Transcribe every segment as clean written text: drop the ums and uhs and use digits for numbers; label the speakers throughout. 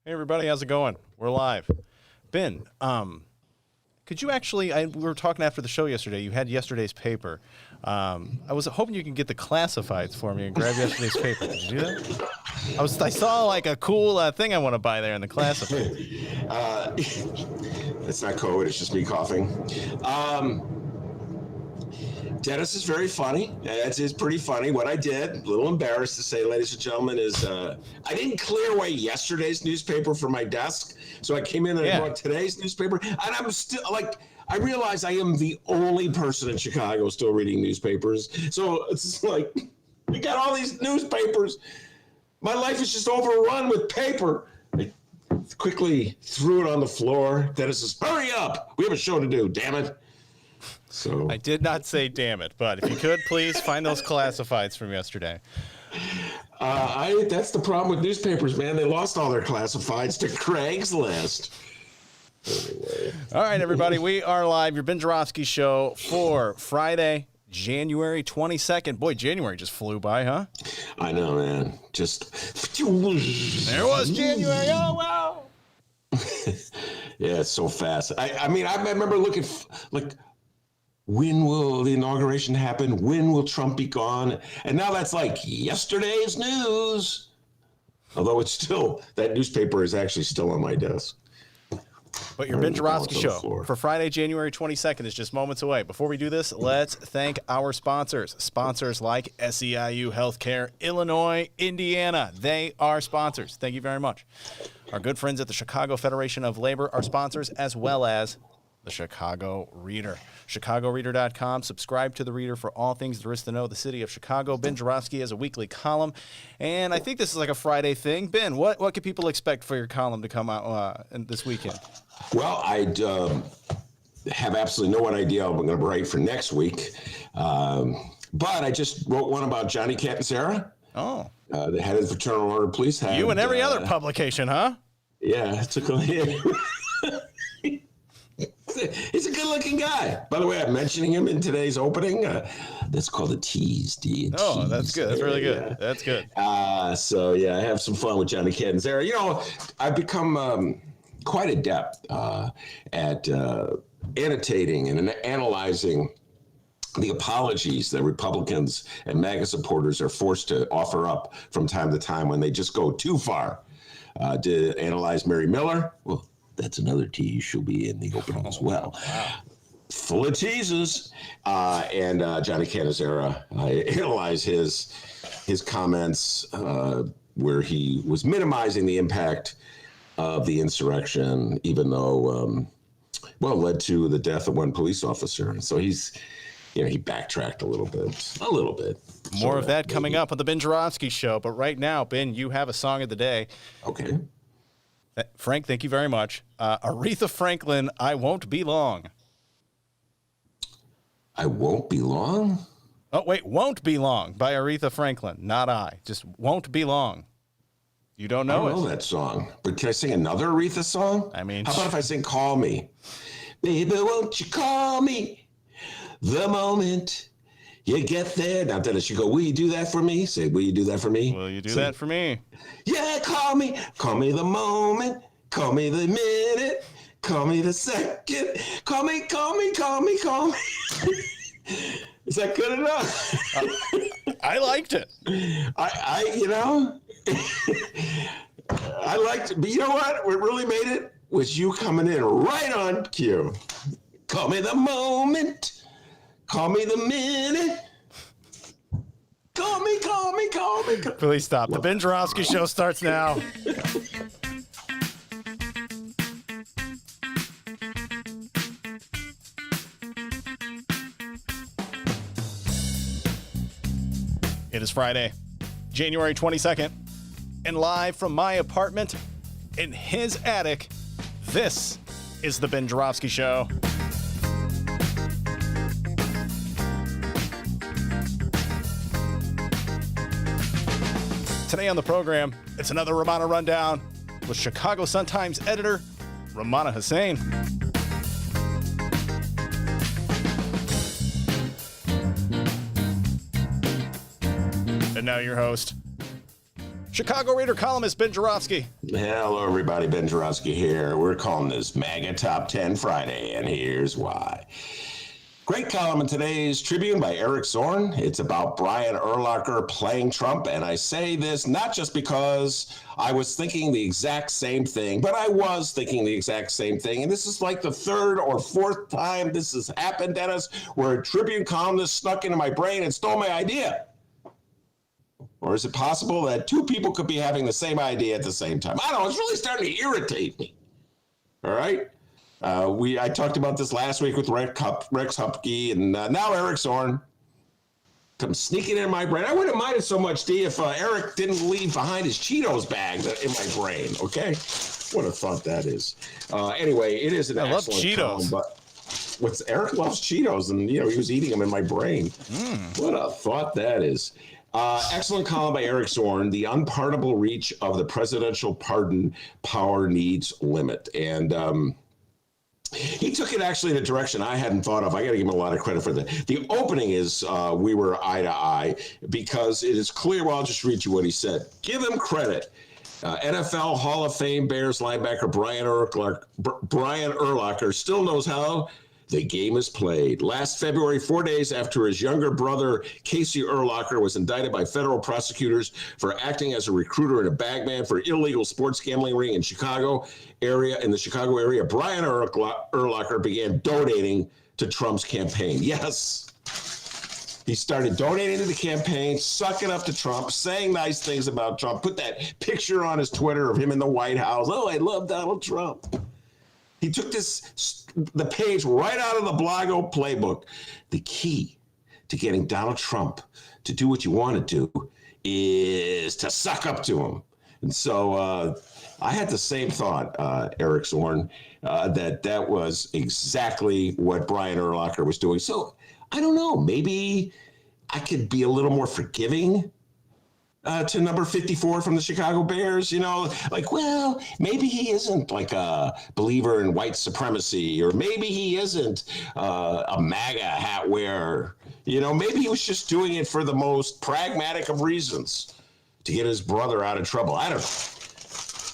Speaker 1: Hey, everybody. How's it going? We're live. Ben, could you actually, we were talking after the show yesterday. You had yesterday's paper. I was hoping you could get the classifieds for me and grab yesterday's paper. Did you do that? I saw like a cool thing I want to buy there in the classifieds.
Speaker 2: It's not COVID. It's just me coughing. Dennis is very funny. It's pretty funny. What I did, a little embarrassed to say, ladies and gentlemen, is I didn't clear away yesterday's newspaper from my desk. So I came in and I brought today's newspaper. And I'm still I realize I am the only person in Chicago still reading newspapers. So it's like, we got all these newspapers. My life is just overrun with paper. I quickly threw it on the floor. Dennis says, hurry up. We have a show to do, damn it. So
Speaker 1: I did not say damn it, but if you could, please find those classifieds from yesterday.
Speaker 2: That's the problem with newspapers, man. They lost all their classifieds to Craigslist. Anyway.
Speaker 1: All right, everybody, we are live. Your Ben Joravsky show for Friday, January 22nd. Boy, January just flew by, huh?
Speaker 2: I know, man. Just
Speaker 1: there was January. Oh, wow.
Speaker 2: Yeah, it's so fast. I mean, I remember looking like, when will the inauguration happen? When will Trump be gone? And now that's like yesterday's news. Although it's still, that newspaper is actually still on my desk.
Speaker 1: But your Ben Joravsky show for Friday, January 22nd is just moments away. Before we do this, let's thank our sponsors. Sponsors like SEIU Healthcare, Illinois, Indiana. They are sponsors. Thank you very much. Our good friends at the Chicago Federation of Labor are sponsors, as well as the Chicago Reader. ChicagoReader.com. Subscribe to the Reader for all things there is to know the city of Chicago. Ben Joravsky has a weekly column, and I think this is like a Friday thing. Ben, what can people expect for your column to come out this weekend?
Speaker 2: Well, I have absolutely no idea what I'm going to write for next week, but I just wrote one about Johnny Catanzara.
Speaker 1: Oh.
Speaker 2: The head of the Fraternal Order of Police.
Speaker 1: You and every other publication, huh?
Speaker 2: Yeah, it took a He's a good-looking guy. By the way, I'm mentioning him in today's opening. That's called a tease, D.
Speaker 1: Oh, that's good. That's really good. Yeah. That's good.
Speaker 2: So, yeah, I have some fun with Johnny Catanzara. You know, I've become quite adept at annotating and analyzing the apologies that Republicans and MAGA supporters are forced to offer up from time to time when they just go too far. To analyze Mary Miller, well, that's another tease. She'll be in the opening as well.
Speaker 1: Wow.
Speaker 2: Full of teases. And Johnny Catanzara, I analyze his comments where he was minimizing the impact of the insurrection, even though, led to the death of one police officer. And so he backtracked a little bit.
Speaker 1: More of that coming up on the Ben Joravsky Show. But right now, Ben, you have a song of the day.
Speaker 2: Okay.
Speaker 1: Frank, thank you very much. Aretha Franklin, I Won't Be Long.
Speaker 2: I Won't Be Long?
Speaker 1: Oh, wait, Won't Be Long by Aretha Franklin. Not I. Just Won't Be Long. You don't know it?
Speaker 2: I don't know that song. But can I sing another Aretha song?
Speaker 1: I mean,
Speaker 2: how about if I sing Call Me? Baby, won't you call me the moment you get there? Now, Dennis, you go, will you do that for me? Say, will you do that for me?
Speaker 1: Will you do that for me? Yeah,
Speaker 2: call me. Call me the moment. Call me the minute. Call me the second. Call me. Is that good enough?
Speaker 1: I liked it.
Speaker 2: I liked it. But you know what? What really made it was you coming in right on cue. Call me the moment. Call me the minute. Call me.
Speaker 1: Please stop. The Ben Joravsky Show starts now. It is Friday, January 22nd, and live from my apartment in his attic, this is the Ben Joravsky Show. Today on the program, it's another Rummana Rundown with Chicago Sun-Times editor Rummana Hussain. And now your host, Chicago Reader columnist Ben Joravsky.
Speaker 2: Hello, everybody. Ben Joravsky here. We're calling this MAGA Top 10 Friday, and here's why. Great column in today's Tribune by Eric Zorn. It's about Brian Urlacher playing Trump, and I say this not just because I was thinking the exact same thing, but I was thinking the exact same thing, and this is like the third or fourth time this has happened, Dennis, where a Tribune columnist snuck into my brain and stole my idea. Or is it possible that two people could be having the same idea at the same time? I don't know. It's really starting to irritate me. All right? I talked about this last week with Rex Hupke, and now Eric Zorn comes sneaking in my brain. I wouldn't mind it so much, D, if Eric didn't leave behind his Cheetos bag in my brain, okay? What a thought that is. Anyway, it is an excellent column, but Eric loves Cheetos, and, he was eating them in my brain. What a thought that is. Excellent column by Eric Zorn, The Unpardonable Reach of the Presidential Pardon Power Needs Limit. And he took it actually in a direction I hadn't thought of. I got to give him a lot of credit for that. The opening is we were eye to eye because it is clear. Well, I'll just read you what he said. Give him credit. NFL Hall of Fame Bears linebacker Brian Urlacher still knows how the game is played. Last February, 4 days after his younger brother, Casey Urlacher, was indicted by federal prosecutors for acting as a recruiter and a bagman for illegal sports gambling ring in the Chicago area, Brian Urlacher began donating to Trump's campaign. Yes. He started donating to the campaign, sucking up to Trump, saying nice things about Trump, put that picture on his Twitter of him in the White House. Oh, I love Donald Trump. He took the page right out of the Blago playbook. The key to getting Donald Trump to do what you want to do is to suck up to him. And so I had the same thought, Eric Zorn, that was exactly what Brian Urlacher was doing. So I don't know, maybe I could be a little more forgiving to number 54 from the Chicago Bears, well, maybe he isn't like a believer in white supremacy, or maybe he isn't a MAGA hat wearer. Maybe he was just doing it for the most pragmatic of reasons to get his brother out of trouble. I don't know.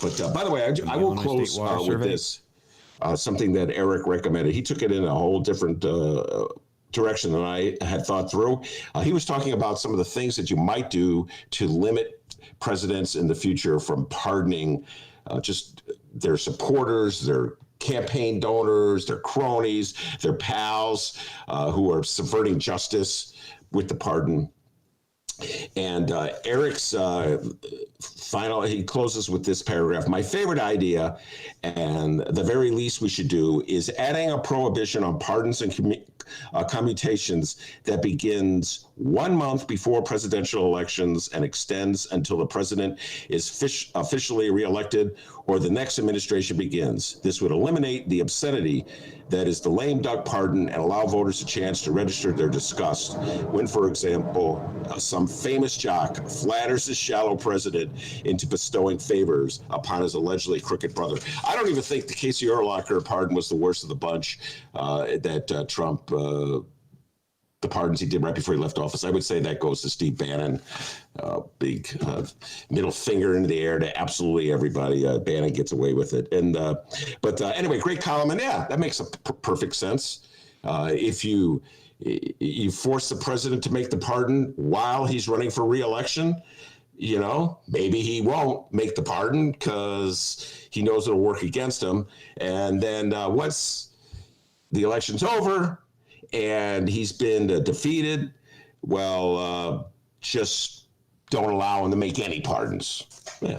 Speaker 2: But by the way, I will close with this, something that Eric recommended. He took it in a whole different direction than I had thought through. He was talking about some of the things that you might do to limit presidents in the future from pardoning just their supporters, their campaign donors, their cronies, their pals who are subverting justice with the pardon. And Eric's he closes with this paragraph. My favorite idea, and the very least we should do, is adding a prohibition on pardons and commutations that begins 1 month before presidential elections and extends until the president is officially reelected or the next administration begins. This would eliminate the obscenity that is the lame duck pardon and allow voters a chance to register their disgust when, for example, some famous jock flatters his shallow president into bestowing favors upon his allegedly crooked brother. I don't even think the Casey Urlacher pardon was the worst of the bunch that Trump, the pardons he did right before he left office. I would say that goes to Steve Bannon. Big middle finger into the air to absolutely everybody. Bannon gets away with it. And but anyway, great column. And yeah, that makes a perfect sense. If you force the president to make the pardon while he's running for re-election, maybe he won't make the pardon because he knows it'll work against him. And then once the election's over and he's been defeated, just don't allow him to make any pardons. Yeah,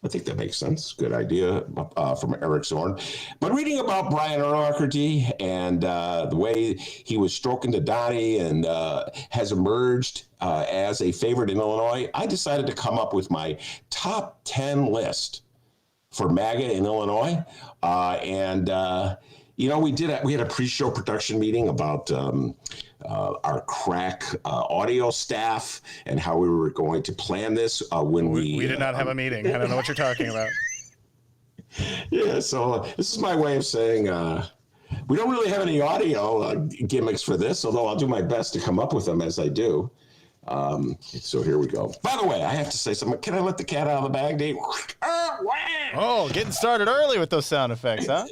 Speaker 2: I think that makes sense. Good idea from Eric Zorn. But reading about Brian Urlacher, D, and the way he was stroking to Donnie and has emerged as a favorite in Illinois, I decided to come up with my top 10 list for MAGA in Illinois. We had a pre-show production meeting about our crack audio staff and how we were going to plan this when we
Speaker 1: did not have a meeting. I don't know what you're talking about.
Speaker 2: Yeah, so this is my way of saying we don't really have any audio gimmicks for this, although I'll do my best to come up with them as I do. So here we go. By the way, I have to say something. Can I let the cat out of the bag, Dave?
Speaker 1: Oh, getting started early with those sound effects, huh?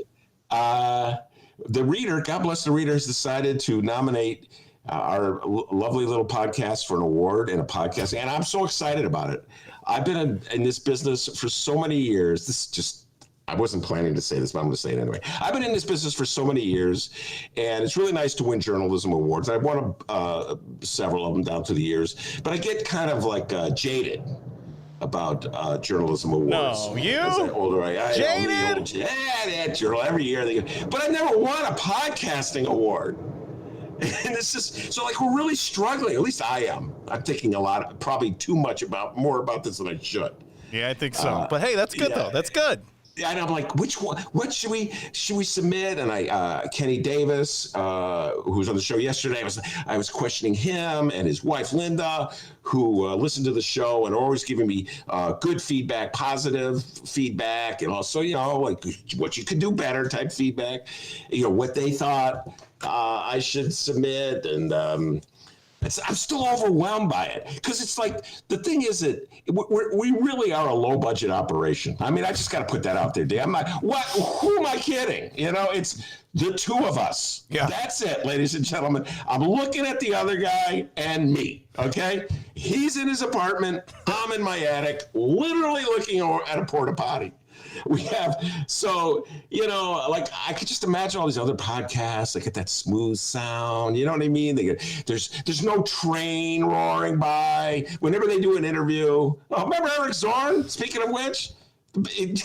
Speaker 2: The reader, God bless the reader, has decided to nominate our lovely little podcast for an award in a podcast, and I'm so excited about it. I've been in this business for so many years. I wasn't planning to say this, but I'm going to say it anyway. I've been in this business for so many years, and it's really nice to win journalism awards. I've won several of them down through the years, but I get kind of like jaded about journalism awards.
Speaker 1: No, you?
Speaker 2: As I older,
Speaker 1: jaded?
Speaker 2: That journal every year. But I never won a podcasting award. And it's just, so like we're really struggling. At least I am. I'm thinking probably too much more about this than I should.
Speaker 1: Yeah, I think so. But hey, that's good though. That's good.
Speaker 2: And I'm like, which one? What should we submit? And Kenny Davis, who was on the show yesterday, I was questioning him and his wife Linda, who listened to the show and are always giving me good feedback, positive feedback, and also like what you could do better type feedback. What they thought I should submit, and I'm still overwhelmed by it because it's like the thing is that we really are a low budget operation. I mean, I just got to put that out there, Dave. Who am I kidding? It's the two of us.
Speaker 1: Yeah.
Speaker 2: That's it, ladies and gentlemen. I'm looking at the other guy and me. Okay. He's in his apartment. I'm in my attic, literally looking at a porta potty. We have, like I could just imagine all these other podcasts. They get that smooth sound. You know what I mean? There's no train roaring by whenever they do an interview. Oh, remember Eric Zorn? Speaking of which, Ben,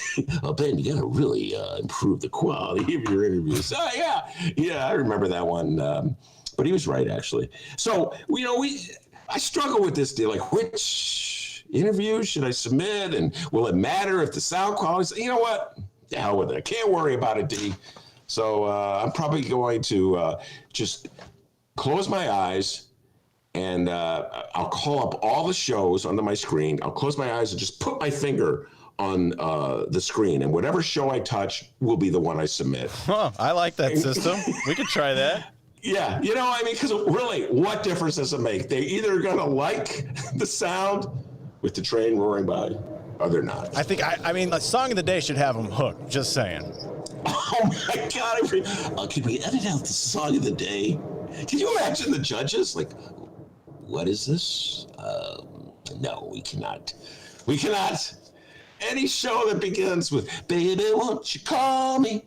Speaker 2: you got to really improve the quality of your interviews. Oh yeah, I remember that one. But he was right actually. So I struggle with this deal. Like which interviews should I submit, and will it matter if the sound quality? You know what? The hell with it. I can't worry about it, D. So I'm probably going to just close my eyes, and I'll call up all the shows under my screen. I'll close my eyes and just put my finger on the screen, and whatever show I touch will be the one I submit.
Speaker 1: Huh, I like that system. We could try that.
Speaker 2: Yeah, because really, what difference does it make? They're either going to like the sound with the train roaring by, or they're not.
Speaker 1: I think, a song of the day should have them hooked, just saying.
Speaker 2: Oh my God. Could we edit out the song of the day? Can you imagine the judges? Like, what is this? No, we cannot. We cannot. Any show that begins with, baby, won't you call me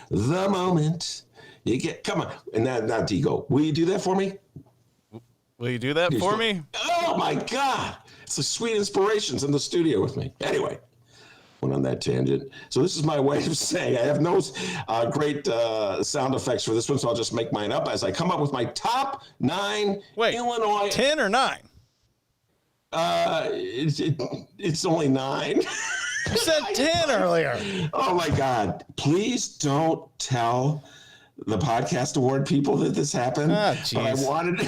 Speaker 2: the moment you get, come on. And now Digo, will you do that for me?
Speaker 1: Will you do that for me?
Speaker 2: Oh my God. It's the sweet inspirations in the studio with me. Anyway, went on that tangent. So this is my way of saying I have no great sound effects for this one, so I'll just make mine up as I come up with my top 9 Illinois.
Speaker 1: 10 or 9?
Speaker 2: It's only 9.
Speaker 1: You said 10 earlier.
Speaker 2: Oh my God. Please don't tell the podcast award people that this happened.
Speaker 1: Oh,
Speaker 2: but I wanted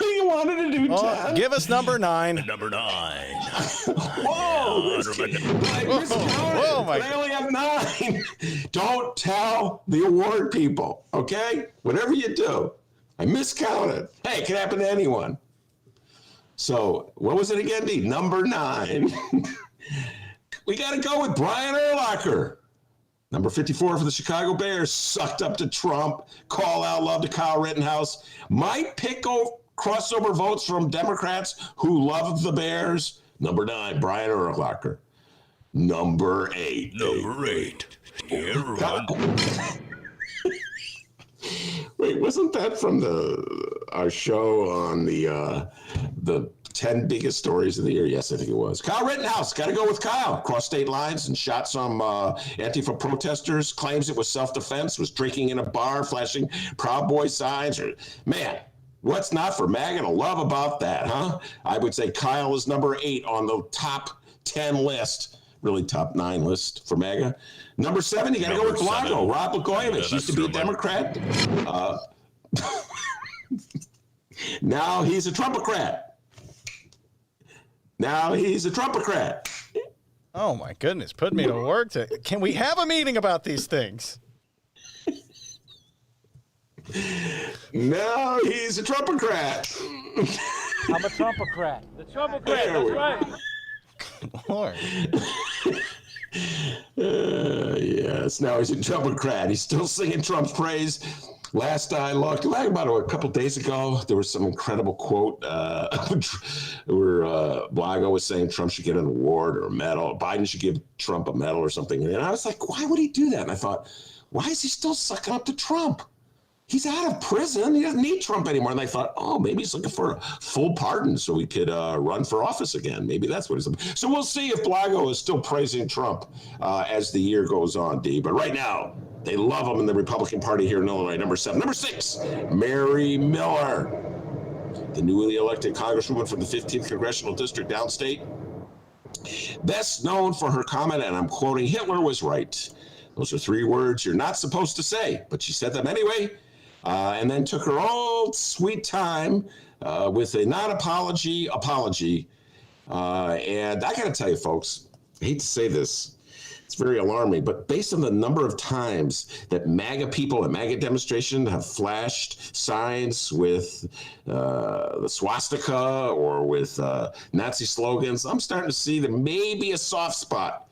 Speaker 2: you wanted to do 10.
Speaker 1: Give us number 9.
Speaker 3: Number 9.
Speaker 2: Whoa!
Speaker 1: Whoa, my
Speaker 2: I only have 9. Don't tell the award people, okay? Whatever you do, I miscounted. Hey, it can happen to anyone. So, what was it again, D? Number 9. We got to go with Brian Urlacher. Number 54 for the Chicago Bears, sucked up to Trump, call out love to Kyle Rittenhouse. Might pick crossover votes from Democrats who love the Bears. Number 9, Brian Urlacher. Number 8.
Speaker 3: Number 8.
Speaker 2: Wait, wasn't that from our show on the 10 biggest stories of the year? Yes, I think it was. Kyle Rittenhouse, got to go with Kyle. Crossed state lines and shot some Antifa protesters. Claims it was self-defense, was drinking in a bar, flashing Proud Boy signs. Man, what's not for MAGA to love about that, huh? I would say Kyle is number 8 on the top 10 list. Really top 9 list for MAGA. Number 7, you got to go with Blanco. Rod Blagojevich used to be a Democrat. Now he's a Trumpocrat.
Speaker 1: Oh my goodness, put me to work. Can we have a meeting about these things?
Speaker 2: No, he's a Trumpocrat.
Speaker 3: I'm a Trumpocrat. The Trumpocrat, that's right.
Speaker 1: Lord.
Speaker 2: Yes, now he's a Trumpocrat. He's still singing Trump's praise. Last I looked, about a couple days ago, there was some incredible quote where Blago was saying Trump should get an award or a medal. Biden should give Trump a medal or something. And I was like, why would he do that? And I thought, why is he still sucking up to Trump? He's out of prison. He doesn't need Trump anymore. And I thought, oh, maybe he's looking for a full pardon so he could run for office again. Maybe that's what he's looking for. So we'll see if Blago is still praising Trump as the year goes on, D. But right now, they love him in the Republican Party here in Illinois. Number 7. Number 6, Mary Miller, the newly elected Congresswoman from the 15th Congressional District downstate. Best known for her comment, and I'm quoting, Hitler was right. Those are 3 words you're not supposed to say, but she said them anyway. And then took her old sweet time with a non-apology apology. And I got to tell you, folks, I hate to say this, it's very alarming, but based on the number of times that MAGA people at MAGA demonstration have flashed signs with the swastika or with Nazi slogans, I'm starting to see there may be a soft spot,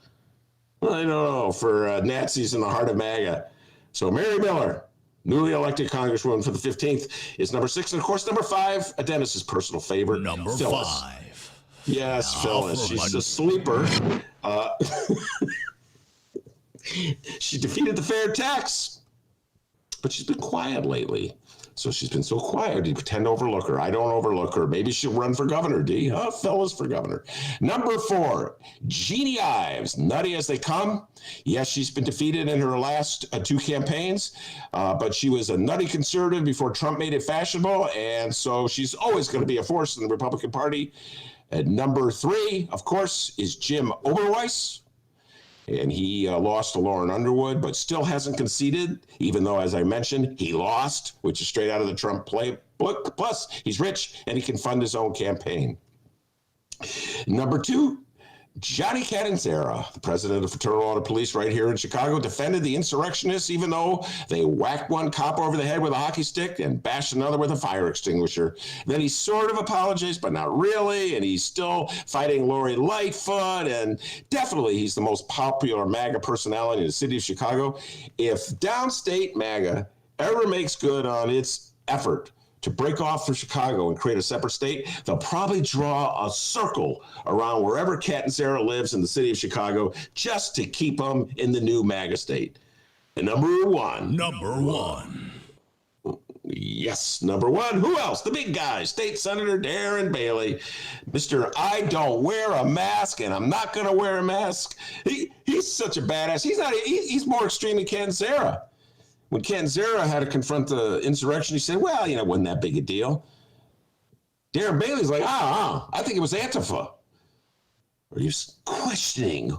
Speaker 2: I don't know, for Nazis in the heart of MAGA. So Mary Miller, newly elected Congresswoman for the 15th, is number 6. And, of course, number 5, a Dennis's personal favorite,
Speaker 4: number
Speaker 2: Phyllis.
Speaker 4: 5.
Speaker 2: Yes, now Phyllis. She's a sleeper. She defeated the fair tax, but she's been quiet lately. So she's been so quiet, you pretend to overlook her. I don't overlook her. Maybe she'll run for governor, D. Phyllis for governor. Number 4, Jeannie Ives, nutty as they come. Yes, she's been defeated in her last 2 campaigns, but she was a nutty conservative before Trump made it fashionable, and so she's always going to be a force in the Republican Party. And number 3, of course, is Jim Oberweis. And he lost to Lauren Underwood, but still hasn't conceded, even though, as I mentioned, he lost, which is straight out of the Trump playbook. Plus, he's rich and he can fund his own campaign. Number 2, Johnny Catanzara, the president of Fraternal Order Police right here in Chicago, defended the insurrectionists, even though they whacked one cop over the head with a hockey stick and bashed another with a fire extinguisher. Then he sort of apologized, but not really, and he's still fighting Lori Lightfoot, and definitely he's the most popular MAGA personality in the city of Chicago. If downstate MAGA ever makes good on its effort to break off from Chicago and create a separate state, they'll probably draw a circle around wherever Catanzara lives in the city of Chicago just to keep him in the new MAGA state. And number 1.
Speaker 4: Number 1.
Speaker 2: Yes, number 1. Who else? The big guy, State Senator Darren Bailey. Mr. I don't wear a mask and I'm not going to wear a mask. He's such a badass. He's more extreme than Catanzara. When Catanzara had to confront the insurrection, he said, well, it wasn't that big a deal. Darren Bailey's like, I think it was Antifa. Or he's questioning,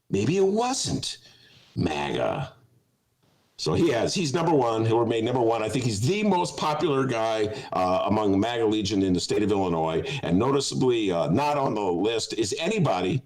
Speaker 2: maybe it wasn't MAGA. So he's number 1. He'll remain number 1. I think he's the most popular guy among the MAGA Legion in the state of Illinois. And noticeably not on the list is anybody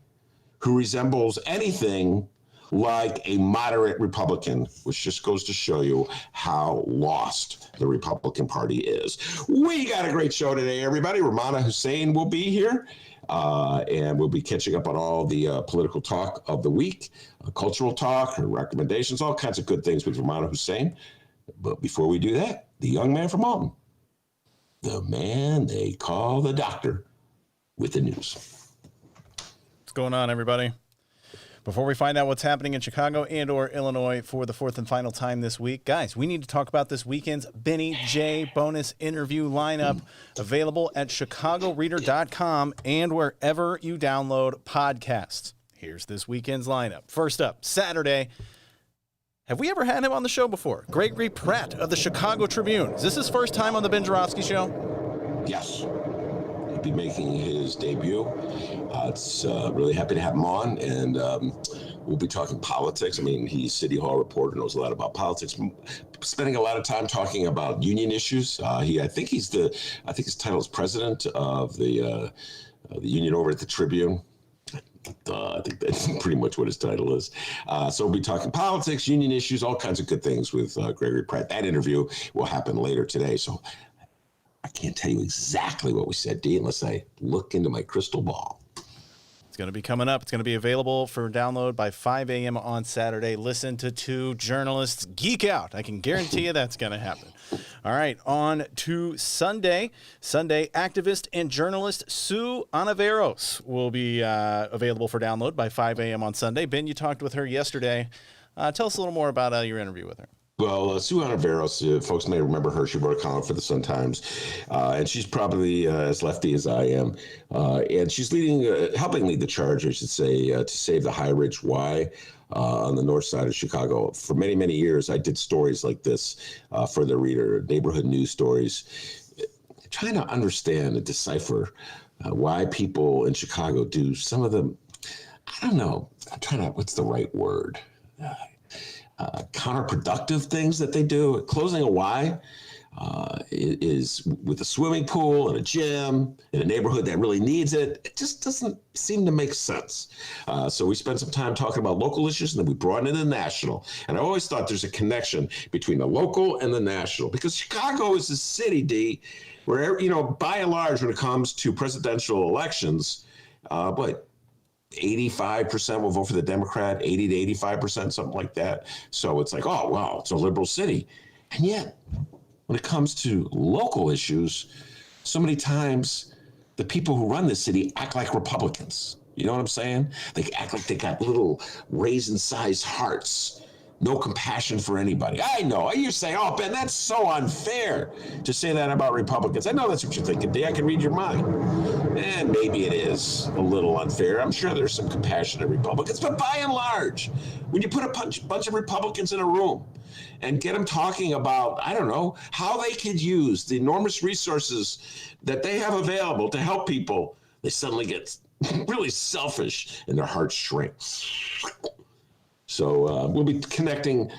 Speaker 2: who resembles anything like a moderate Republican, which just goes to show you how lost the Republican Party is. We got a great show today, everybody. Rummana Hussain will be here, and we'll be catching up on all the political talk of the week, cultural talk, her recommendations, all kinds of good things with Rummana Hussain. But before we do that, the young man from Alton, the man they call the doctor, with the news.
Speaker 1: What's going on, everybody? Before we find out what's happening in Chicago and or Illinois for the 4th and final time this week, guys, we need to talk about this weekend's Benny J bonus interview lineup, available at chicagoreader.com and wherever you download podcasts. Here's this weekend's lineup. First up, Saturday. Have we ever had him on the show before? Gregory Pratt of the Chicago Tribune. Is this his first time on the Ben Joravsky Show?
Speaker 2: Yes. Be making his debut. It's really happy to have him on, and we'll be talking politics. I mean, he's City Hall reporter, knows a lot about politics. Spending a lot of time talking about union issues. I think his title is president of the union over at the Tribune. I think that's pretty much what his title is. So we'll be talking politics, union issues, all kinds of good things with Gregory Pratt. That interview will happen later today. So can't tell you exactly what we said, D, unless I look into my crystal ball.
Speaker 1: It's going to be coming up. It's going to be available for download by 5 a.m. on Saturday. Listen to two journalists geek out. I can guarantee you that's going to happen. All right, on to Sunday. Sunday, activist and journalist Sue Ontiveros will be available for download by 5 a.m. on Sunday. Ben, you talked with her yesterday. Tell us a little more about your interview with her.
Speaker 2: Well, Sue Ontiveros, folks may remember her. She wrote a column for the Sun-Times, and she's probably as lefty as I am. And she's helping lead the charge, I should say, to save the High Ridge Y on the north side of Chicago. For many, many years, I did stories like this for the reader, neighborhood news stories, trying to understand and decipher why people in Chicago do some of the, I don't know, what's the right word? Counterproductive things that they do. Closing a Y is with a swimming pool and a gym in a neighborhood that really needs it. It just doesn't seem to make sense. So we spent some time talking about local issues, and then we brought in the national. And I always thought there's a connection between the local and the national, because Chicago is a city, D, where, by and large, when it comes to presidential elections, 85% will vote for the Democrat, 80 to 85%, something like that. So it's like, oh, wow, it's a liberal city. And yet, when it comes to local issues, so many times the people who run the city act like Republicans. You know what I'm saying? They act like they got little raisin-sized hearts. No compassion for anybody. I know. You're saying, oh, Ben, that's so unfair to say that about Republicans. I know that's what you're thinking, D. I can read your mind. And maybe it is a little unfair. I'm sure there's some compassionate Republicans. But by and large, when you put a bunch of Republicans in a room and get them talking about, I don't know, how they could use the enormous resources that they have available to help people, they suddenly get really selfish and their hearts shrink. So we'll be connecting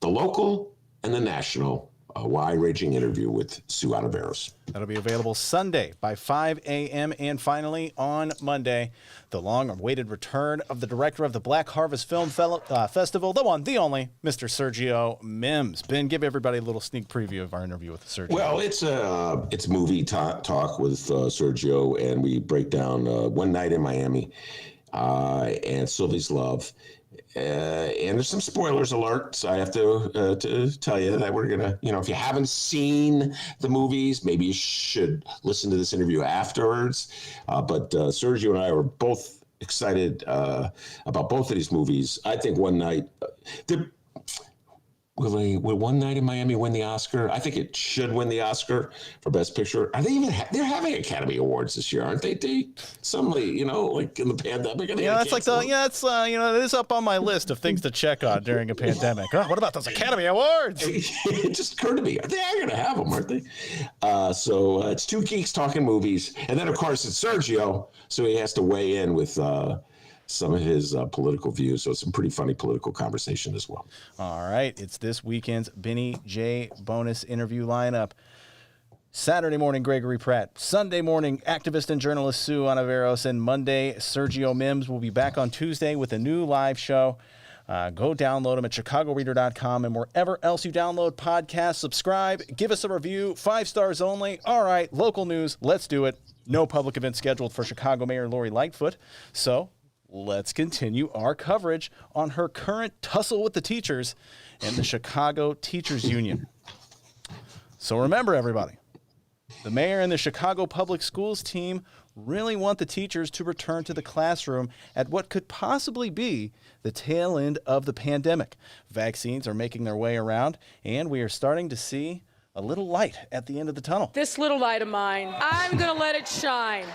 Speaker 2: the local and the national, a wide-ranging interview with Sue Ontiveros.
Speaker 1: That'll be available Sunday by 5 a.m. And finally, on Monday, the long-awaited return of the director of the Black Harvest Film Festival, the one, the only, Mr. Sergio Mims. Ben, give everybody a little sneak preview of our interview with Sergio.
Speaker 2: Well, it's movie talk with Sergio, and we break down One Night in Miami and Sylvie's Love. And there's some spoilers alerts. I have to tell you that we're going to, if you haven't seen the movies, maybe you should listen to this interview afterwards. But Sergio and I were both excited about both of these movies. I think One Night, will One Night in Miami win the Oscar? I think it should win the Oscar for Best Picture. Are they even? They're having Academy Awards this year, aren't they? Suddenly, like in the pandemic.
Speaker 1: That's like it is up on my list of things to check on during a pandemic. Oh, what about those Academy Awards?
Speaker 2: It just occurred to me. They are going to have them, aren't they? So it's two geeks talking movies, and then of course it's Sergio, so he has to weigh in with some of his political views. So it's some pretty funny political conversation as well.
Speaker 1: All right. It's this weekend's Benny J bonus interview lineup. Saturday morning, Gregory Pratt. Sunday morning, activist and journalist Sue Ontiveros. And Monday, Sergio Mims. Will be back on Tuesday with a new live show. Go download them at chicagoreader.com and wherever else you download podcasts. Subscribe. Give us a review. 5 stars only. All right. Local news. Let's do it. No public event scheduled for Chicago Mayor Lori Lightfoot. So let's continue our coverage on her current tussle with the teachers and the Chicago Teachers Union. So remember, everybody, the mayor and the Chicago Public Schools team really want the teachers to return to the classroom at what could possibly be the tail end of the pandemic. Vaccines are making their way around, and we are starting to see a little light at the end of the tunnel.
Speaker 4: This little light of mine, I'm going to let it shine.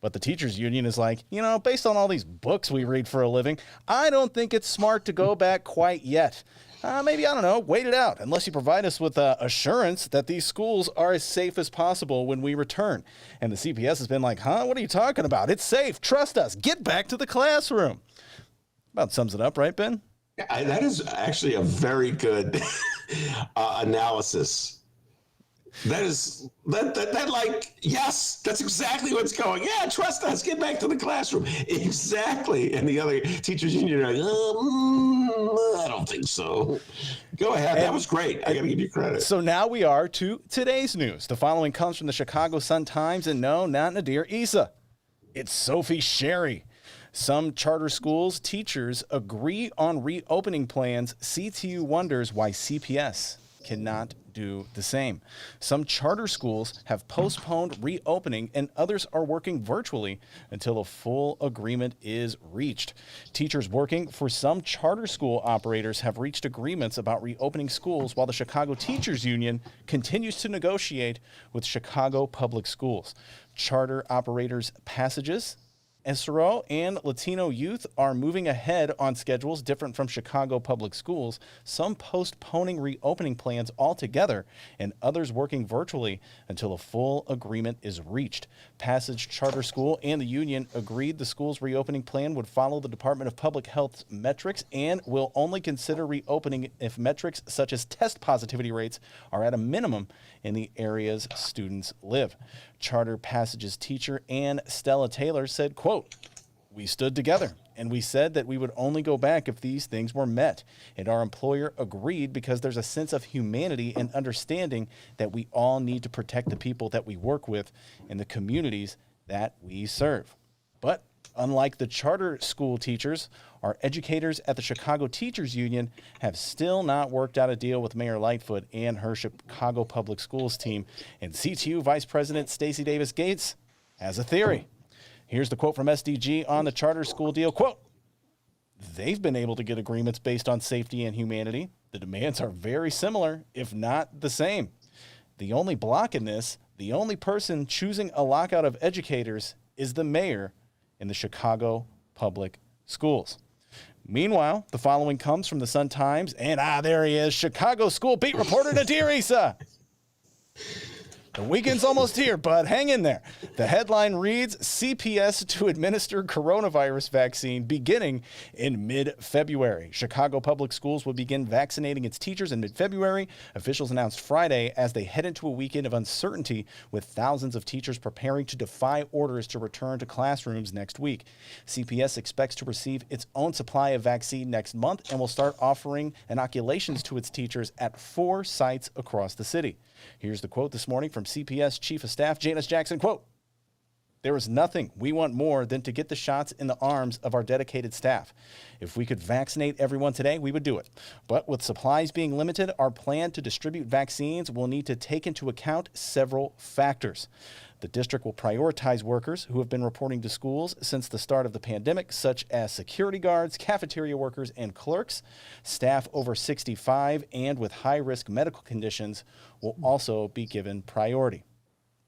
Speaker 1: But the teachers union is like, based on all these books we read for a living, I don't think it's smart to go back quite yet. Maybe, I don't know, wait it out, unless you provide us with assurance that these schools are as safe as possible when we return. And the CPS has been like, what are you talking about? It's safe. Trust us. Get back to the classroom. About sums it up, right, Ben?
Speaker 2: That is actually a very good analysis. Yes, that's exactly what's going. Yeah, trust us. Get back to the classroom. Exactly. And the other teachers union are like, I don't think so. Go ahead. That was great. I got to give you credit.
Speaker 1: So now we are to today's news. The following comes from the Chicago Sun-Times, and no, not Nadir Issa. It's Sophie Sherry. Some charter schools' teachers agree on reopening plans. CTU wonders why CPS cannot do the same. Some charter schools have postponed reopening, and others are working virtually until a full agreement is reached. Teachers working for some charter school operators have reached agreements about reopening schools, while the Chicago Teachers Union continues to negotiate with Chicago Public Schools. Charter operators' Passages, SRO, and Latino Youth are moving ahead on schedules different from Chicago Public Schools, some postponing reopening plans altogether, and others working virtually until a full agreement is reached. Passage Charter School and the union agreed the school's reopening plan would follow the Department of Public Health's metrics and will only consider reopening if metrics such as test positivity rates are at a minimum in the areas students live. Charter Passages teacher Ann Stella Taylor said, quote, "We stood together and we said that we would only go back if these things were met. And our employer agreed because there's a sense of humanity and understanding that we all need to protect the people that we work with and the communities that we serve." But unlike the charter school teachers, our educators at the Chicago Teachers Union have still not worked out a deal with Mayor Lightfoot and her Chicago Public Schools team. And CTU Vice President Stacey Davis Gates has a theory. Here's the quote from SDG on the charter school deal. Quote, "They've been able to get agreements based on safety and humanity. The demands are very similar, if not the same. The only block in this, the only person choosing a lockout of educators is the mayor in the Chicago Public Schools." Meanwhile, the following comes from the Sun-Times, and there he is, Chicago school beat reporter Nadir Issa. The weekend's almost here, bud. Hang in there. The headline reads, CPS to administer coronavirus vaccine beginning in mid-February. Chicago Public Schools will begin vaccinating its teachers in mid-February. Officials announced Friday as they head into a weekend of uncertainty with thousands of teachers preparing to defy orders to return to classrooms next week. CPS expects to receive its own supply of vaccine next month and will start offering inoculations to its teachers at 4 sites across the city. Here's the quote this morning from CPS Chief of Staff Janice Jackson, quote, "There is nothing we want more than to get the shots in the arms of our dedicated staff. If we could vaccinate everyone today, we would do it. But with supplies being limited, our plan to distribute vaccines will need to take into account several factors. The district will prioritize workers who have been reporting to schools since the start of the pandemic, such as security guards, cafeteria workers, and clerks. Staff over 65 and with high-risk medical conditions will also be given priority."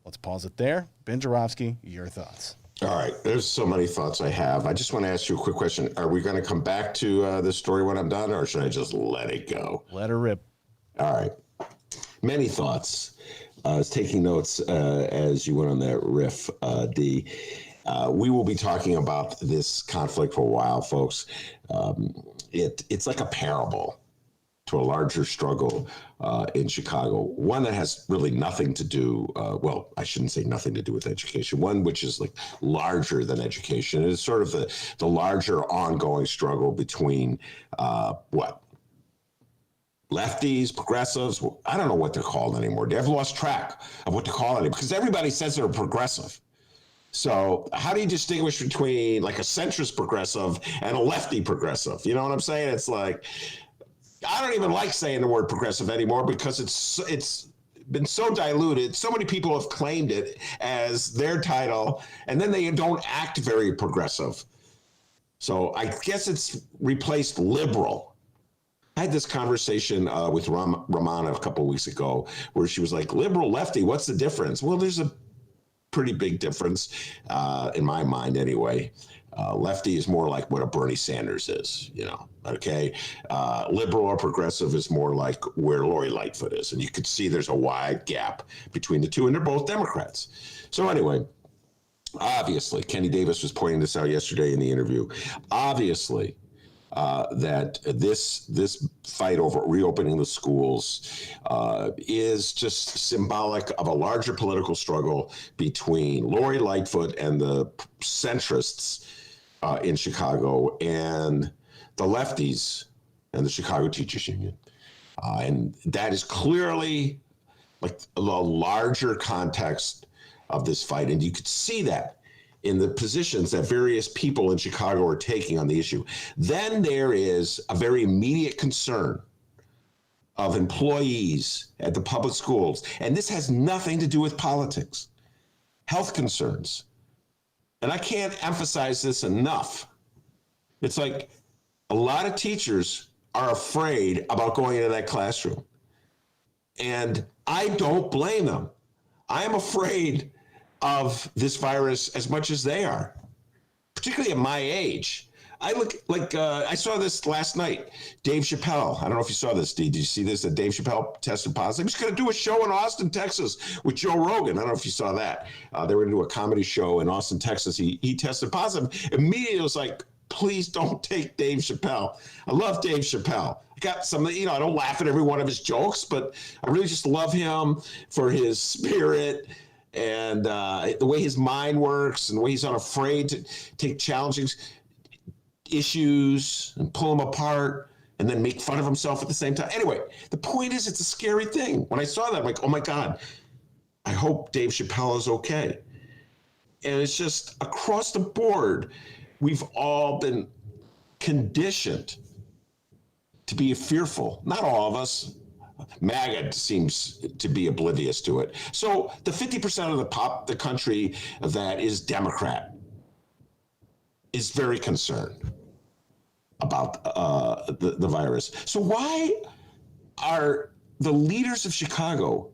Speaker 1: Let's pause it there. Ben Joravsky, your thoughts.
Speaker 2: All right. There's so many thoughts I have. I just want to ask you a quick question. Are we going to come back to this story when I'm done, or should I just let it go?
Speaker 1: Let her rip.
Speaker 2: All right. Many thoughts. I was taking notes as you went on that riff, D. We will be talking about this conflict for a while, folks. It's like a parable to a larger struggle in Chicago, one that has really nothing to do, well, I shouldn't say nothing to do with education, one which is like larger than education. It's sort of the larger ongoing struggle between lefties, progressives. I don't know what they're called anymore. They've lost track of what to call it because everybody says they're progressive. So how do you distinguish between like a centrist progressive and a lefty progressive? You know what I'm saying? It's like, I don't even like saying the word progressive anymore because it's been so diluted. So many people have claimed it as their title, and then they don't act very progressive. So I guess it's replaced liberal. I had this conversation with Rummana a couple of weeks ago where she was like, liberal, lefty, what's the difference? Well, there's a pretty big difference in my mind anyway. Lefty is more like what a Bernie Sanders is, okay? Liberal or progressive is more like where Lori Lightfoot is. And you could see there's a wide gap between the two, and they're both Democrats. So anyway, obviously, Kenny Davis was pointing this out yesterday in the interview. Obviously, that this fight over reopening the schools is just symbolic of a larger political struggle between Lori Lightfoot and the centrists in Chicago and the lefties and the Chicago Teachers Union. And that is clearly like a larger context of this fight. And you could see that in the positions that various people in Chicago are taking on the issue. Then there is a very immediate concern of employees at the public schools. And this has nothing to do with politics. Health concerns. And I can't emphasize this enough. It's like a lot of teachers are afraid about going into that classroom. And I don't blame them. I'm afraid of this virus as much as they are, particularly at my age. I look like, I saw this last night, Dave Chappelle. I don't know if you saw this, Did you see this, that Dave Chappelle tested positive? He's going to do a show in Austin, Texas with Joe Rogan. I don't know if you saw that. They were going to do a comedy show in Austin, Texas. He tested positive. Immediately it was like, please don't take Dave Chappelle. I love Dave Chappelle. I got some, I don't laugh at every one of his jokes, but I really just love him for his spirit and the way his mind works and the way he's unafraid to take challenging issues and pull them apart and then make fun of himself at the same time. Anyway, the point is, it's a scary thing. When I saw that, I'm like, oh my God, I hope Dave Chappelle is okay. And it's just across the board, we've all been conditioned to be fearful. Not all of us. MAGA seems to be oblivious to it. So the 50% of the country that is Democrat is very concerned about the virus. So why are the leaders of Chicago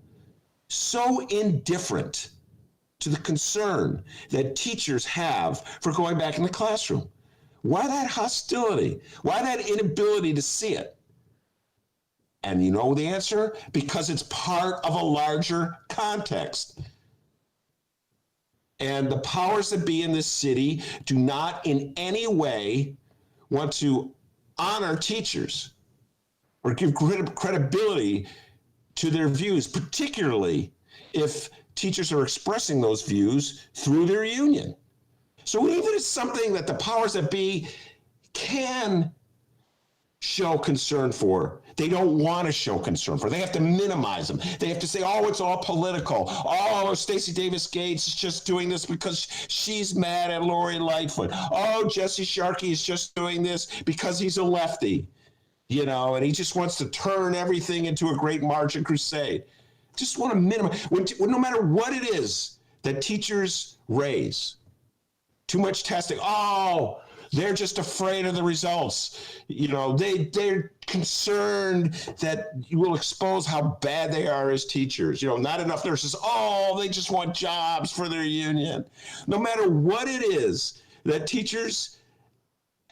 Speaker 2: so indifferent to the concern that teachers have for going back in the classroom? Why that hostility? Why that inability to see it? And you know the answer? Because it's part of a larger context. And the powers that be in this city do not in any way want to honor teachers or give credibility to their views, particularly if teachers are expressing those views through their union. So even if it's something that the powers that be can show concern for, they don't want to show concern for. They have to minimize them. They have to say, oh, it's all political. Oh, Stacey Davis Gates is just doing this because she's mad at Lori Lightfoot. Oh, Jesse Sharkey is just doing this because he's a lefty, and he just wants to turn everything into a great marching crusade. Just want to minimize, no matter what it is that teachers raise, too much testing. Oh, they're just afraid of the results. They're concerned that you will expose how bad they are as teachers. Not enough nurses. Oh, they just want jobs for their union. No matter what it is that teachers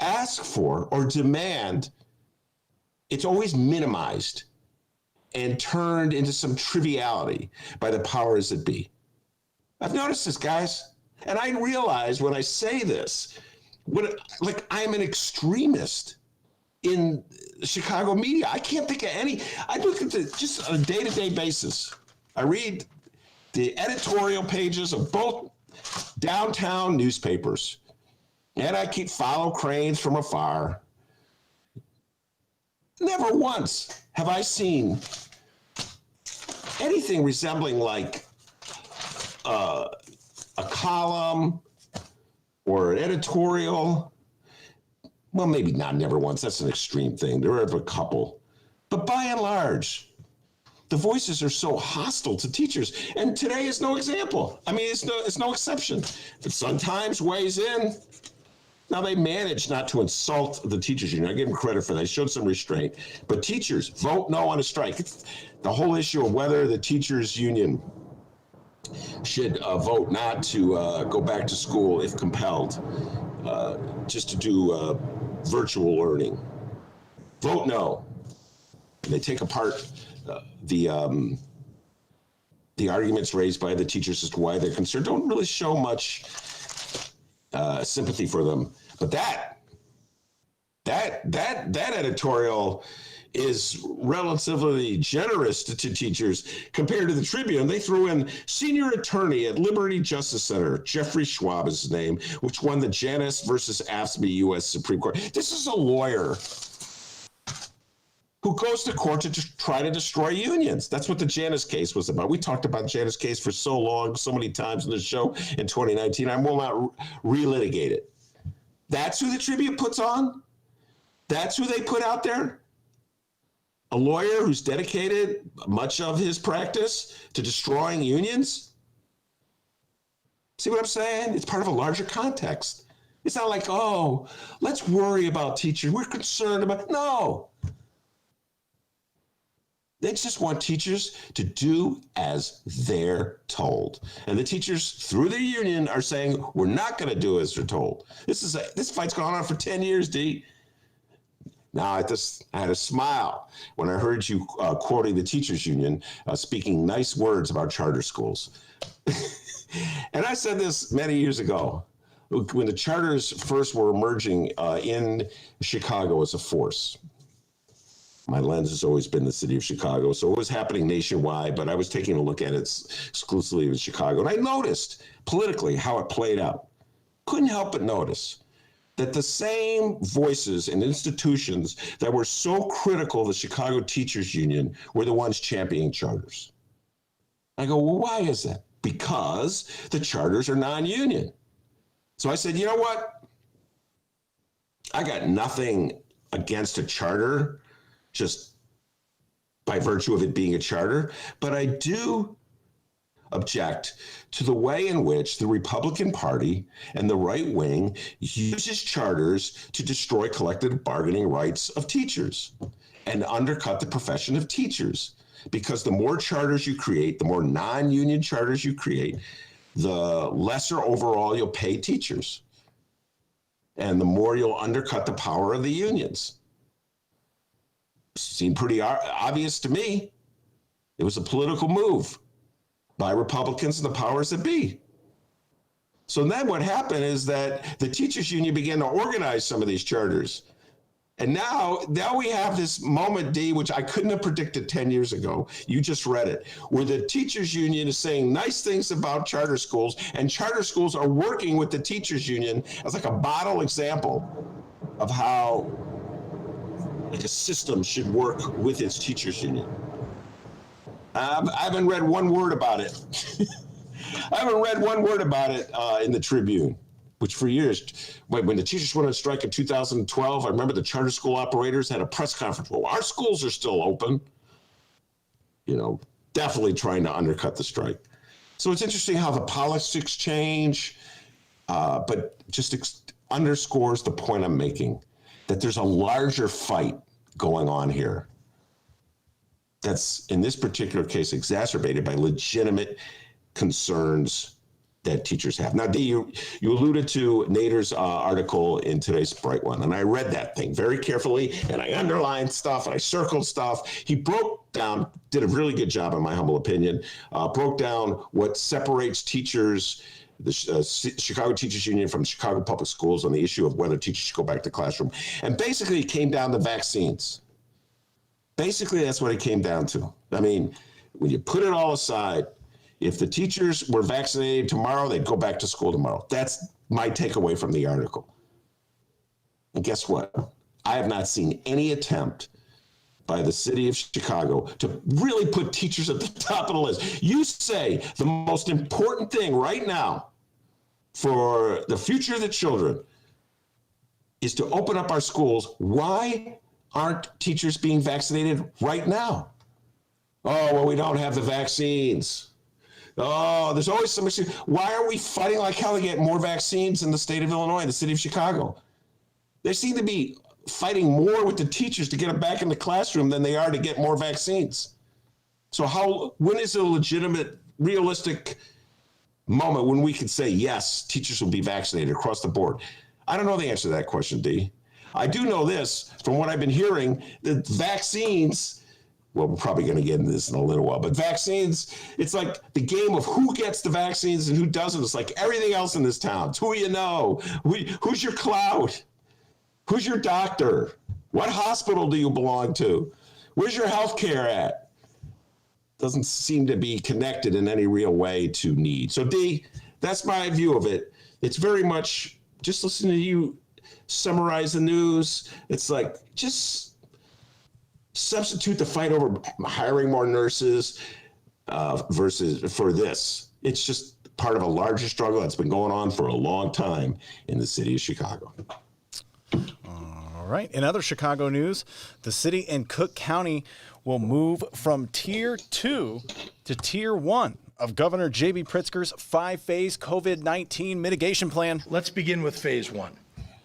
Speaker 2: ask for or demand, it's always minimized and turned into some triviality by the powers that be. I've noticed this, guys. And I realize when I say this, I'm an extremist in Chicago media. I can't think of any. I look at just on a day-to-day basis. I read the editorial pages of both downtown newspapers, and I follow Cranes from afar. Never once have I seen anything resembling like a column or an editorial. Well, maybe not never once. That's an extreme thing. There are a couple. But by and large, the voices are so hostile to teachers. And today is no example. I mean, it's no exception. The Sun-Times weighs in. Now, they managed not to insult the teachers union. I give them credit for that. They showed some restraint. But teachers, vote no on a strike. It's the whole issue of whether the teachers union should vote not to go back to school if compelled, just to do virtual learning. Vote no. And they take apart the arguments raised by the teachers as to why they're concerned. Don't really show much sympathy for them. But that editorial is relatively generous to teachers compared to the Tribune. They threw in senior attorney at Liberty Justice Center, Jeffrey Schwab is his name, which won the Janus versus AFSCME U.S. Supreme Court. This is a lawyer who goes to court to just try to destroy unions. That's what the Janus case was about. We talked about Janus case for so long, so many times in the show in 2019. I will not relitigate it. That's who the Tribune puts on? That's who they put out there? A lawyer who's dedicated much of his practice to destroying unions? See what I'm saying? It's part of a larger context. It's not like, oh, let's worry about teachers. We're concerned about, no. They just want teachers to do as they're told. And the teachers, through their union, are saying, we're not going to do as they're told. This fight's gone on for 10 years, D. Now, I had a smile when I heard you quoting the teachers union, speaking nice words about charter schools. And I said this many years ago, when the charters first were emerging in Chicago as a force. My lens has always been the city of Chicago, so it was happening nationwide, but I was taking a look at it exclusively in Chicago. And I noticed politically how it played out. Couldn't help but notice that the same voices and institutions that were so critical of the Chicago Teachers Union were the ones championing charters. I go, well, why is that? Because the charters are non-union. So I said, you know what? I got nothing against a charter, just by virtue of it being a charter, but I do object to the way in which the Republican Party and the right wing uses charters to destroy collective bargaining rights of teachers and undercut the profession of teachers. Because the more charters you create, the more non-union charters you create, the lesser overall you'll pay teachers. And the more you'll undercut the power of the unions. Seemed pretty obvious to me. It was a political move by Republicans and the powers that be. So then what happened is that the teachers union began to organize some of these charters. And now we have this moment, D, which I couldn't have predicted 10 years ago. You just read it, where the teachers union is saying nice things about charter schools, and charter schools are working with the teachers union as like a model example of how like a system should work with its teachers union. I haven't read one word about it. I haven't read one word about it in the Tribune, which for years, when the teachers went on strike in 2012, I remember the charter school operators had a press conference. Well, our schools are still open. You know, definitely trying to undercut the strike. So it's interesting how the politics change, but just underscores the point I'm making, that there's a larger fight going on here that's, in this particular case, exacerbated by legitimate concerns that teachers have. Now, D, you alluded to Nader's article in today's Bright One, and I read that thing very carefully, and I underlined stuff, and I circled stuff. He broke down, did a really good job, in my humble opinion, broke down what separates teachers, the Chicago Teachers Union from Chicago Public Schools on the issue of whether teachers should go back to classroom. And basically, it came down to vaccines. Basically, that's what it came down to. I mean, when you put it all aside, if the teachers were vaccinated tomorrow, they'd go back to school tomorrow. That's my takeaway from the article. And guess what? I have not seen any attempt by the city of Chicago to really put teachers at the top of the list. You say the most important thing right now for the future of the children is to open up our schools. Why aren't teachers being vaccinated right now? Oh, well, we don't have the vaccines. Oh, there's always some issue. Why are we fighting like hell to get more vaccines in the state of Illinois, the city of Chicago? They seem to be fighting more with the teachers to get them back in the classroom than they are to get more vaccines. So when is a legitimate, realistic moment when we can say, yes, teachers will be vaccinated across the board? I don't know the answer to that question, D. I do know this, from what I've been hearing, that vaccines, well, we're probably going to get into this in a little while, but vaccines, it's like the game of who gets the vaccines and who doesn't. It's like everything else in this town. It's who you know, who's your clout, who's your doctor, what hospital do you belong to, where's your health care at? Doesn't seem to be connected in any real way to need. So D, that's my view of it. It's very much just listen to you summarize the news. It's like, just substitute the fight over hiring more nurses versus for this. It's just part of a larger struggle that's been going on for a long time in the city of Chicago.
Speaker 1: All right. In other Chicago news, the city and Cook County will move from Tier 2 to Tier 1 of Governor J.B. Pritzker's 5-phase COVID-19 mitigation plan.
Speaker 5: Let's begin with phase 1.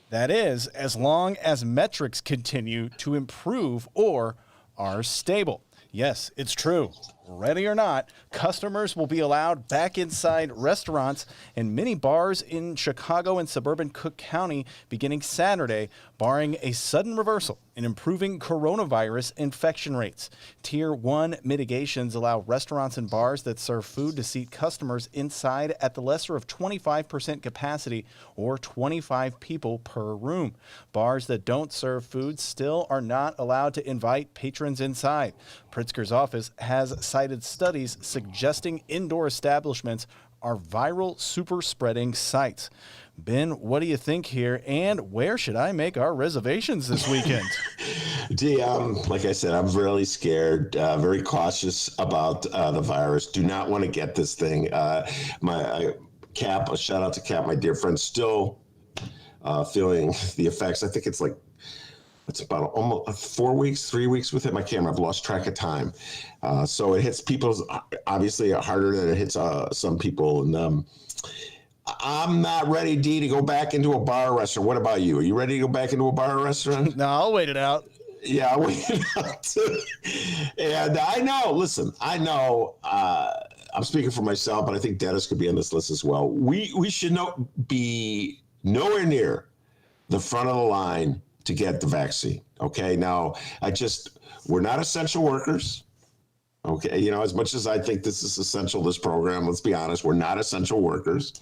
Speaker 1: That is, as long as metrics continue to improve or are stable. Yes, it's true. Ready or not, customers will be allowed back inside restaurants and many bars in Chicago and suburban Cook County beginning Saturday, barring a sudden reversal in improving coronavirus infection rates. Tier 1 mitigations allow restaurants and bars that serve food to seat customers inside at the lesser of 25% capacity or 25 people per room. Bars that don't serve food still are not allowed to invite patrons inside. Pritzker's office has cited studies suggesting indoor establishments are viral super spreading sites. Ben, what do you think here, and where should I make our reservations this weekend?
Speaker 2: Like I said, I'm really scared, very cautious about the virus. Do not want to get this thing. Cap, a shout out to Cap, my dear friend, still feeling the effects. I think it's about almost 4 weeks, 3 weeks with him. I can't remember. I've lost track of time. So it hits people obviously harder than it hits some people. And I'm not ready, D, to go back into a bar or restaurant. What about you? Are you ready to go back into a bar or restaurant?
Speaker 1: No, I'll wait it out.
Speaker 2: Yeah, I'll wait it out too. And I know, I'm speaking for myself, but I think Dennis could be on this list as well. We should be nowhere near the front of the line to get the vaccine. Okay. Now, we're not essential workers. Okay. As much as I think this is essential, this program, let's be honest, we're not essential workers.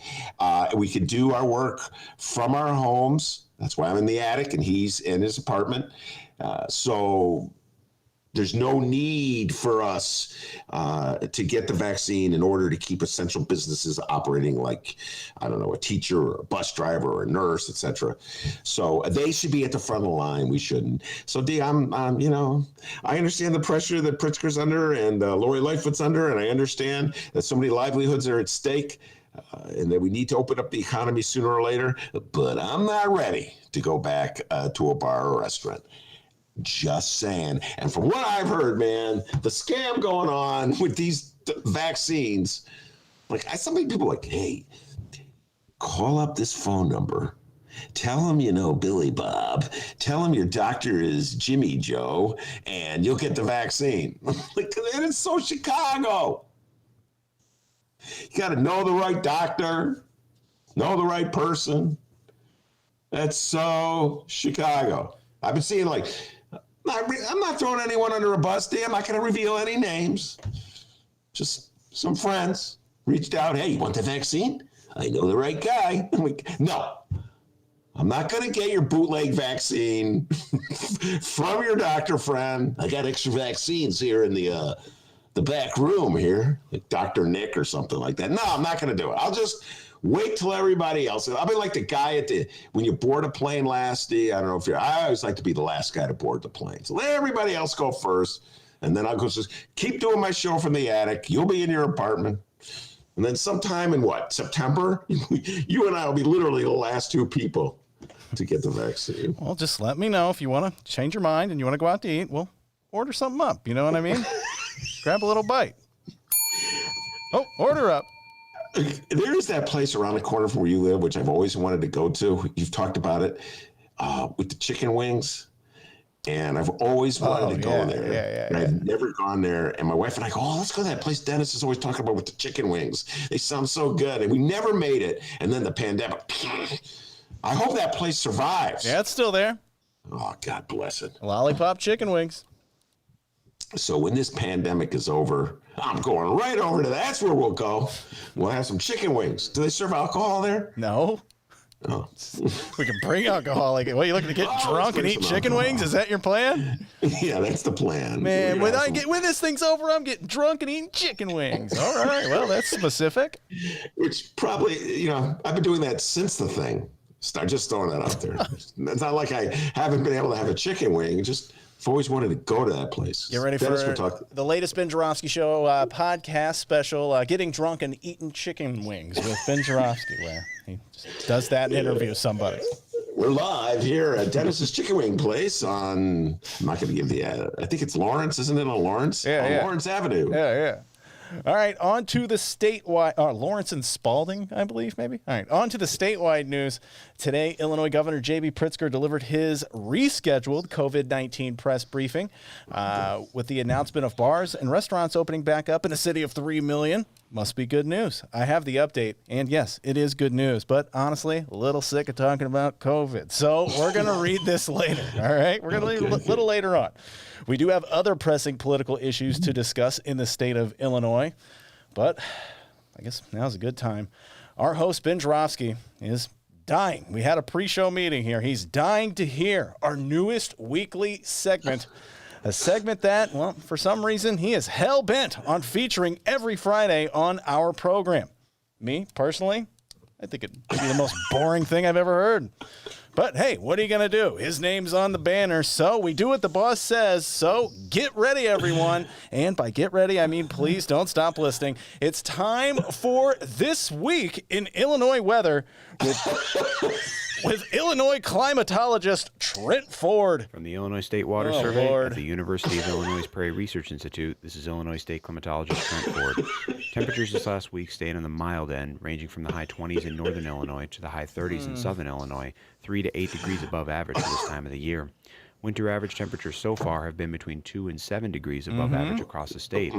Speaker 2: We can do our work from our homes. That's why I'm in the attic and he's in his apartment. So there's no need for us to get the vaccine in order to keep essential businesses operating like, I don't know, a teacher or a bus driver or a nurse, et cetera. So they should be at the front of the line. We shouldn't. So D, I understand the pressure that Pritzker's under and Lori Lightfoot's under, and I understand that so many livelihoods are at stake and that we need to open up the economy sooner or later, but I'm not ready to go back to a bar or restaurant. Just saying. And from what I've heard, man, the scam going on with these vaccines, some people are like, hey, call up this phone number. Tell them you know Billy Bob. Tell them your doctor is Jimmy Joe, and you'll get the vaccine. And it's so Chicago. You got to know the right doctor, know the right person. That's so Chicago. I've been seeing I'm not throwing anyone under a bus, D. I'm not going to reveal any names. Just some friends reached out. Hey, you want the vaccine? I know the right guy. No, I'm not going to get your bootleg vaccine from your doctor friend. I got extra vaccines here in the back room here, like Dr. Nick or something like that. No, I'm not going to do it. I'll just wait till everybody else. I'll be like the guy when you board a plane last, I don't know if I always like to be the last guy to board the plane. So let everybody else go first. And then I'll just keep doing my show from the attic. You'll be in your apartment. And then sometime in September, you and I will be literally the last two people to get the vaccine.
Speaker 1: Well, just let me know if you want to change your mind and you want to go out to eat. We'll order something up. You know what I mean? Grab a little bite. Oh, order up.
Speaker 2: There is that place around the corner from where you live, which I've always wanted to go to. You've talked about it with the chicken wings. And I've always wanted to go there.
Speaker 1: Yeah.
Speaker 2: I've never gone there. And my wife and I go, let's go to that place Dennis is always talking about with the chicken wings. They sound so good. And we never made it. And then the pandemic. I hope that place survives.
Speaker 1: Yeah, it's still there.
Speaker 2: Oh, God bless it.
Speaker 1: Lollipop chicken wings.
Speaker 2: So when this pandemic is over, I'm going right over to that's where we'll go. We'll have some chicken wings. Do they serve alcohol there?
Speaker 1: No.
Speaker 2: Oh.
Speaker 1: We can bring alcohol. What, are you looking to get drunk and eat chicken wings? Is that your plan?
Speaker 2: Yeah, that's the plan.
Speaker 1: Man, when this thing's over, I'm getting drunk and eating chicken wings. All right, well, that's specific.
Speaker 2: Which probably, I've been doing that since the thing. Just throwing that out there. It's not like I haven't been able to have a chicken wing. Just I've always wanted to go to that place.
Speaker 1: Get ready for the latest Ben Joravsky Show podcast special, Getting Drunk and Eating Chicken Wings with Ben Joravsky, where he just does that and interviews somebody.
Speaker 2: We're live here at Dennis's Chicken Wing Place on, I'm not going to give the, I think it's Lawrence, isn't it on Lawrence?
Speaker 1: Yeah.
Speaker 2: Lawrence Avenue.
Speaker 1: Yeah. All right, on to the statewide, Lawrence and Spalding, I believe, maybe. All right, on to the statewide news. Today, Illinois Governor J.B. Pritzker delivered his rescheduled COVID-19 press briefing with the announcement of bars and restaurants opening back up in a city of 3 million. Must be good news. I have the update, and yes, it is good news, but honestly, a little sick of talking about COVID. So we're going to read this later, all right? We're going to read a little later on. We do have other pressing political issues to discuss in the state of Illinois, but I guess now's a good time. Our host, Ben Joravsky, is dying. We had a pre-show meeting here. He's dying to hear our newest weekly segment, a segment that, well, for some reason, he is hell-bent on featuring every Friday on our program. Me, personally, I think it'd be the most boring thing I've ever heard. But hey, what are you going to do? His name's on the banner, so we do what the boss says. So get ready, everyone. And by get ready, I mean please don't stop listening. It's time for This Week in Illinois Weather with Illinois climatologist Trent Ford.
Speaker 5: From the Illinois State Water Survey at the University of Illinois Prairie Research Institute, this is Illinois State climatologist Trent Ford. Temperatures this last week stayed on the mild end, ranging from the high 20s in northern Illinois to the high 30s in southern Illinois, 3 to 8 degrees above average for this time of the year. Winter average temperatures so far have been between 2 and 7 degrees above average across the state.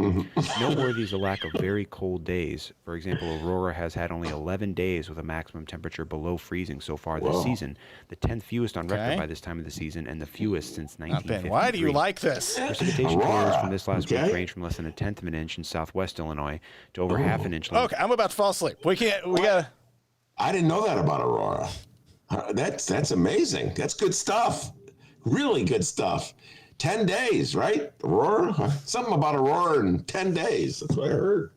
Speaker 5: Noteworthy is the lack of very cold days. For example, Aurora has had only 11 days with a maximum temperature below freezing so far this season, the 10th fewest on record by this time of the season and the fewest since 1953.
Speaker 1: Why do you like this?
Speaker 5: Precipitation totals from this last week range from less than 1/10 of an inch in southwest Illinois to over half an inch.
Speaker 1: Okay, I'm about to fall asleep. We gotta.
Speaker 2: I didn't know that about Aurora. That's amazing. That's good stuff. Really good stuff. 10 days, right? Aurora? Something about Aurora in 10 days. That's what I heard.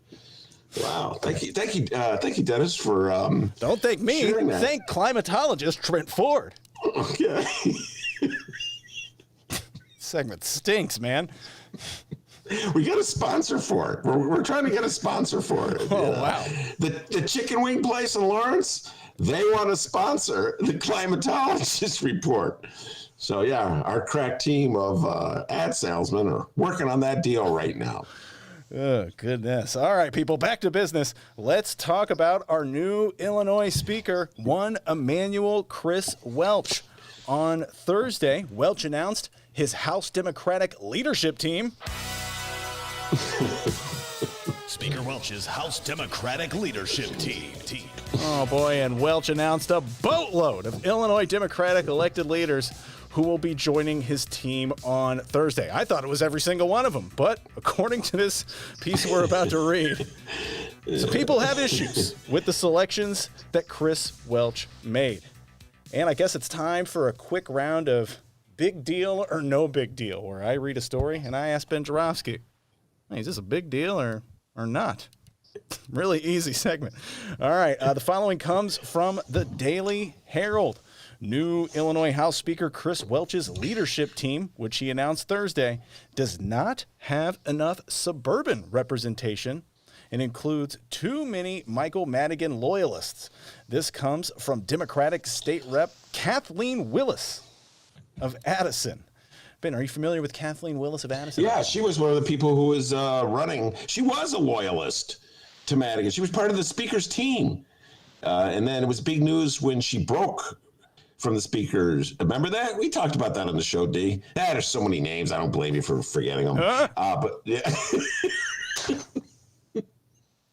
Speaker 2: Wow. Thank you, Dennis, for
Speaker 1: Don't thank me. Thank climatologist Trent Ford.
Speaker 2: Okay.
Speaker 1: Segment stinks, man.
Speaker 2: We got a sponsor for it. We're trying to get a sponsor for it.
Speaker 1: Oh, wow.
Speaker 2: The chicken wing place in Lawrence, they want to sponsor the climatologist report. So, yeah, our crack team of ad salesmen are working on that deal right now.
Speaker 1: Oh, goodness. All right, people, back to business. Let's talk about our new Illinois Speaker, one Emmanuel Chris Welch. On Thursday, Welch announced his House Democratic leadership team.
Speaker 6: Speaker Welch's House Democratic leadership team.
Speaker 1: Oh, boy, and Welch announced a boatload of Illinois Democratic elected leaders who will be joining his team on Thursday. I thought it was every single one of them, but according to this piece we're about to read, some people have issues with the selections that Chris Welch made. And I guess it's time for a quick round of big deal or no big deal, where I read a story and I ask Ben Joravsky, hey, is this a big deal or not? Really easy segment. All right, the following comes from the Daily Herald. New Illinois House Speaker Chris Welch's leadership team, which he announced Thursday, does not have enough suburban representation and includes too many Michael Madigan loyalists. This comes from Democratic State Rep Kathleen Willis of Addison. Ben, are you familiar with Kathleen Willis of Addison?
Speaker 2: Yeah, she was one of the people who was running. She was a loyalist to Madigan. She was part of the speaker's team. And then it was big news when she broke from the speakers. Remember that? We talked about that on the show, D. There's so many names. I don't blame you for forgetting them. But yeah.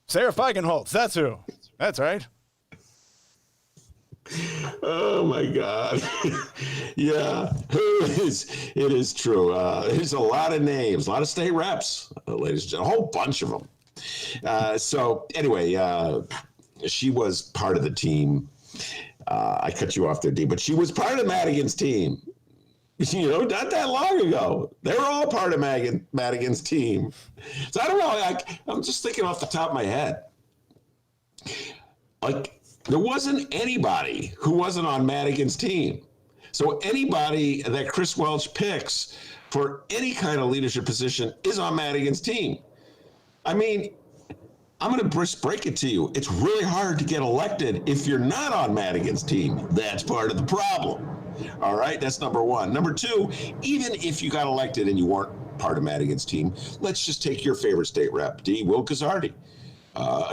Speaker 1: Sarah Feigenholtz, that's who. That's right.
Speaker 2: Oh my God. Yeah, it is true. There's a lot of names, a lot of state reps, ladies and gentlemen, a whole bunch of them. So anyway, she was part of the team. I cut you off there, D, but she was part of Madigan's team. You know, not that long ago. They were all part of Madigan's team. So I don't know. I'm just thinking off the top of my head. Like, there wasn't anybody who wasn't on Madigan's team. So anybody that Chris Welch picks for any kind of leadership position is on Madigan's team. I mean, I'm going to break it to you. It's really hard to get elected if you're not on Madigan's team. That's part of the problem. All right, that's number one. Number two, even if you got elected and you weren't part of Madigan's team, let's just take your favorite state rep, Will Guzzardi.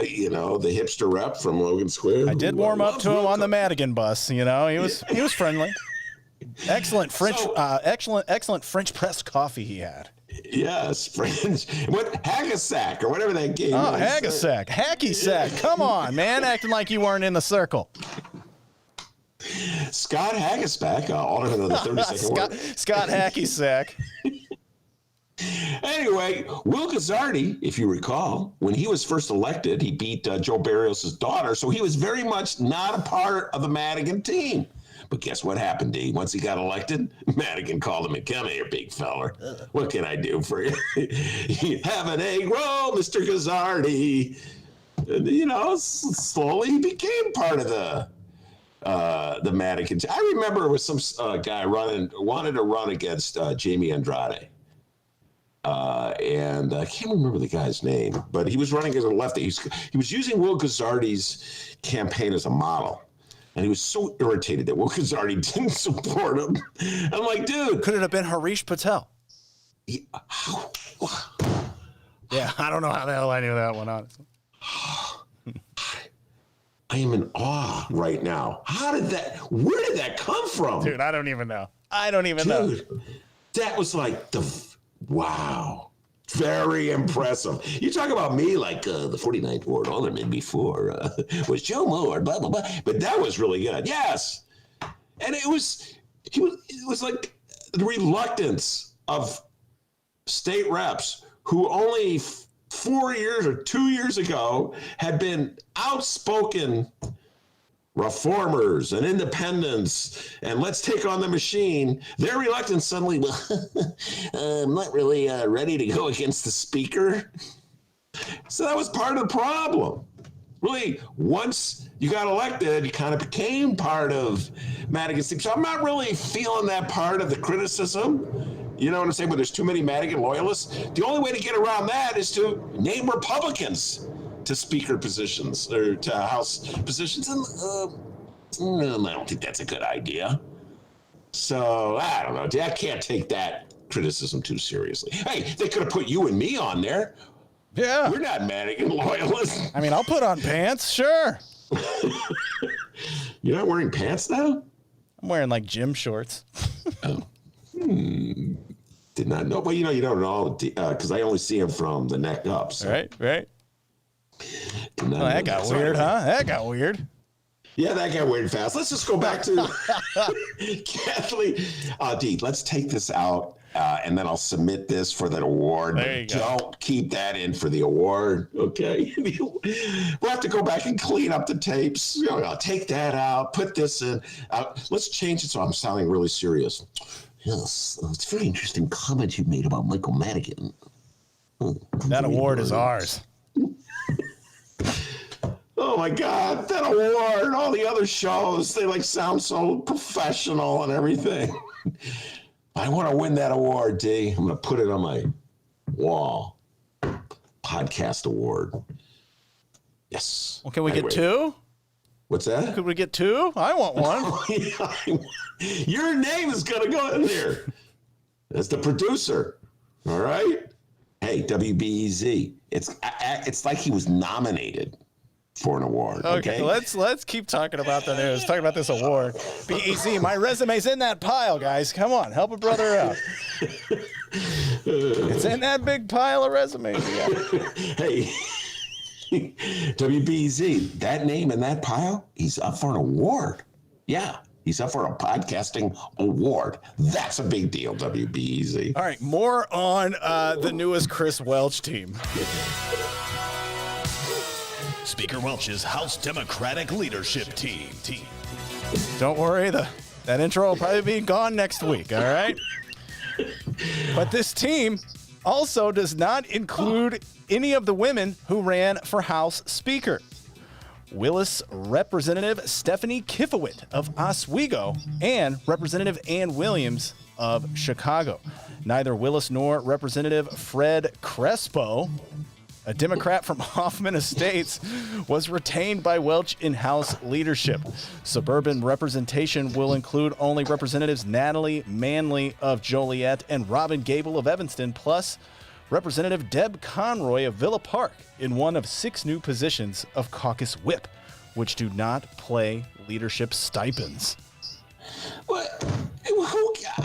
Speaker 2: You know, the hipster rep from Logan Square.
Speaker 1: I did warm up to him on the Madigan bus. You know, he was friendly. Excellent French, excellent French press coffee he had.
Speaker 2: Yes, French. What Haggisack or whatever that game is.
Speaker 1: Oh, Haggisack, Hacky Sack. Come on, man, acting like you weren't in the circle.
Speaker 2: Scott Haggisack, alderman of the 32nd Ward.
Speaker 1: Scott Hacky Sack.
Speaker 2: Anyway, Will Guzzardi, if you recall, when he was first elected, he beat Joe Barrios' daughter, so he was very much not a part of the Madigan team. But guess what happened, D? Once he got elected, Madigan called him and come here, big feller. What can I do for you? Have an egg roll, Mr. Guzzardi. And, you know, slowly he became part of the Madigan. I remember it was some guy wanted to run against Jamie Andrade. And I can't remember the guy's name, but he was running as a lefty. He was using Will Guzzardi's campaign as a model. And he was so irritated that Will Guzzardi didn't support him. I'm like, dude.
Speaker 1: Could it have been Harish Patel? Yeah, I don't know how the hell I knew that one, honestly.
Speaker 2: I am in awe right now. Where did that come from?
Speaker 1: Dude, I don't even know. know.
Speaker 2: That was like wow. Very impressive. You talk about me like the 49th Ward Alderman before was Joe Moore, blah, blah, blah. But that was really good. Yes. And it was like the reluctance of state reps who only 4 years or 2 years ago had been outspoken reformers and independents, and let's take on the machine. Their reluctance suddenly, I'm not really ready to go against the speaker. So that was part of the problem. Really, once you got elected, you kind of became part of Madigan's team. So I'm not really feeling that part of the criticism. You know what I'm saying? But there's too many Madigan loyalists. The only way to get around that is to name Republicans to speaker positions or to House positions, and I don't think that's a good idea. So I don't know. I can't take that criticism too seriously. Hey, they could have put you and me on there.
Speaker 1: Yeah,
Speaker 2: we're not Madigan loyalists.
Speaker 1: I mean, I'll put on pants, sure.
Speaker 2: You're not wearing pants now?
Speaker 1: I'm wearing like gym shorts.
Speaker 2: Oh. Did not know. Well, you don't know because I only see him from the neck up. So.
Speaker 1: Right. Oh, that got weird, huh? That got weird.
Speaker 2: Yeah, that got weird fast. Let's just go back to Kathleen. Dee, let's take this out, and then I'll submit this for that award.
Speaker 1: There you go.
Speaker 2: Don't keep that in for the award, okay? We'll have to go back and clean up the tapes. I'll take that out, put this in. Let's change it so I'm sounding really serious. Yes, it's a very interesting comment you made about Michael Madigan.
Speaker 1: That award is ours.
Speaker 2: Oh my God, that award, all the other shows, they sound so professional and everything. I want to win that award, D. I'm going to put it on my wall. Podcast award. Yes.
Speaker 1: Well, can we get two?
Speaker 2: What's that?
Speaker 1: Could we get two? I want one.
Speaker 2: Your name is going to go in there. As the producer. All right? Hey, WBEZ. It's like he was nominated for an award. Okay,
Speaker 1: let's keep talking about the news. Talk about this award. BEZ, my resume's in that pile, guys. Come on, help a brother out. It's in that big pile of resumes. Yeah.
Speaker 2: Hey, WBEZ, that name in that pile, he's up for an award. Yeah, he's up for a podcasting award. That's a big deal, WBEZ.
Speaker 1: All right, more on the newest Chris Welch team.
Speaker 6: Speaker Welch's House Democratic Leadership Team.
Speaker 1: Don't worry, that intro will probably be gone next week, all right? But this team also does not include any of the women who ran for House Speaker. Willis Representative Stephanie Kifowit of Oswego and Representative Ann Williams of Chicago. Neither Willis nor Representative Fred Crespo, a Democrat from Hoffman Estates, was retained by Welch in House leadership. Suburban representation will include only Representatives Natalie Manley of Joliet and Robin Gable of Evanston, plus Representative Deb Conroy of Villa Park in one of 6 new positions of caucus whip, which do not pay leadership stipends.
Speaker 2: What?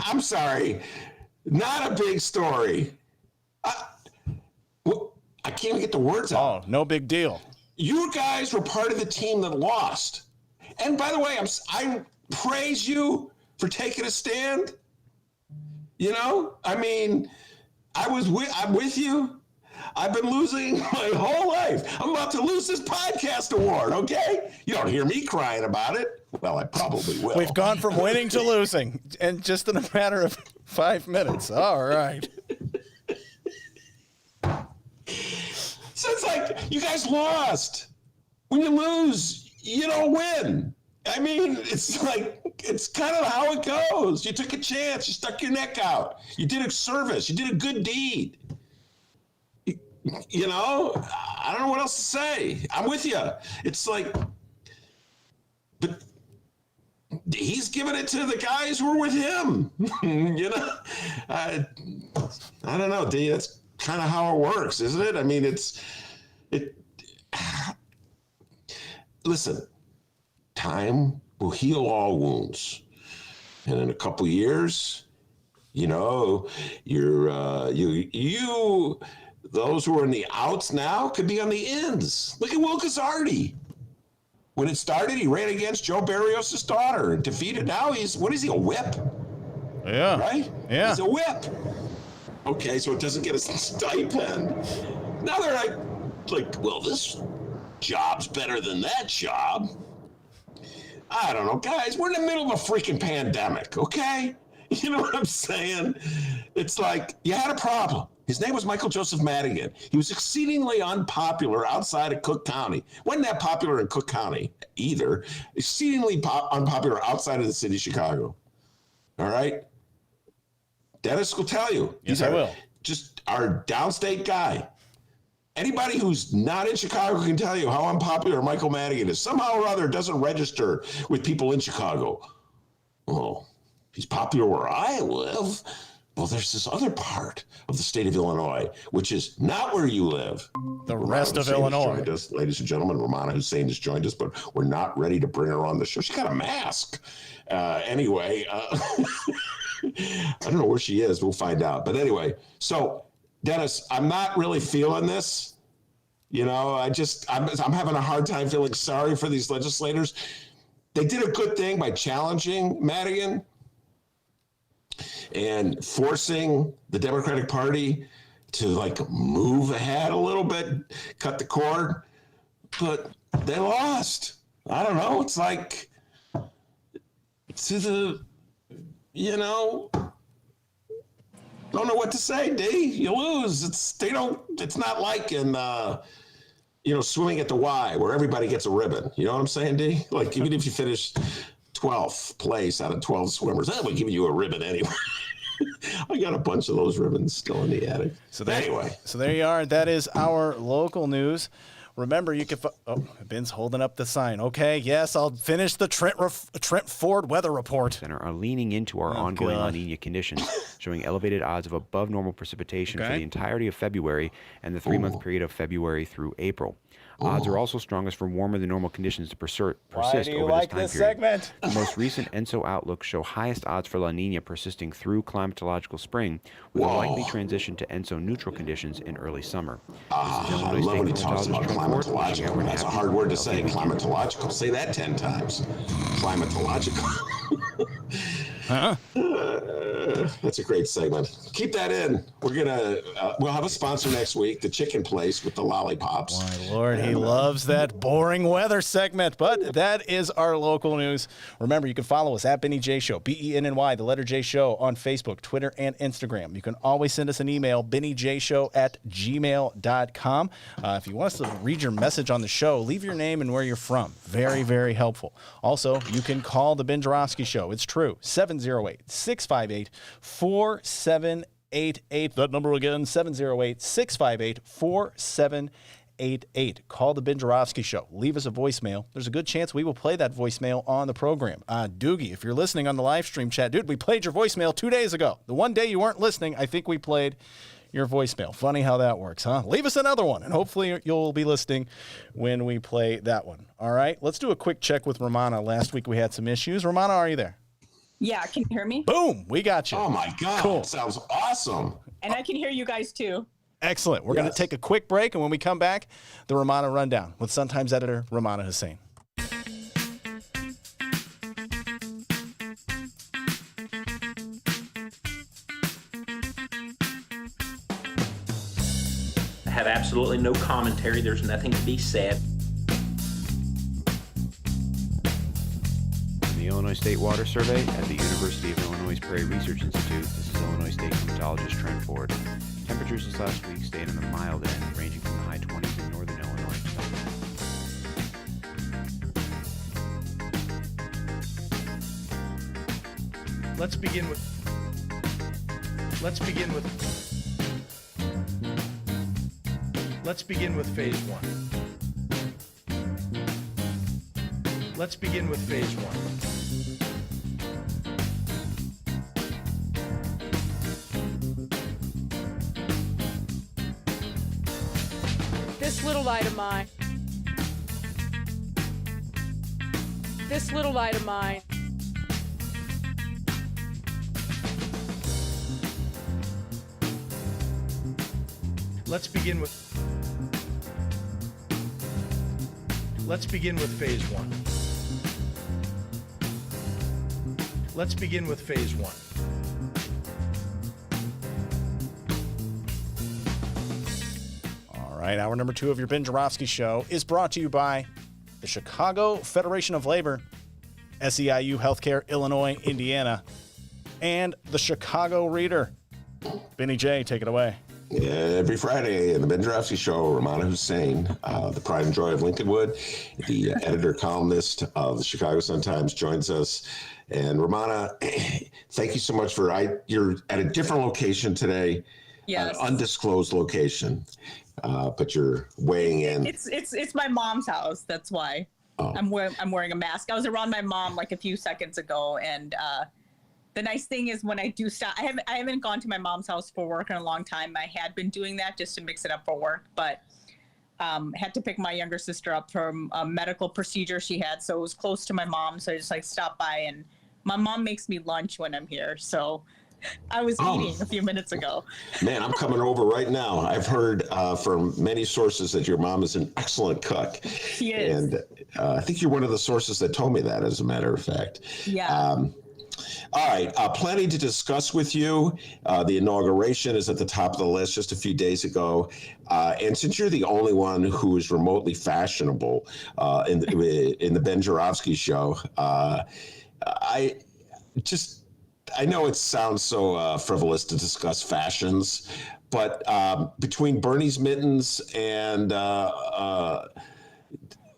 Speaker 2: I'm sorry. Not a big story. I can't even get the words out.
Speaker 1: Oh, no big deal.
Speaker 2: You guys were part of the team that lost. And by the way, I praise you for taking a stand. You know, I mean, I'm with you. I've been losing my whole life. I'm about to lose this podcast award, okay? You don't hear me crying about it. Well, I probably will.
Speaker 1: We've gone from winning to losing, and just in a matter of 5 minutes. All right.
Speaker 2: So it's like, you guys lost. When you lose, you don't win. I mean, it's like, it's kind of how it goes. You took a chance. You stuck your neck out. You did a service. You did a good deed. You know, I don't know what else to say. I'm with you. It's like, but he's giving it to the guys who are with him. You know, I don't know, D. That's kind of how it works, isn't it? I mean, listen, time will heal all wounds. And in a couple years, you know, those who are in the outs now could be on the ins. Look at Will Guzzardi. When it started, he ran against Joe Barrios' daughter and defeated. Now what is he, a whip?
Speaker 1: Yeah.
Speaker 2: Right?
Speaker 1: Yeah.
Speaker 2: He's a whip. Okay, so it doesn't get a stipend. Now they're like, well, this job's better than that job. I don't know, guys. We're in the middle of a freaking pandemic, okay? You know what I'm saying? It's like, you had a problem. His name was Michael Joseph Madigan. He was exceedingly unpopular outside of Cook County. Wasn't that popular in Cook County either. Exceedingly unpopular outside of the city of Chicago. All right? Dennis will tell you.
Speaker 1: Yes, I will.
Speaker 2: Just our downstate guy. Anybody who's not in Chicago can tell you how unpopular Michael Madigan is. Somehow or other doesn't register with people in Chicago. Oh, he's popular where I live. Well, there's this other part of the state of Illinois, which is not where you live.
Speaker 1: The rest of Illinois.
Speaker 2: Joined us, ladies and gentlemen, Rummana Hussain has joined us, but we're not ready to bring her on the show. She got a mask. Anyway, I don't know where she is. We'll find out. But anyway, so Dennis, I'm not really feeling this. You know, I'm having a hard time feeling sorry for these legislators. They did a good thing by challenging Madigan and forcing the Democratic Party to like move ahead a little bit, cut the cord, but they lost. I don't know. It's like to the, you know, don't know what to say, D. You lose. It's not like in, swimming at the Y where everybody gets a ribbon. You know what I'm saying, D? Like even if you finish 12th place out of 12 swimmers, we're giving you a ribbon anyway. I got a bunch of those ribbons still in the attic. So there you are. That is our local news. Remember, you can. Ben's holding up the sign. Okay, yes, I'll finish the Trent Ford weather report.
Speaker 5: And are leaning into our ongoing La Nina conditions, showing elevated odds of above normal precipitation for the entirety of February and the 3-month period of February through April. Odds are also strongest for warmer than normal conditions to persist over this time period.
Speaker 1: Segment?
Speaker 5: The most recent ENSO outlooks show highest odds for La Nina persisting through climatological spring, with a likely transition to ENSO neutral conditions in early summer.
Speaker 2: I love when he talks about climatological. That's a hard word to say. Climatological. Say that 10 times. Climatological. Huh? That's a great segment. Keep that in. We'll have a sponsor next week, the Chicken Place with the lollipops.
Speaker 1: My Lord, he loves that boring weather segment, but that is our local news. Remember, you can follow us at Benny J Show, BENNY, the letter J Show on Facebook, Twitter, and Instagram. You can always send us an email, bennyjshow@gmail.com. If you want us to read your message on the show, leave your name and where you're from. Very, very helpful. Also, you can call the Ben Joravsky Show. It's true. 7 708-658-4788. That number again, 708-658-4788. Call the Ben Joravsky Show. Leave us a voicemail. There's a good chance we will play that voicemail on the program. Doogie, if you're listening on the live stream chat, dude, we played your voicemail 2 days ago. The one day you weren't listening, I think we played your voicemail. Funny how that works, huh? Leave us another one, and hopefully you'll be listening when we play that one. All right, let's do a quick check with Rummana. Last week we had some issues. Rummana, are you there?
Speaker 7: Yeah, can you hear me?
Speaker 1: Boom, we got you.
Speaker 2: Oh, my God.
Speaker 1: Cool.
Speaker 2: Sounds awesome.
Speaker 7: And I can hear you guys, too.
Speaker 1: Excellent. We're going to take a quick break, and when we come back, the Rummana Rundown with Sun-Times editor Rummana Hussain.
Speaker 8: I have absolutely no commentary. There's nothing to be said.
Speaker 5: The Illinois State Water Survey at the University of Illinois Prairie Research Institute. This is Illinois State climatologist Trent Ford. Temperatures this last week stayed on the mild end, ranging from the high 20s in northern Illinois.
Speaker 9: Let's begin with phase one. Let's begin with phase one.
Speaker 4: This little light of mine. This little light of mine.
Speaker 9: Let's begin with phase one. Let's begin with phase one.
Speaker 1: All right, hour number 2 of your Ben Joravsky Show is brought to you by the Chicago Federation of Labor, SEIU Healthcare, Illinois, Indiana, and the Chicago Reader. Benny J, take it away.
Speaker 2: Every Friday in the Ben Joravsky Show, Rummana Hussain, the pride and joy of Lincolnwood, the editor-columnist of the Chicago Sun-Times, joins us. And Rummana, thank you so much you're at a different location today,
Speaker 7: Yes.
Speaker 2: an undisclosed location, but you're weighing in.
Speaker 7: It's my mom's house. That's why I'm wearing a mask. I was around my mom like a few seconds ago, and the nice thing is when I do stop, I haven't gone to my mom's house for work in a long time. I had been doing that just to mix it up for work, but had to pick my younger sister up from a medical procedure she had, so it was close to my mom. So I just stopped by, and my mom makes me lunch when I'm here. So I was eating a few minutes ago.
Speaker 2: Man, I'm coming over right now. I've heard from many sources that your mom is an excellent cook.
Speaker 7: She is.
Speaker 2: And I think you're one of the sources that told me that, as a matter of fact.
Speaker 7: Yeah.
Speaker 2: All right, plenty to discuss with you. The inauguration is at the top of the list just a few days ago. And since you're the only one who is remotely fashionable in the Ben Joravsky Show, I know it sounds so frivolous to discuss fashions, but between Bernie's mittens and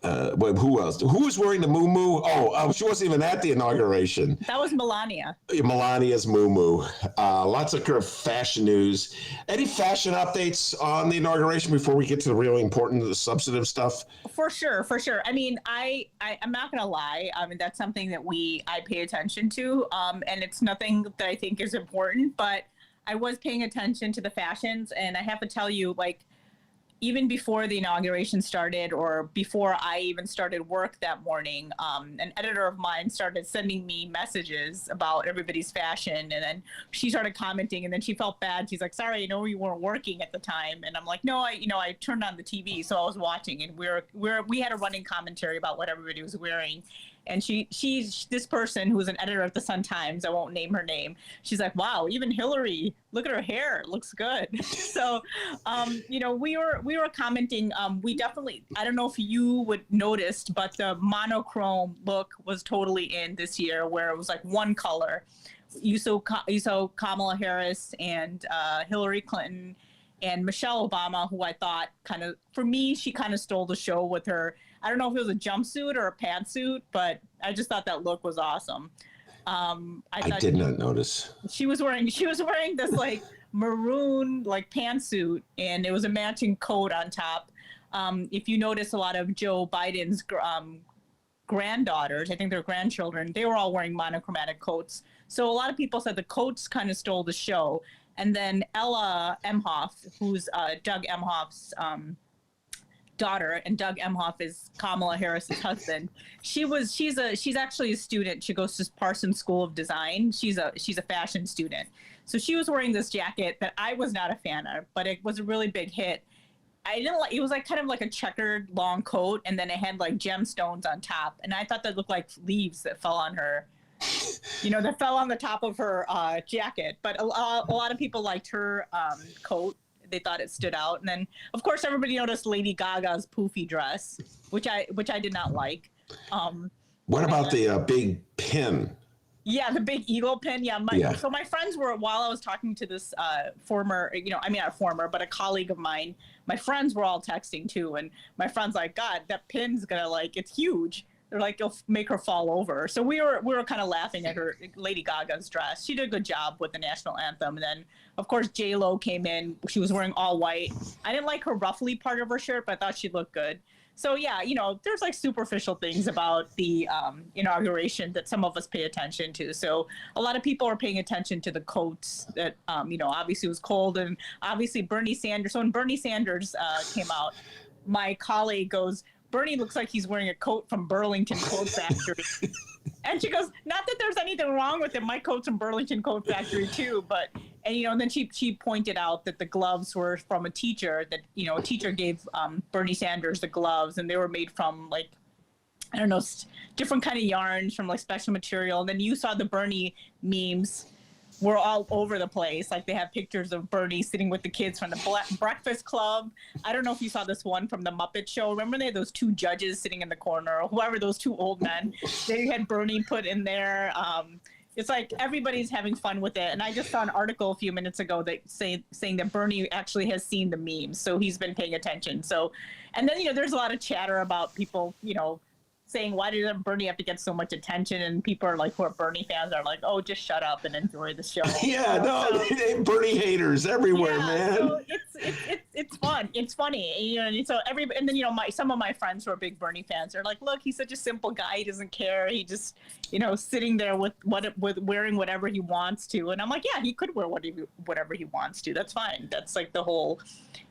Speaker 2: who else? Who was wearing the muumuu? Oh, she wasn't even at the inauguration.
Speaker 7: That was Melania.
Speaker 2: Melania's muumuu. Lots of kind of fashion news. Any fashion updates on the inauguration before we get to the really important, the substantive stuff?
Speaker 7: For sure. I mean, I'm not gonna lie. I mean, that's something that I pay attention to, and it's nothing that I think is important. But I was paying attention to the fashions, and I have to tell you, like, even before the inauguration started, or before I even started work that morning, an editor of mine started sending me messages about everybody's fashion, and then she started commenting, and then she felt bad. She's like, "Sorry, I know you weren't working at the time," and I'm like, "No, I turned on the TV, so I was watching, and we had a running commentary about what everybody was wearing." And she's this person who was an editor at the Sun-Times, I won't name her name. She's like, "Wow, even Hillary, look at her hair, it looks good." So, we were commenting. We definitely, I don't know if you would noticed, but the monochrome look was totally in this year, where it was like one color. You saw Kamala Harris and Hillary Clinton and Michelle Obama, who I thought for me, she kind of stole the show with her. I don't know if it was a jumpsuit or a pantsuit, but I just thought that look was awesome.
Speaker 2: I did not notice.
Speaker 7: She was wearing this like maroon like pantsuit, and it was a matching coat on top. If you notice, a lot of Joe Biden's granddaughters, I think their grandchildren, they were all wearing monochromatic coats. So a lot of people said the coats kind of stole the show. And then Ella Emhoff, who's Doug Emhoff's daughter, and Doug Emhoff is Kamala Harris's husband. She's actually a student. She goes to Parsons School of Design. She's a fashion student. So she was wearing this jacket that I was not a fan of, but it was a really big hit. I didn't like. It was like kind of like a checkered long coat, and then it had like gemstones on top, and I thought that looked like leaves that fell on her. That fell on the top of her jacket. But a lot of people liked her coat. They thought it stood out. And then, of course, everybody noticed Lady Gaga's poofy dress, which I did not like.
Speaker 2: What about the big pin?
Speaker 7: Yeah, the big eagle pin. Yeah. So my friends were, while I was talking to this former, not a former, but a colleague of mine, my friends were all texting too. And my friend's like, God, that pin's gonna it's huge. They're like, it'll make her fall over. So we were kind of laughing at her, Lady Gaga's dress. She did a good job with the national anthem. And then, of course, J-Lo came in. She was wearing all white. I didn't like her ruffly part of her shirt, but I thought she looked good. So, yeah, there's like superficial things about the inauguration that some of us pay attention to. So a lot of people are paying attention to the coats that, obviously it was cold. And obviously Bernie Sanders. So when Bernie Sanders came out, my colleague goes, Bernie looks like he's wearing a coat from Burlington Coat Factory. And she goes, not that there's anything wrong with it. My coat's from Burlington Coat Factory too. And then she pointed out that the gloves were from a teacher that, a teacher gave Bernie Sanders the gloves, and they were made from like, I don't know, different kind of yarns from like special material. And then you saw the Bernie memes were all over the place. Like they have pictures of Bernie sitting with the kids from the Breakfast Club. I don't know if you saw this one from the Muppet Show. Remember they had those two judges sitting in the corner, or whoever, those two old men. They had Bernie put in there. It's like everybody's having fun with it. And I just saw an article a few minutes ago that saying that Bernie actually has seen the memes, so he's been paying attention. So, and then there's a lot of chatter about people saying, why did Bernie have to get so much attention? And people are like, who are Bernie fans are like, oh, just shut up and enjoy the show.
Speaker 2: Bernie haters everywhere, man.
Speaker 7: So it's fun. It's funny. And so some of my friends who are big Bernie fans are like, look, he's such a simple guy. He doesn't care. He just, sitting there with wearing whatever he wants to. And I'm like, yeah, he could wear whatever he wants to. That's fine. That's like the whole,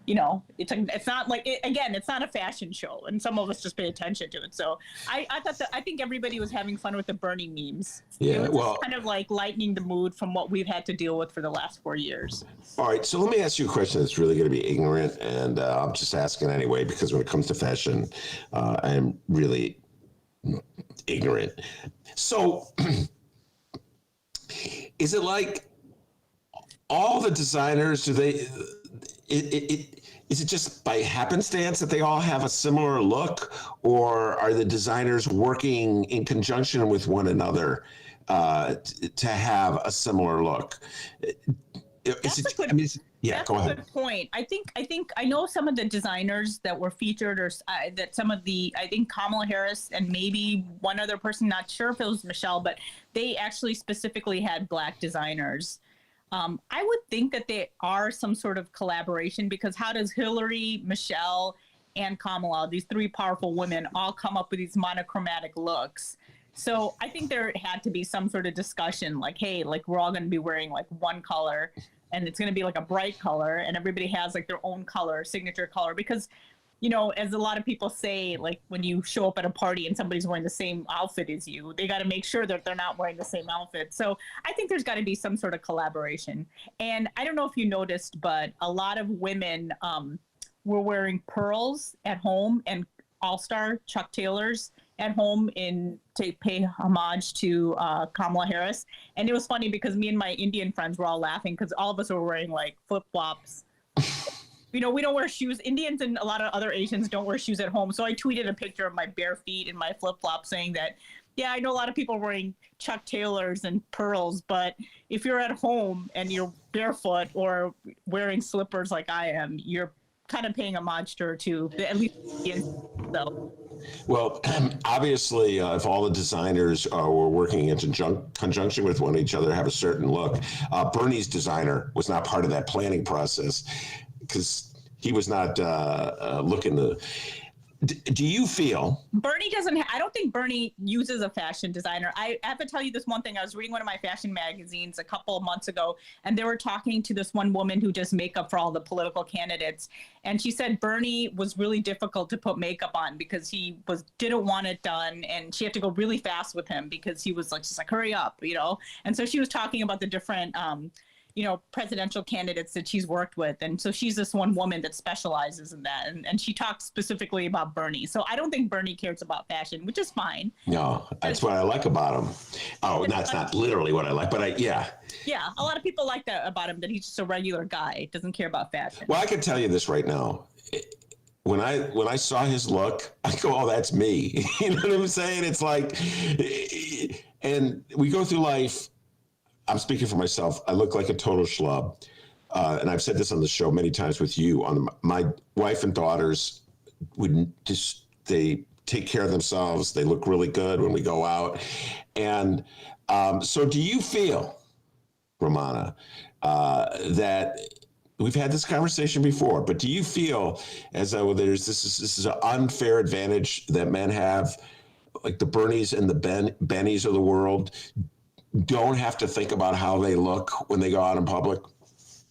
Speaker 7: it's not like, it's not a fashion show, and some of us just pay attention to it. So I think everybody was having fun with the Bernie memes.
Speaker 2: Yeah,
Speaker 7: it was kind of like lightening the mood from what we've had to deal with for the last 4 years.
Speaker 2: All right, so let me ask you a question that's really going to be ignorant, and I'm just asking anyway, because when it comes to fashion, I'm really ignorant. So is it like all the designers, is it just by happenstance that they all have a similar look, or are the designers working in conjunction with one another to have a similar look?
Speaker 7: That's a good point. I think I know some of the designers that were featured, or that some of I think Kamala Harris and maybe one other person, not sure if it was Michelle, but they actually specifically had Black designers. I would think that they are some sort of collaboration, because how does Hillary, Michelle, and Kamala, these three powerful women, all come up with these monochromatic looks? So I think there had to be some sort of discussion like, hey, like we're all going to be wearing like one color, and it's going to be like a bright color, and everybody has like their own color, signature color, because as a lot of people say, like when you show up at a party and somebody's wearing the same outfit as you, they got to make sure that they're not wearing the same outfit. So I think there's got to be some sort of collaboration. And I don't know if you noticed, but a lot of women were wearing pearls at home and all-star Chuck Taylors at home to pay homage to Kamala Harris. And it was funny because me and my Indian friends were all laughing because all of us were wearing like flip-flops. We don't wear shoes. Indians and a lot of other Asians don't wear shoes at home. So I tweeted a picture of my bare feet and my flip-flops saying that, yeah, I know a lot of people are wearing Chuck Taylors and pearls, but if you're at home and you're barefoot or wearing slippers like I am, you're kind of paying homage to at least. So
Speaker 2: Well, obviously, if all the designers were working in conjunction with one another, have a certain look. Bernie's designer was not part of that planning process because he was not looking to. Do you feel
Speaker 7: Bernie doesn't? I don't think Bernie uses a fashion designer. I have to tell you this one thing. I was reading one of my fashion magazines a couple of months ago, and they were talking to this one woman who does makeup for all the political candidates, and she said Bernie was really difficult to put makeup on because he didn't want it done, and she had to go really fast with him because he was like, just like, hurry up, you know. And so she was talking about the different presidential candidates that she's worked with. And so she's this one woman that specializes in that. And she talked specifically about Bernie. So I don't think Bernie cares about fashion, which is fine.
Speaker 2: No, that's what I like about him. Oh, that's not literally what I like, but yeah.
Speaker 7: Yeah, a lot of people like that about him, that he's just a regular guy, doesn't care about fashion.
Speaker 2: Well, I can tell you this right now. When I saw his look, I go, oh, that's me. You know what I'm saying? It's like, and we go through life. I'm speaking for myself. I look like a total schlub. And I've said this on the show many times with you. My wife and daughters they take care of themselves. They look really good when we go out. And so do you feel, Rummana, that we've had this conversation before, but do you feel as though this is an unfair advantage that men have, like the Bernies and the Bennies of the world, don't have to think about how they look when they go out in public?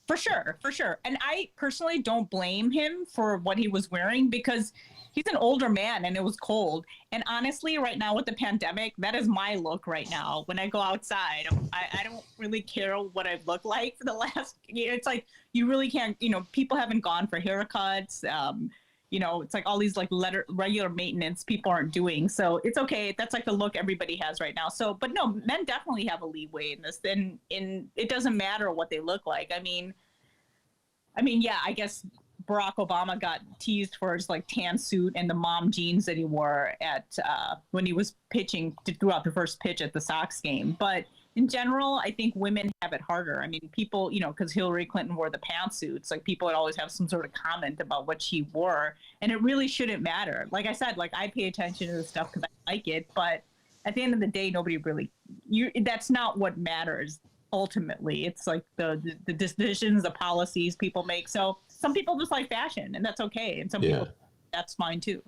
Speaker 7: For sure. And I personally don't blame him for what he was wearing because he's an older man and it was cold. And honestly, right now with the pandemic, that is my look right now. When I go outside, I don't really care what I've looked like for the last year. It's like, you really can't, people haven't gone for haircuts. It's like all these like regular maintenance people aren't doing. So it's okay. That's like the look everybody has right now. So, but no, men definitely have a leeway in this. And it doesn't matter what they look like. I mean, yeah, I guess Barack Obama got teased for his like tan suit and the mom jeans that he wore at when he was pitching throughout the first pitch at the Sox game. But in general, I think women have it harder. I mean, people, because Hillary Clinton wore the pantsuits, like people would always have some sort of comment about what she wore, and it really shouldn't matter. Like I said, like I pay attention to this stuff because I like it, but at the end of the day, nobody really, that's not what matters ultimately. It's like the decisions, the policies people make. So some people just like fashion, and that's okay, and some people, that's fine too.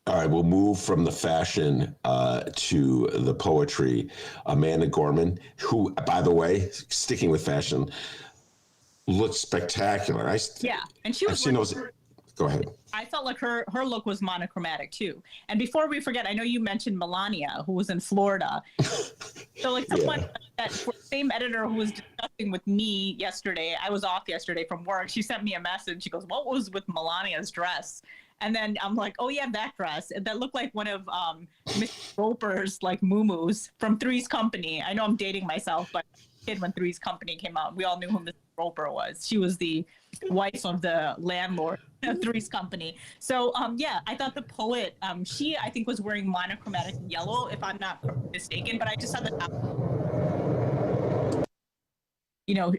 Speaker 2: All right, we'll move from the fashion to the poetry. Amanda Gorman, who, by the way, sticking with fashion, looks spectacular.
Speaker 7: And she was.
Speaker 2: Go ahead.
Speaker 7: I felt like her look was monochromatic too. And before we forget, I know you mentioned Melania, who was in Florida. So like someone that same editor who was discussing with me yesterday, I was off yesterday from work. She sent me a message. She goes, "What was with Melania's dress?" And then I'm like, oh yeah, that dress. That looked like one of Miss Roper's like muumuus from Three's Company. I know I'm dating myself, but kid when Three's Company came out, we all knew who Miss Roper was. She was the wife of the landlord of Three's Company. So I thought the poet, she I think was wearing monochromatic yellow, if I'm not mistaken, but I just saw the top.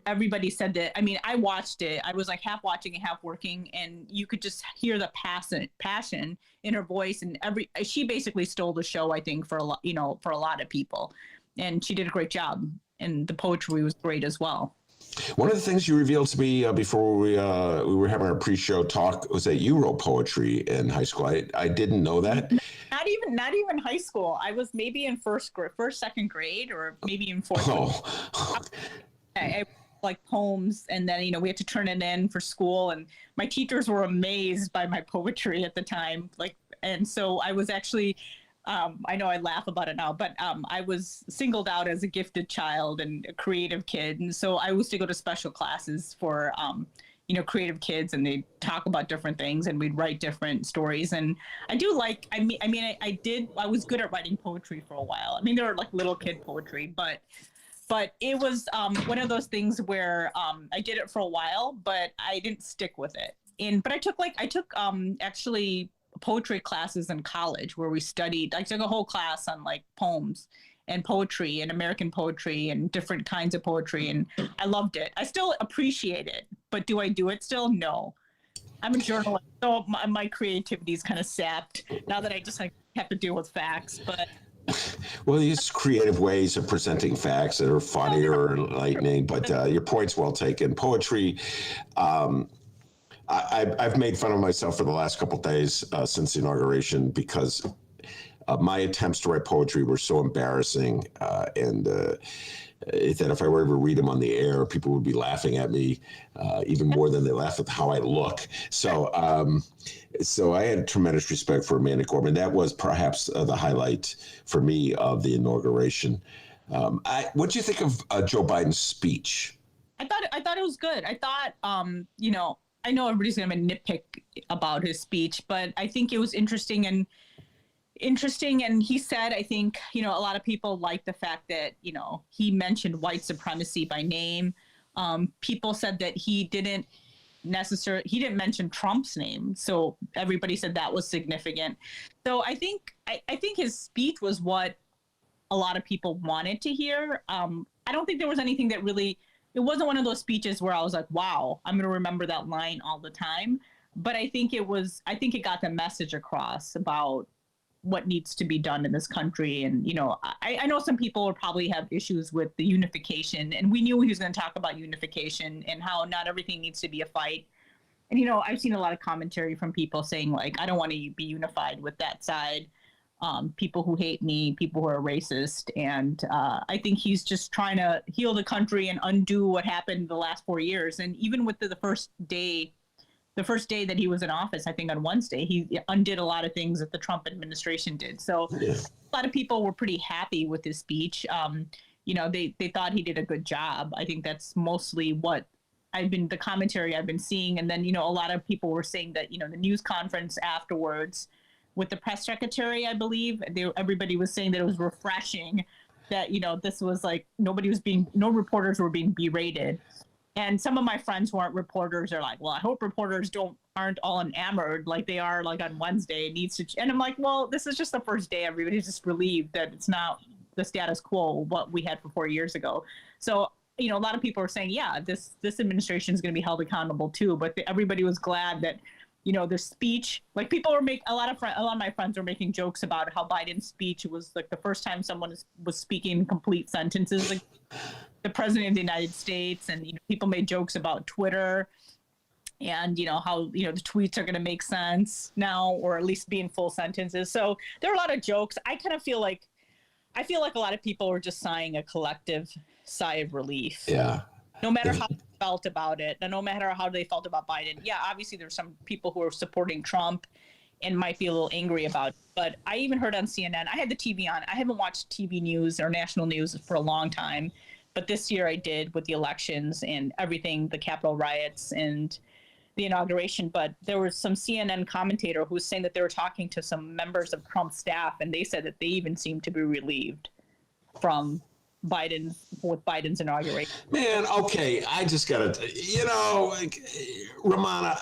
Speaker 7: Everybody said that. I mean, I watched it. I was like half watching and half working, and you could just hear the passion in her voice. And she basically stole the show, I think, for a lot of people. And she did a great job. And the poetry was great as well.
Speaker 2: One of the things you revealed to me before we were having our pre-show talk was that you wrote poetry in high school. I didn't know that.
Speaker 7: Not even high school. I was maybe in second grade, or maybe in fourth.
Speaker 2: Oh.
Speaker 7: I like poems, and then we had to turn it in for school, and my teachers were amazed by my poetry at the time. And so I was actually, I know I laugh about it now, but I was singled out as a gifted child and a creative kid, and so I used to go to special classes for creative kids, and they talk about different things, and we'd write different stories. And I do like, I was good at writing poetry for a while. I mean, there were like little kid poetry, but it was one of those things where I did it for a while, but I didn't stick with it. But I took actually poetry classes in college where we studied. I took a whole class on like poems and poetry and American poetry and different kinds of poetry, and I loved it. I still appreciate it, but do I do it still? No. I'm a journalist, so my creativity is kind of sapped now that I just have to deal with facts. But
Speaker 2: well, these creative ways of presenting facts that are funnier or enlightening. But your point's well taken. Poetry. I've made fun of myself for the last couple of days since the inauguration because my attempts to write poetry were so embarrassing, and that if I were to read them on the air, people would be laughing at me even more than they laugh at how I look. So I had tremendous respect for Amanda Gorman. That was perhaps the highlight for me of the inauguration. What do you think of Joe Biden's speech?
Speaker 7: I thought it was good. I thought, I know everybody's going to nitpick about his speech, but I think it was interesting. And he said, I think, a lot of people like the fact that, he mentioned white supremacy by name. People said that he didn't mention Trump's name. So everybody said that was significant. So I think his speech was what a lot of people wanted to hear. I don't think there was anything that really, it wasn't one of those speeches where I was like, wow, I'm going to remember that line all the time. But I think it got the message across about what needs to be done in this country. And, I know some people will probably have issues with the unification, and we knew he was going to talk about unification and how not everything needs to be a fight. And, I've seen a lot of commentary from people saying, like, I don't want to be unified with that side. People who hate me, people who are racist. And I think he's just trying to heal the country and undo what happened the last 4 years. And even with the first day that he was in office, I think on Wednesday, he undid a lot of things that the Trump administration did. So a lot of people were pretty happy with his speech. They thought he did a good job. I think that's mostly what the commentary I've been seeing. And then, a lot of people were saying that, the news conference afterwards with the press secretary, I believe, everybody was saying that it was refreshing that, this was like, no reporters were being berated. And some of my friends who aren't reporters are like, well, I hope reporters aren't all enamored like they are like on Wednesday. And I'm like, well, this is just the first day. Everybody's just relieved that it's not the status quo, what we had for 4 years ago. So, a lot of people are saying, yeah, this administration is going to be held accountable too. But everybody was glad that, the speech, like people were a lot of my friends were making jokes about how Biden's speech was like the first time someone was speaking complete sentences, like the president of the United States. And, people made jokes about Twitter and, how, the tweets are going to make sense now, or at least be in full sentences. So there are a lot of jokes. I feel like a lot of people were just sighing a collective sigh of relief.
Speaker 2: Yeah.
Speaker 7: No matter how they felt about it, and no matter how they felt about Biden. Yeah, obviously there's some people who are supporting Trump and might be a little angry about it. But I even heard on CNN, I had the TV on. I haven't watched TV news or national news for a long time. But this year I did with the elections and everything, the Capitol riots and the inauguration. But there was some CNN commentator who was saying that they were talking to some members of Trump's staff, and they said that they even seemed to be relieved from Biden's inauguration.
Speaker 2: Man, okay, I just gotta, Rummana,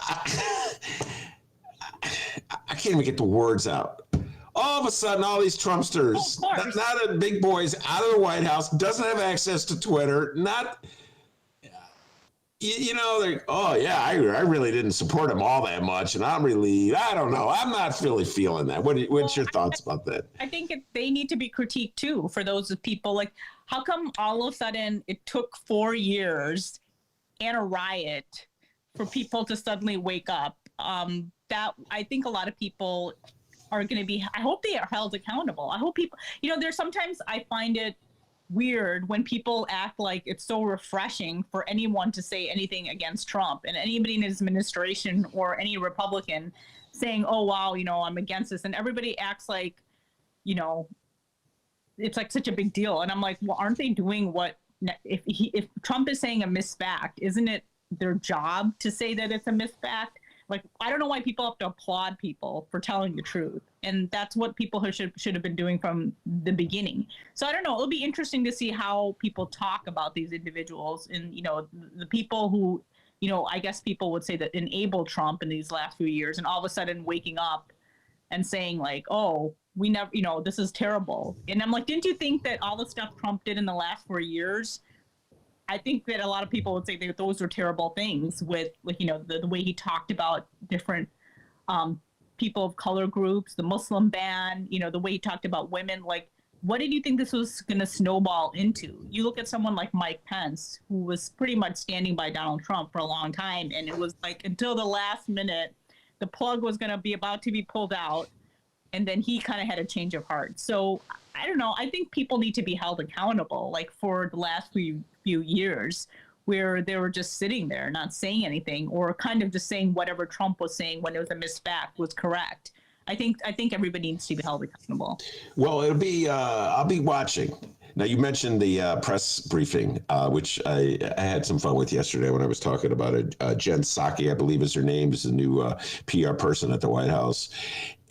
Speaker 2: I can't even get the words out. All of a sudden, all these Trumpsters, not a big boys out of the White House, doesn't have access to Twitter, I really didn't support him all that much, and I don't know. I'm not really feeling that. What's your thoughts about that?
Speaker 7: I think they need to be critiqued too for those people. Like, how come all of a sudden it took 4 years and a riot for people to suddenly wake up? That I think a lot of people are going to be. I hope they are held accountable. I hope people. There's sometimes I find it weird when people act like it's so refreshing for anyone to say anything against Trump, and anybody in his administration or any Republican saying, oh, wow, I'm against this. And everybody acts like, it's like such a big deal. And I'm like, well, aren't they doing if Trump is saying a misfact, isn't it their job to say that it's a misfact? Like, I don't know why people have to applaud people for telling the truth. And that's what people should have been doing from the beginning. So I don't know. It'll be interesting to see how people talk about these individuals and, the people who, I guess people would say that enabled Trump in these last few years, and all of a sudden waking up and saying like, oh, we never, this is terrible. And I'm like, didn't you think that all the stuff Trump did in the last 4 years I think that a lot of people would say that those were terrible things with the way he talked about different people of color groups, the Muslim ban, the way he talked about women. Like, what did you think this was going to snowball into? You look at someone like Mike Pence, who was pretty much standing by Donald Trump for a long time. And it was like until the last minute, the plug was going to be about to be pulled out. And then he kind of had a change of heart. So I don't know. I think people need to be held accountable, like for the last few years, where they were just sitting there, not saying anything, or kind of just saying whatever Trump was saying when it was a misfact was correct. I think everybody needs to be held accountable.
Speaker 2: Well, it'll be. I'll be watching. Now, you mentioned the press briefing, which I had some fun with yesterday when I was talking about it. Jen Psaki, I believe is her name, is the new PR person at the White House.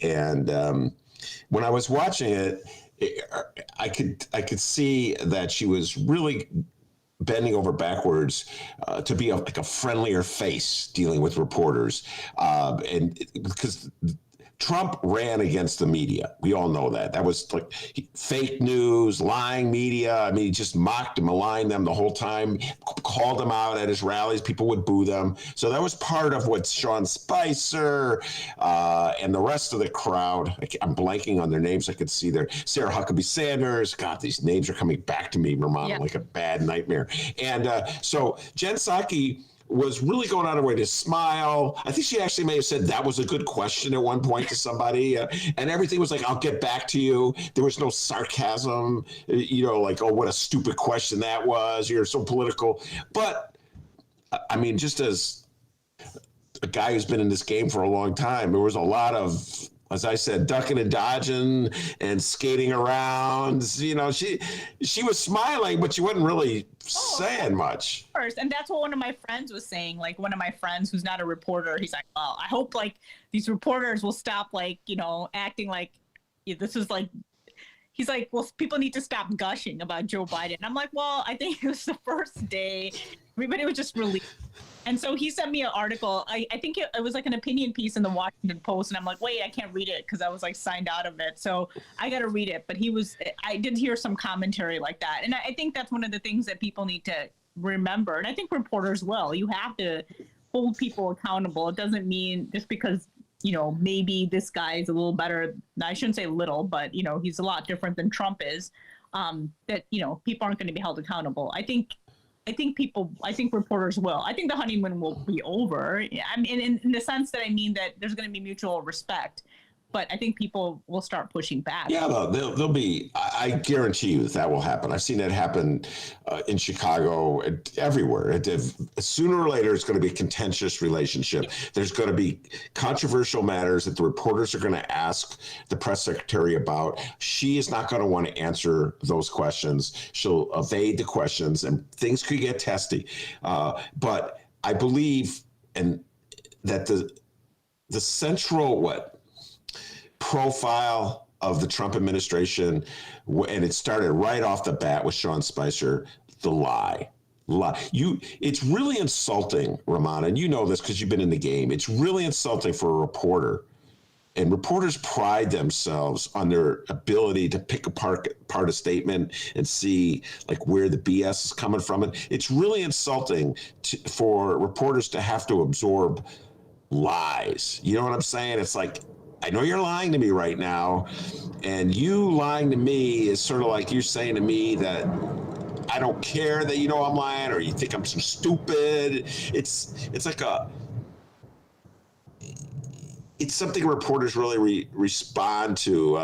Speaker 2: And when I was watching it, I could see that she was really bending over backwards to be like a friendlier face dealing with reporters, and because Trump ran against the media. We all know that. That was like fake news, lying media. I mean, he just mocked and maligned them the whole time, called them out at his rallies. People would boo them. So that was part of what Sean Spicer and the rest of the crowd, I'm blanking on their names. I could see there. Sarah Huckabee Sanders. God, these names are coming back to me, Rummana, like a bad nightmare. And so Jen Psaki was really going out of her way to smile. I think she actually may have said that was a good question at one point to somebody, and everything was like, I'll get back to you. There was no sarcasm, like, oh, what a stupid question that was. You're so political. But I mean, just as a guy who's been in this game for a long time, there was a lot of, as I said, ducking and dodging and skating around. She was smiling, but she wasn't really saying much.
Speaker 7: And that's what one of my friends was saying. Like, one of my friends who's not a reporter, he's like, well, I hope like these reporters will stop acting like this is like, he's like, well, people need to stop gushing about Joe Biden. I'm like, well, I think it was the first day. Everybody was just relieved. And so he sent me an article. I think it was like an opinion piece in the Washington Post. And I'm like, wait, I can't read it because I was like signed out of it. So I got to read it. But I did hear some commentary like that. And I think that's one of the things that people need to remember. And I think reporters will. You have to hold people accountable. It doesn't mean just because, maybe this guy is a little better. I shouldn't say little, but, he's a lot different than Trump is, that, people aren't going to be held accountable. I think reporters will. I think the honeymoon will be over. I mean, in the sense that I mean that there's going to be mutual respect, but I think people will start pushing back. Yeah,
Speaker 2: they'll be. I guarantee you that will happen. I've seen it happen in Chicago, everywhere. Sooner or later, it's going to be a contentious relationship. Yeah. There's going to be controversial matters that the reporters are going to ask the press secretary about. She is not going to want to answer those questions. She'll evade the questions, and things could get testy. But I believe that the central profile of the Trump administration, and it started right off the bat with Sean Spicer, the lie. It's really insulting, Rummana, and you know this because you've been in the game. It's really insulting for a reporter, and reporters pride themselves on their ability to pick apart a statement and see like where the BS is coming from. And it's really insulting for reporters to have to absorb lies. You know what I'm saying? It's like, I know you're lying to me right now, and you lying to me is sort of like you're saying to me that I don't care that you know I'm lying, or you think I'm so stupid. It's like it's something reporters really respond to,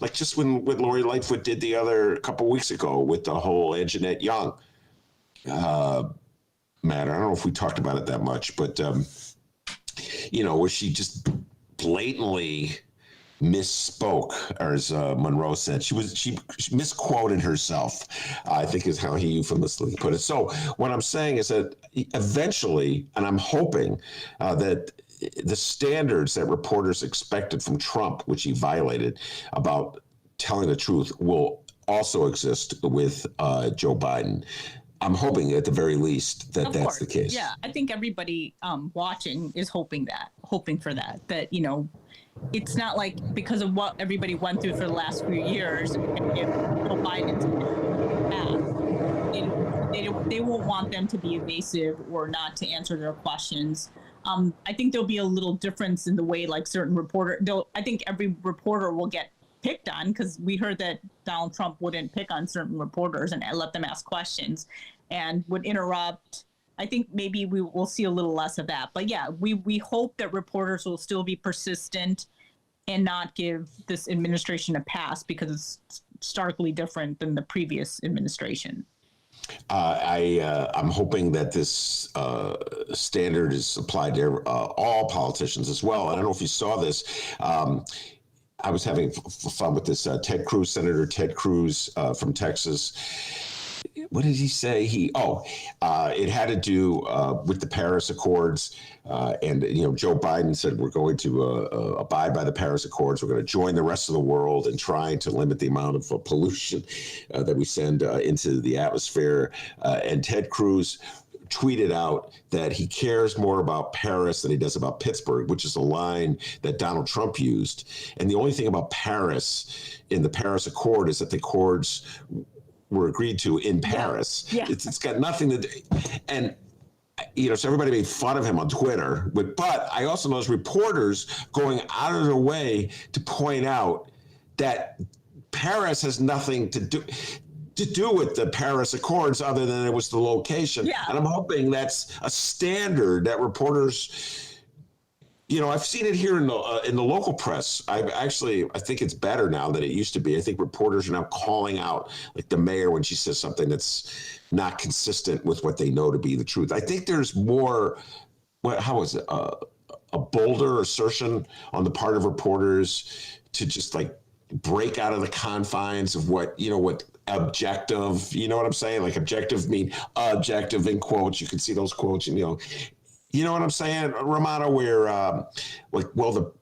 Speaker 2: like just when Lori Lightfoot did the other couple weeks ago with the whole Anjanette Young matter. I don't know if we talked about it that much, but where she just blatantly misspoke, or as Monroe said, she misquoted herself, I think is how he euphemistically put it. So what I'm saying is that eventually, and I'm hoping that the standards that reporters expected from Trump, which he violated, about telling the truth, will also exist with Joe Biden. I'm hoping at the very least that that's the case.
Speaker 7: Yeah, I think everybody watching is hoping for that, it's not like because of what everybody went through for the last few years, and Joe Biden's path. they won't want them to be evasive or not to answer their questions. I think there'll be a little difference in the way like certain I think every reporter will get picked on, because we heard that Donald Trump wouldn't pick on certain reporters and let them ask questions and would interrupt. I think maybe we will see a little less of that. But yeah, we hope that reporters will still be persistent and not give this administration a pass, because it's starkly different than the previous administration.
Speaker 2: I'm hoping that this standard is applied to all politicians as well. I don't know if you saw this. I was having fun with this Senator Ted Cruz from Texas. What did he say? It had to do with the Paris Accords. And Joe Biden said, we're going to abide by the Paris Accords. We're going to join the rest of the world in trying to limit the amount of pollution that we send into the atmosphere. And Ted Cruz tweeted out that he cares more about Paris than he does about Pittsburgh, which is a line that Donald Trump used. And the only thing about Paris in the Paris Accord is that the accords were agreed to in Paris. Yeah. It's got nothing to do. And so everybody made fun of him on Twitter. But I also noticed reporters going out of their way to point out that Paris has nothing to do with the Paris Accords other than it was the location. Yeah. And I'm hoping that's a standard that reporters, I've seen it here in the local press. I think it's better now than it used to be. I think reporters are now calling out like the mayor when she says something that's not consistent with what they know to be the truth. I think there's more, how is it, a bolder assertion on the part of reporters to just like break out of the confines of what objective, you know what I'm saying? Like objective mean objective in quotes. You can see those quotes, and you know what I'm saying, Rummana, where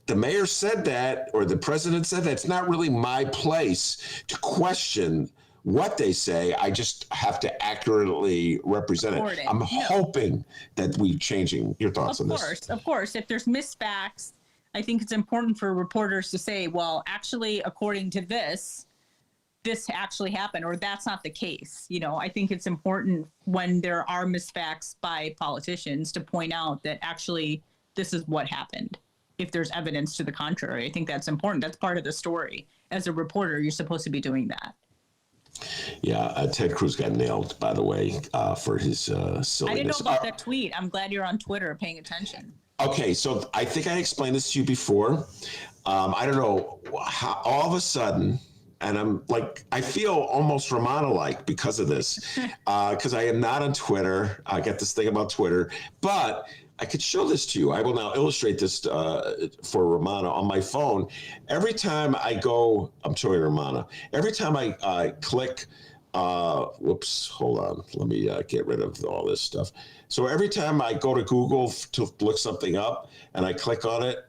Speaker 2: the mayor said that, or the president said that. It's not really my place to question what they say. I just have to accurately represent it. I'm hoping that we're changing. Your thoughts on this?
Speaker 7: Of course. If there's misfacts, I think it's important for reporters to say, well, actually, according to this actually happened, or that's not the case. I think it's important when there are misfacts by politicians to point out that actually this is what happened. If there's evidence to the contrary, I think that's important. That's part of the story. As a reporter, you're supposed to be doing that.
Speaker 2: Yeah, Ted Cruz got nailed, by the way, for his silliness.
Speaker 7: I didn't know about that tweet. I'm glad you're on Twitter paying attention.
Speaker 2: Okay, so I think I explained this to you before. I don't know how all of a sudden, and I'm like, I feel almost Rummana-like because of this, because I am not on Twitter. I got this thing about Twitter, but I could show this to you. I will now illustrate this for Rummana on my phone. Every time I go, I'm showing Rummana. Every time I click, whoops, hold on. Let me get rid of all this stuff. So every time I go to Google to look something up and I click on it,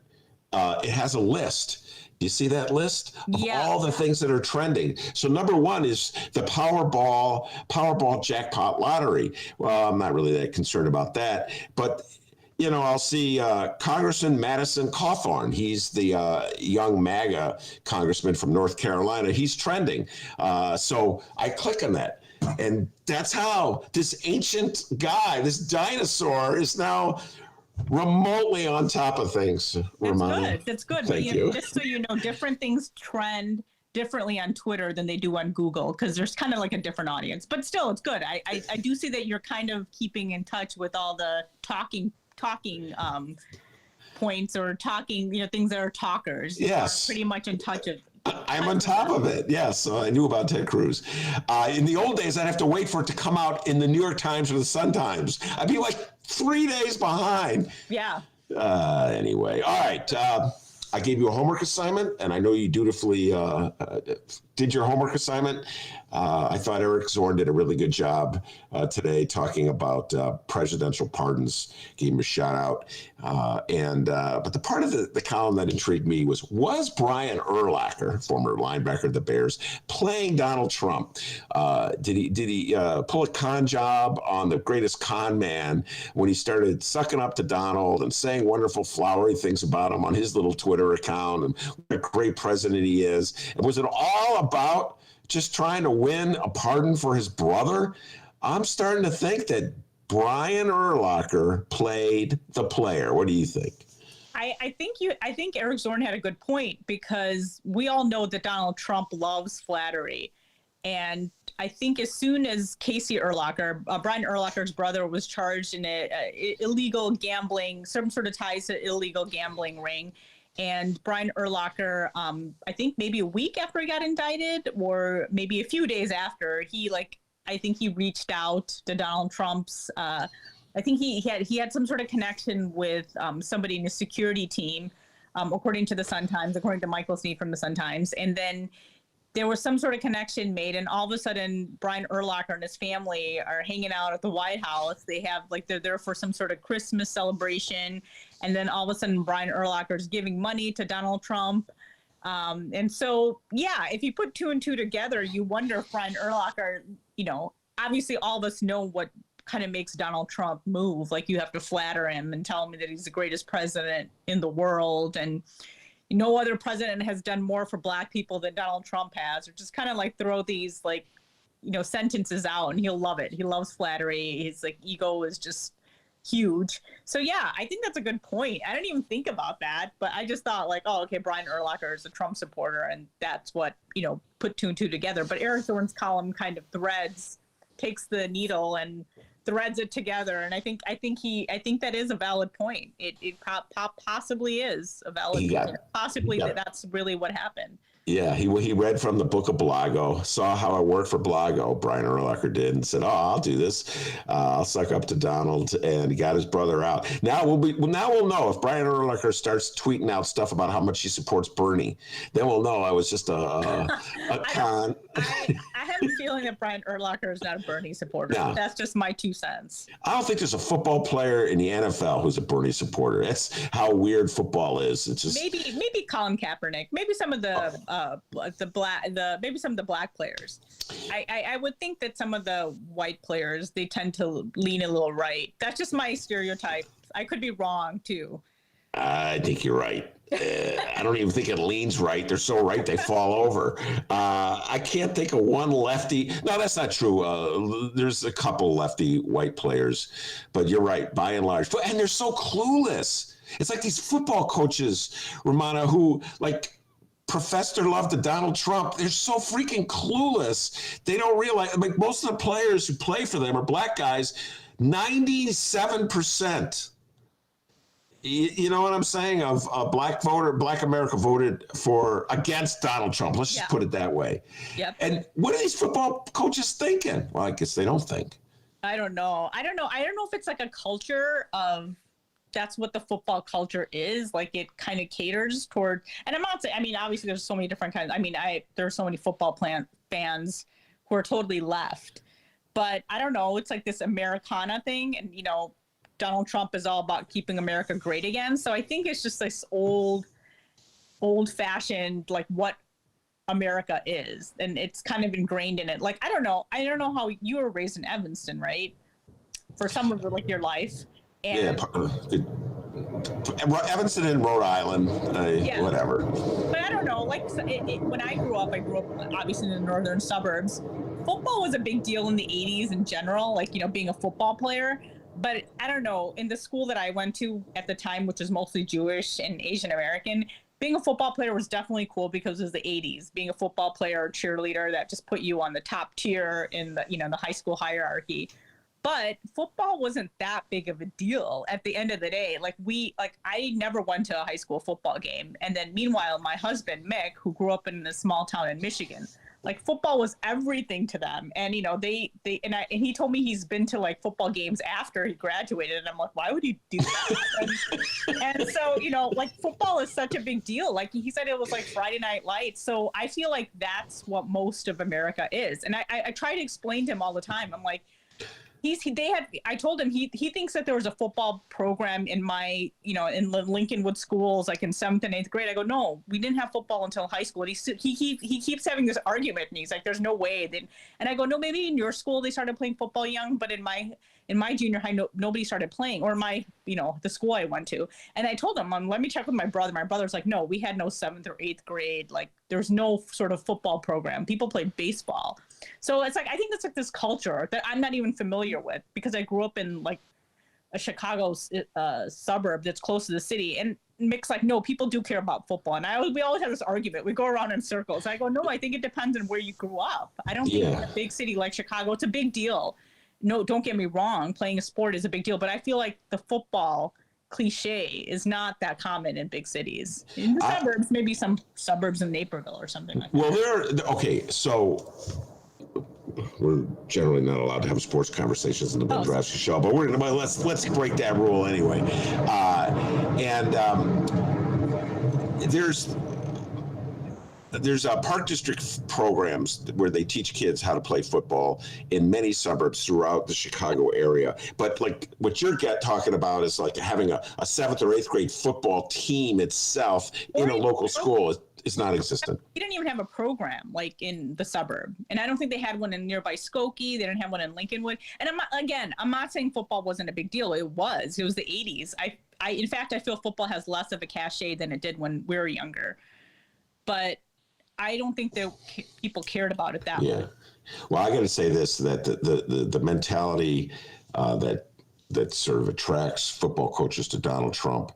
Speaker 2: it has a list. You see that list of all the things that are trending? So number one is the Powerball jackpot lottery. Well, I'm not really that concerned about that, but I'll see Congressman Madison Cawthorn. He's the young MAGA congressman from North Carolina. He's trending. So I click on that. And that's how this ancient guy, this dinosaur, is now remotely on top of things.
Speaker 7: That's good. Thank you. Just so you know, different things trend differently on Twitter than they do on Google, because there's kind of like a different audience. But still, it's good. I do see that you're kind of keeping in touch with all the talking points, or talking, things that are talkers.
Speaker 2: Yes.
Speaker 7: You're pretty much in touch of.
Speaker 2: I'm on top of it. Yes, I knew about Ted Cruz. In the old days, I'd have to wait for it to come out in the New York Times or the Sun Times. I'd be like 3 days behind.
Speaker 7: Yeah.
Speaker 2: Anyway, all right. I gave you a homework assignment, and I know you dutifully did your homework assignment. I thought Eric Zorn did a really good job today talking about presidential pardons. Gave him a shout out. But the part of the column that intrigued me was Brian Urlacher, former linebacker of the Bears, playing Donald Trump? Did he pull a con job on the greatest con man when he started sucking up to Donald and saying wonderful flowery things about him on his little Twitter account, and what a great president he is? And was it all about just trying to win a pardon for his brother? I'm starting to think that Brian Urlacher played the player. What do you think?
Speaker 7: I think Eric Zorn had a good point, because we all know that Donald Trump loves flattery. And I think as soon as Casey Urlacher, Brian Urlacher's brother, was charged in illegal gambling, some sort of ties to illegal gambling ring, and Brian Urlacher, I think maybe a week after he got indicted, or maybe a few days after, I think he reached out to Donald Trump's. I think he had some sort of connection with somebody in his security team, according to the Sun-Times, according to Michael Sneed from the Sun-Times, and then there was some sort of connection made, and all of a sudden Brian Urlacher and his family are hanging out at the White House. They have they're there for some sort of Christmas celebration, and then all of a sudden Brian Urlacher is giving money to Donald Trump. And so, yeah, if you put two and two together, you wonder if Brian Urlacher, obviously all of us know what kind of makes Donald Trump move. Like, you have to flatter him and tell him that he's the greatest president in the world, and no other president has done more for Black people than Donald Trump has, or just kind of throw these sentences out, and he'll love it. He loves flattery. His ego is just huge. So yeah, I think that's a good point. I didn't even think about that, but I just thought oh, okay, Brian Urlacher is a Trump supporter, and that's what, put two and two together. But Eric Zorn's column kind of takes the needle and threads it together, and I think that is a valid point. It possibly is a valid point. Possibly that's really what happened.
Speaker 2: Yeah, he read from the book of Blago, saw how it worked for Blago, Brian Urlacher did, and said, "Oh, I'll do this. I'll suck up to Donald," and he got his brother out. Now we'll know if Brian Urlacher starts tweeting out stuff about how much he supports Bernie. Then we'll know I was just a con.
Speaker 7: I have a feeling that Brian Urlacher is not a Bernie supporter. No. That's just my 2 cents.
Speaker 2: I don't think there's a football player in the NFL who's a Bernie supporter. That's how weird football is. It's just
Speaker 7: maybe Colin Kaepernick, maybe some of the maybe some of the Black players. I would think that some of the white players, they tend to lean a little right. That's just my stereotype. I could be wrong too.
Speaker 2: I think you're right. I don't even think it leans right. They're so right they fall over. I can't think of one lefty. No, that's not true. There's a couple lefty white players, but you're right, by and large. And they're so clueless. It's like these football coaches, Rummana, who profess their love to Donald Trump. They're so freaking clueless. They don't realize, most of the players who play for them are Black guys. 97%. You know what I'm saying? Of Black America voted against Donald Trump. Let's just put it that way.
Speaker 7: Yep.
Speaker 2: And what are these football coaches thinking? Well, I guess they don't think.
Speaker 7: I don't know if it's a culture of, that's what the football culture is. It kind of caters toward, and I'm not saying, obviously there's so many different kinds. There's so many football fans who are totally left, but I don't know. It's this Americana thing. And, Donald Trump is all about keeping America great again. So I think it's just this old fashioned, what America is. And it's kind of ingrained in it. I don't know how you were raised in Evanston, right? For some of your life. And
Speaker 2: Evanston in Rhode Island, whatever.
Speaker 7: But I don't know, when I grew up obviously in the northern suburbs. Football was a big deal in the 80s in general, being a football player. But I don't know, in the school that I went to at the time, which is mostly Jewish and Asian American, being a football player was definitely cool because it was the 80s. Being a football player or cheerleader, that just put you on the top tier in the, the high school hierarchy. But football wasn't that big of a deal at the end of the day. I never went to a high school football game. And then meanwhile, my husband, Mick, who grew up in a small town in Michigan, football was everything to them. And, and he told me he's been to football games after he graduated. And I'm like, why would you do that? and so, football is such a big deal. He said it was Friday Night Lights. So I feel like that's what most of America is. And I try to explain to him all the time. I'm like, I told him he thinks that there was a football program in my, in the Lincolnwood schools, in 7th and 8th grade. I go, no, we didn't have football until high school. And he keeps having this argument, and he's like, there's no way. And I go, no, maybe in your school they started playing football young, but in my junior high, nobody started playing, or the school I went to. And I told him, let me check with my brother. My brother's like, no, we had no 7th or 8th grade. There's no sort of football program. People played baseball. So it's like, I think it's like this culture that I'm not even familiar with because I grew up in like a Chicago suburb that's close to the city. And Mick's like, no, people do care about football. And we always have this argument. We go around in circles. I go, no, I think it depends on where you grew up. I don't think in a big city like Chicago, it's a big deal. No, don't get me wrong. Playing a sport is a big deal. But I feel like the football cliche is not that common in big cities. In the suburbs, maybe some suburbs in Naperville or something like that.
Speaker 2: Okay, so we're generally not allowed to have sports conversations in the Ben Joravsky show, but let's break that rule anyway. There's Park District programs where they teach kids how to play football in many suburbs throughout the Chicago area. But like what you're talking about is like having a 7th or 8th grade football team itself in a local school is non-existent.
Speaker 7: He didn't even have a program like in the suburb. And I don't think they had one in nearby Skokie. They didn't have one in Lincolnwood. And I'm not saying football wasn't a big deal. It was the 80s. In fact, I feel football has less of a cachet than it did when we were younger. But I don't think that people cared about it that much.
Speaker 2: Well, I got to say this, that the mentality that sort of attracts football coaches to Donald Trump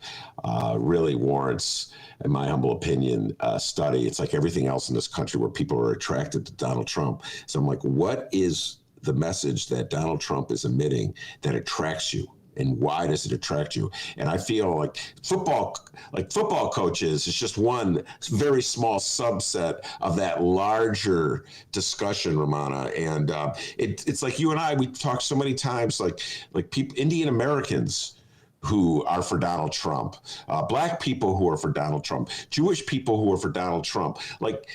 Speaker 2: really warrants, in my humble opinion, a study. It's like everything else in this country where people are attracted to Donald Trump. So I'm like, what is the message that Donald Trump is emitting that attracts you? And why does it attract you? And I feel like football coaches is just one very small subset of that larger discussion, Rummana. And it's like you and I, we talked so many times, like people, Indian Americans who are for Donald Trump, Black people who are for Donald Trump, Jewish people who are for Donald Trump. Like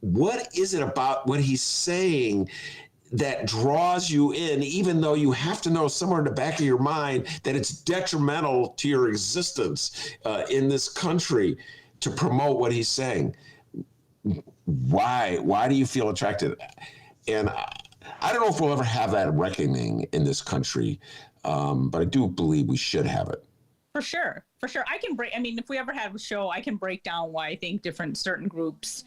Speaker 2: what is it about what he's saying that draws you in, even though you have to know somewhere in the back of your mind that it's detrimental to your existence in this country to promote what he's saying? Why do you feel attracted? And I don't know if we'll ever have that reckoning in this country, but I do believe we should have it.
Speaker 7: For sure. If we ever have a show, I can break down why I think certain groups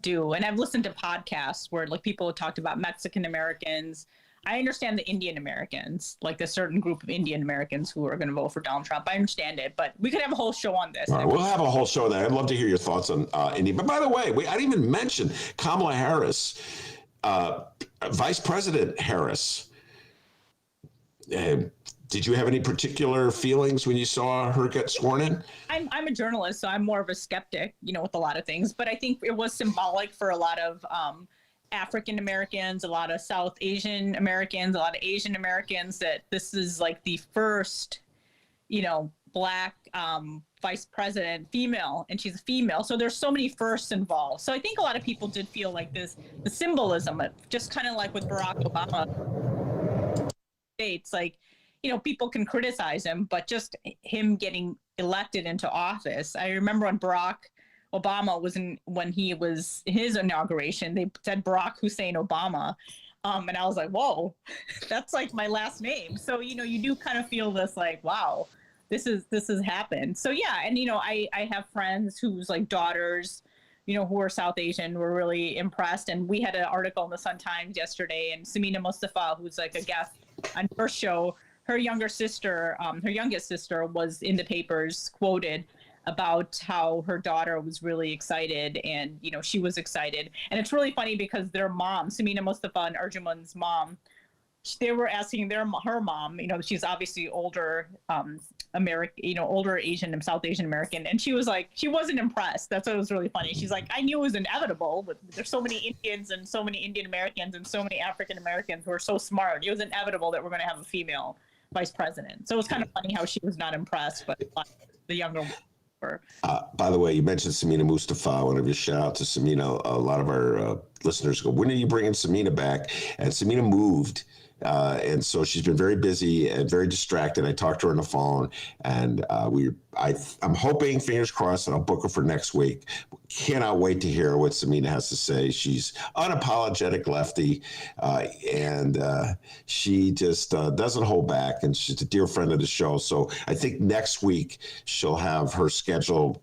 Speaker 7: do. And I've listened to podcasts where like people have talked about Mexican Americans. I understand the Indian Americans, like the certain group of Indian Americans who are going to vote for Donald Trump. I understand it, but we could have a whole show on this.
Speaker 2: All right, we'll have a whole show on that. I'd love to hear your thoughts on India. But by the way, I didn't even mention Kamala Harris, Vice President Harris. Did you have any particular feelings when you saw her get sworn in?
Speaker 7: I'm a journalist, so I'm more of a skeptic, with a lot of things. But I think it was symbolic for a lot of African Americans, a lot of South Asian Americans, a lot of Asian Americans, that this is like the first, Black vice president, female, and she's a female. So there's so many firsts involved. So I think a lot of people did feel like the symbolism, just kind of like with Barack Obama. States, like, people can criticize him, but just him getting elected into office. I remember when Barack Obama when he was his inauguration, they said Barack Hussain Obama. And I was like, whoa, that's like my last name. So, you do kind of feel this like, wow, this has happened. So yeah. And, I have friends whose like daughters, who are South Asian, were really impressed. And we had an article in the Sun-Times yesterday, and Samina Mustafa, who's like a guest on her show, her youngest sister was in the papers quoted about how her daughter was really excited, and she was excited. And it's really funny because their mom, Samina Mustafa and Arjuman's mom, they were asking her mom, she's obviously older older Asian and South Asian American, and she was like, she wasn't impressed. That's what was really funny. She's like, I knew it was inevitable, but there's so many Indians and so many Indian Americans and so many African Americans who are so smart. It was inevitable that we're going to have a female vice president. So it was kind of funny how she was not impressed, but the younger one were.
Speaker 2: By the way, you mentioned Samina Mustafa. I want to give a shout out to Samina. A lot of our listeners go, when are you bringing Samina back? And Samina moved. And so she's been very busy and very distracted. I talked to her on the phone, and I'm hoping, fingers crossed, that I'll book her for next week. Cannot wait to hear what Samina has to say. She's unapologetic lefty, and she just doesn't hold back, and she's a dear friend of the show. So I think next week she'll have her schedule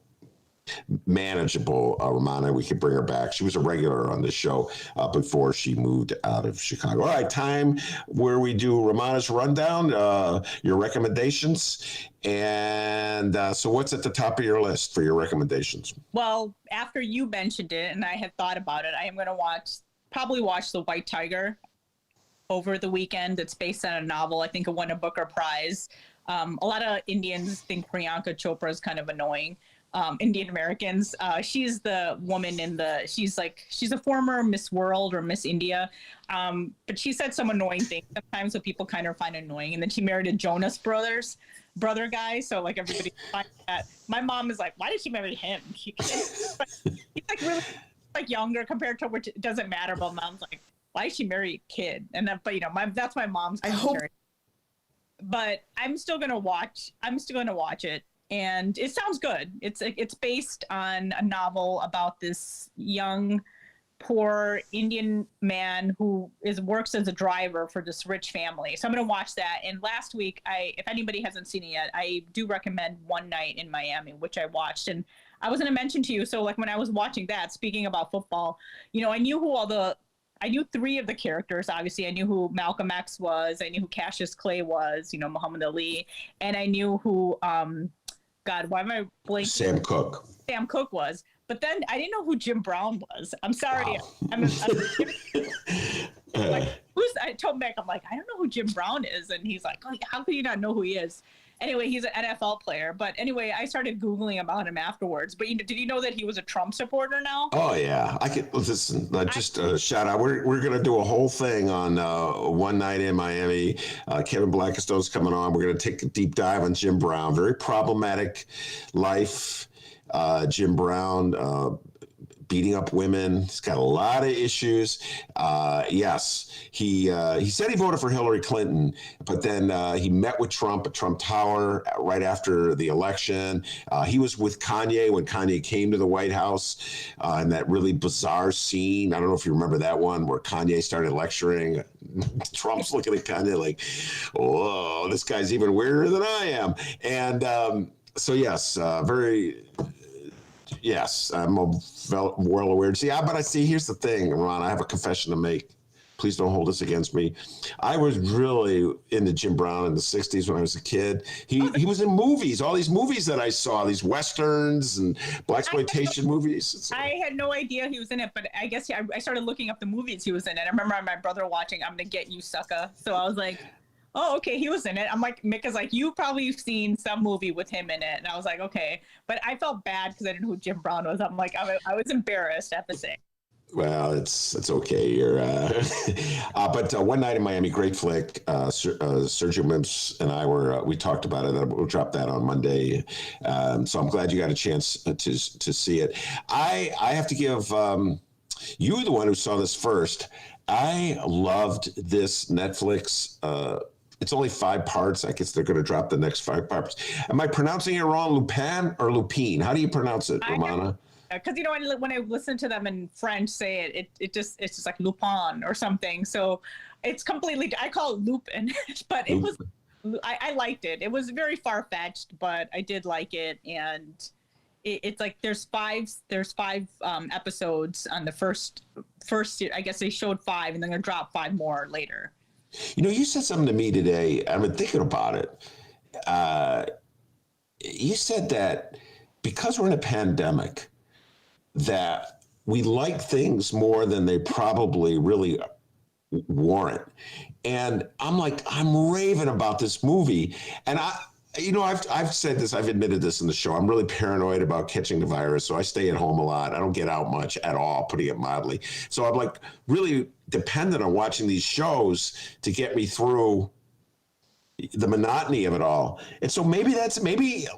Speaker 2: manageable. Rummana, we could bring her back. She was a regular on the show before she moved out of Chicago. All right, time where we do Rummana's rundown, your recommendations. And so what's at the top of your list for your recommendations?
Speaker 7: Well, after you mentioned it and I had thought about it, I am going to probably watch The White Tiger over the weekend. It's based on a novel. I think it won a Booker Prize. A lot of Indians think Priyanka Chopra is kind of annoying. Indian Americans. She's the woman she's a former Miss World or Miss India. But she said some annoying things sometimes that people kind of find annoying. And then she married a Jonas Brothers brother guy. So like everybody finds that. My mom is like, why did she marry him? He's like really like younger compared to, which doesn't matter. But mom's like, why did she marry a kid? And then, but that's my mom's commentary. But I'm still gonna watch it. And it sounds good. It's based on a novel about this young, poor Indian man who works as a driver for this rich family. So I'm going to watch that. And last week, if anybody hasn't seen it yet, I do recommend One Night in Miami, which I watched. And I was going to mention to you, so like when I was watching that, speaking about football, I knew I knew three of the characters. Obviously, I knew who Malcolm X was. I knew who Cassius Clay was, Muhammad Ali. And I knew who, God, why am I blanking? Sam Cooke was. But then I didn't know who Jim Brown was. I'm sorry. Wow. I told Mick, I'm like, I don't know who Jim Brown is. And he's like, oh, how could you not know who he is? Anyway, he's an NFL player. But anyway, I started Googling about him afterwards. But did you know that he was a Trump supporter now?
Speaker 2: Oh, yeah. I could listen, just a shout out. We're going to do a whole thing on One Night in Miami. Kevin Blackstone's coming on. We're going to take a deep dive on Jim Brown. Very problematic life. Jim Brown, beating up women. He's got a lot of issues. Yes, he said he voted for Hillary Clinton, but then he met with Trump at Trump Tower right after the election. He was with Kanye when Kanye came to the White House in that really bizarre scene. I don't know if you remember that one where Kanye started lecturing. Trump's looking at Kanye like, whoa, this guy's even weirder than I am. And so, yes, yes, I'm well aware. But I see, here's the thing, Ron, I have a confession to make. Please don't hold this against me. I was really into Jim Brown in the 60s when I was a kid. He was in movies, all these movies that I saw, these Westerns and blaxploitation movies.
Speaker 7: I had no idea he was in it, but I guess I started looking up the movies he was in. And I remember my brother watching I'm Gonna Get You, Sucker. So I was like, oh, okay, he was in it. I'm like, Mick is like, you've probably seen some movie with him in it. And I was like, okay. But I felt bad because I didn't know who Jim Brown was. I'm like, I was embarrassed, I have to say.
Speaker 2: Well, it's okay. You're, but One Night in Miami, great flick. Sergio Mims and I we talked about it. We'll drop that on Monday. So I'm glad you got a chance to see it. I have to give, you were the one who saw this first. I loved this Netflix. It's only 5 parts. I guess they're going to drop the next 5 parts. Am I pronouncing it wrong? Lupin or Lupine? How do you pronounce it, Rummana?
Speaker 7: Because when I listen to them in French say it's just like Lupin or something. So it's completely. I call it Lupin, but it was. I liked it. It was very far fetched, but I did like it, and it's like there's five episodes on the first. I guess they showed 5, and they're gonna drop 5 more later.
Speaker 2: You said something to me today. I've been thinking about it. You said that because we're in a pandemic, that we like things more than they probably really warrant. And I'm like, I'm raving about this movie. And I've said this, I've admitted this in the show. I'm really paranoid about catching the virus. So I stay at home a lot. I don't get out much at all, putting it mildly. So I'm like really dependent on watching these shows to get me through the monotony of it all. And so maybe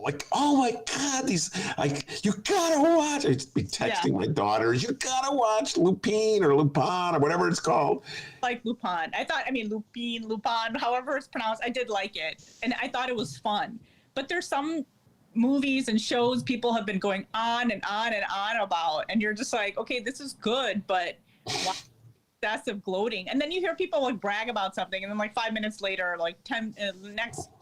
Speaker 2: like, oh my God, these, like, you gotta watch. I'd be texting my daughters, you gotta watch Lupin or Lupin or whatever it's called.
Speaker 7: Like Lupin. Lupin, however it's pronounced. I did like it. And I thought it was fun. But there's some movies and shows people have been going on and on and on about. And you're just like, okay, this is good, but why? excessive gloating. And then you hear people like brag about something, and then like 5 minutes later, like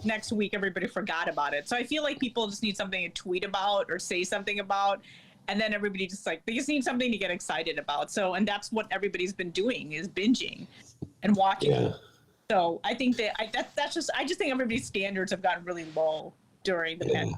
Speaker 7: next week, everybody forgot about it. So I feel like people just need something to tweet about or say something about. And then everybody just like, they just need something to get excited about. So, and that's what everybody's been doing, is binging and watching. Yeah. So I think that I just think everybody's standards have gotten really low during the pandemic.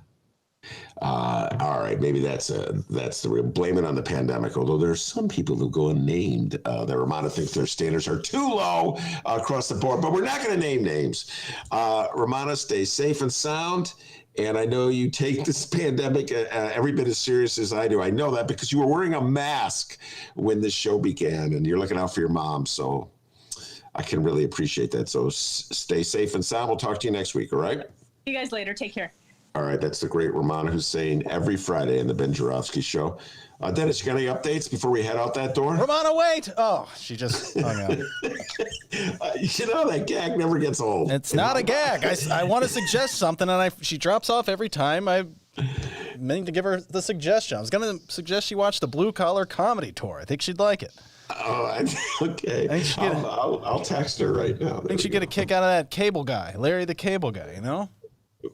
Speaker 2: All right, maybe that's the real blame it on the pandemic. Although there's some people who go unnamed that Rummana thinks their standards are too low across the board. But we're not going to name names. Rummana, stay safe and sound. And I know you take this pandemic every bit as serious as I do. I know that because you were wearing a mask when this show began, and you're looking out for your mom. So I can really appreciate that. So stay safe and sound. We'll talk to you next week. All right.
Speaker 7: See you guys later. Take care.
Speaker 2: All right. That's the great Rummana Hussain every Friday in the Ben Joravsky Show. Dennis, you got any updates before we head out that door?
Speaker 1: Rummana, wait. Oh, she just hung up.
Speaker 2: You know, that gag never gets old.
Speaker 1: It's not a gag. I want to suggest something, and she drops off every time. I meant to give her the suggestion. I was going to suggest she watch the Blue Collar Comedy Tour. I think she'd like it.
Speaker 2: Oh, okay. I'll text her right now.
Speaker 1: I think she'd get a kick out of that cable guy, Larry the Cable Guy, you know?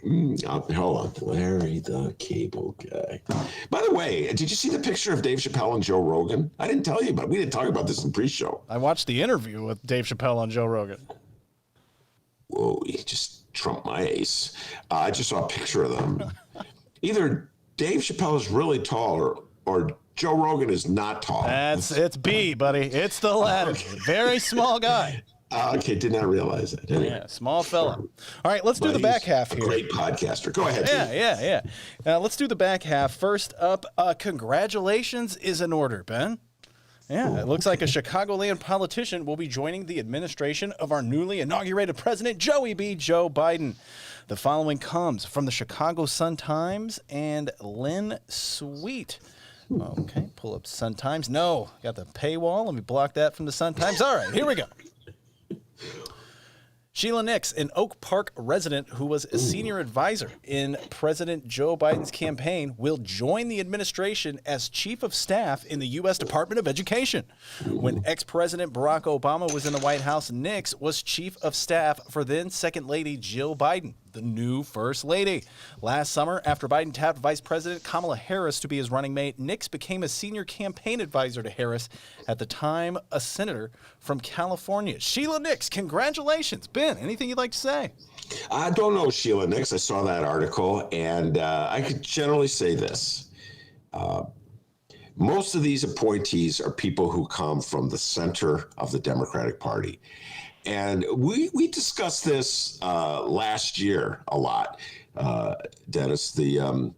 Speaker 2: Hold on, Larry the Cable Guy. By the way, did you see the picture of Dave Chappelle and Joe Rogan? I didn't tell you, but we didn't talk about this in pre-show.
Speaker 1: I watched the interview with Dave Chappelle on Joe Rogan.
Speaker 2: Whoa, he just trumped my ace. I just saw a picture of them. Either Dave Chappelle is really tall or Joe Rogan is not tall.
Speaker 1: It's B, buddy. It's the latter. Okay. Very small guy.
Speaker 2: Okay, did not realize that. Anyway.
Speaker 1: Yeah, small fella. All right, let's do the back half here.
Speaker 2: Great podcaster. Go ahead.
Speaker 1: Yeah. Let's do the back half. First up, congratulations is in order, Ben. Yeah, it looks like a Chicagoland politician will be joining the administration of our newly inaugurated president, Joe Biden. The following comes from the Chicago Sun-Times and Lynn Sweet. Okay, pull up Sun-Times. No, got the paywall. Let me block that from the Sun-Times. All right, here we go. Sheila Nix, an Oak Park resident who was a senior advisor in President Joe Biden's campaign, will join the administration as chief of staff in the U.S. Department of Education. When ex-President Barack Obama was in the White House, Nix was chief of staff for then Second Lady Jill Biden, the new First Lady. Last summer, after Biden tapped Vice President Kamala Harris to be his running mate, Nix became a senior campaign advisor to Harris, at the time a senator from California. Sheila Nix, congratulations. Ben, anything you'd like to say?
Speaker 2: I don't know Sheila Nix. I saw that article, and I could generally say this. Most of these appointees are people who come from the center of the Democratic Party. And we discussed this last year a lot, Dennis. The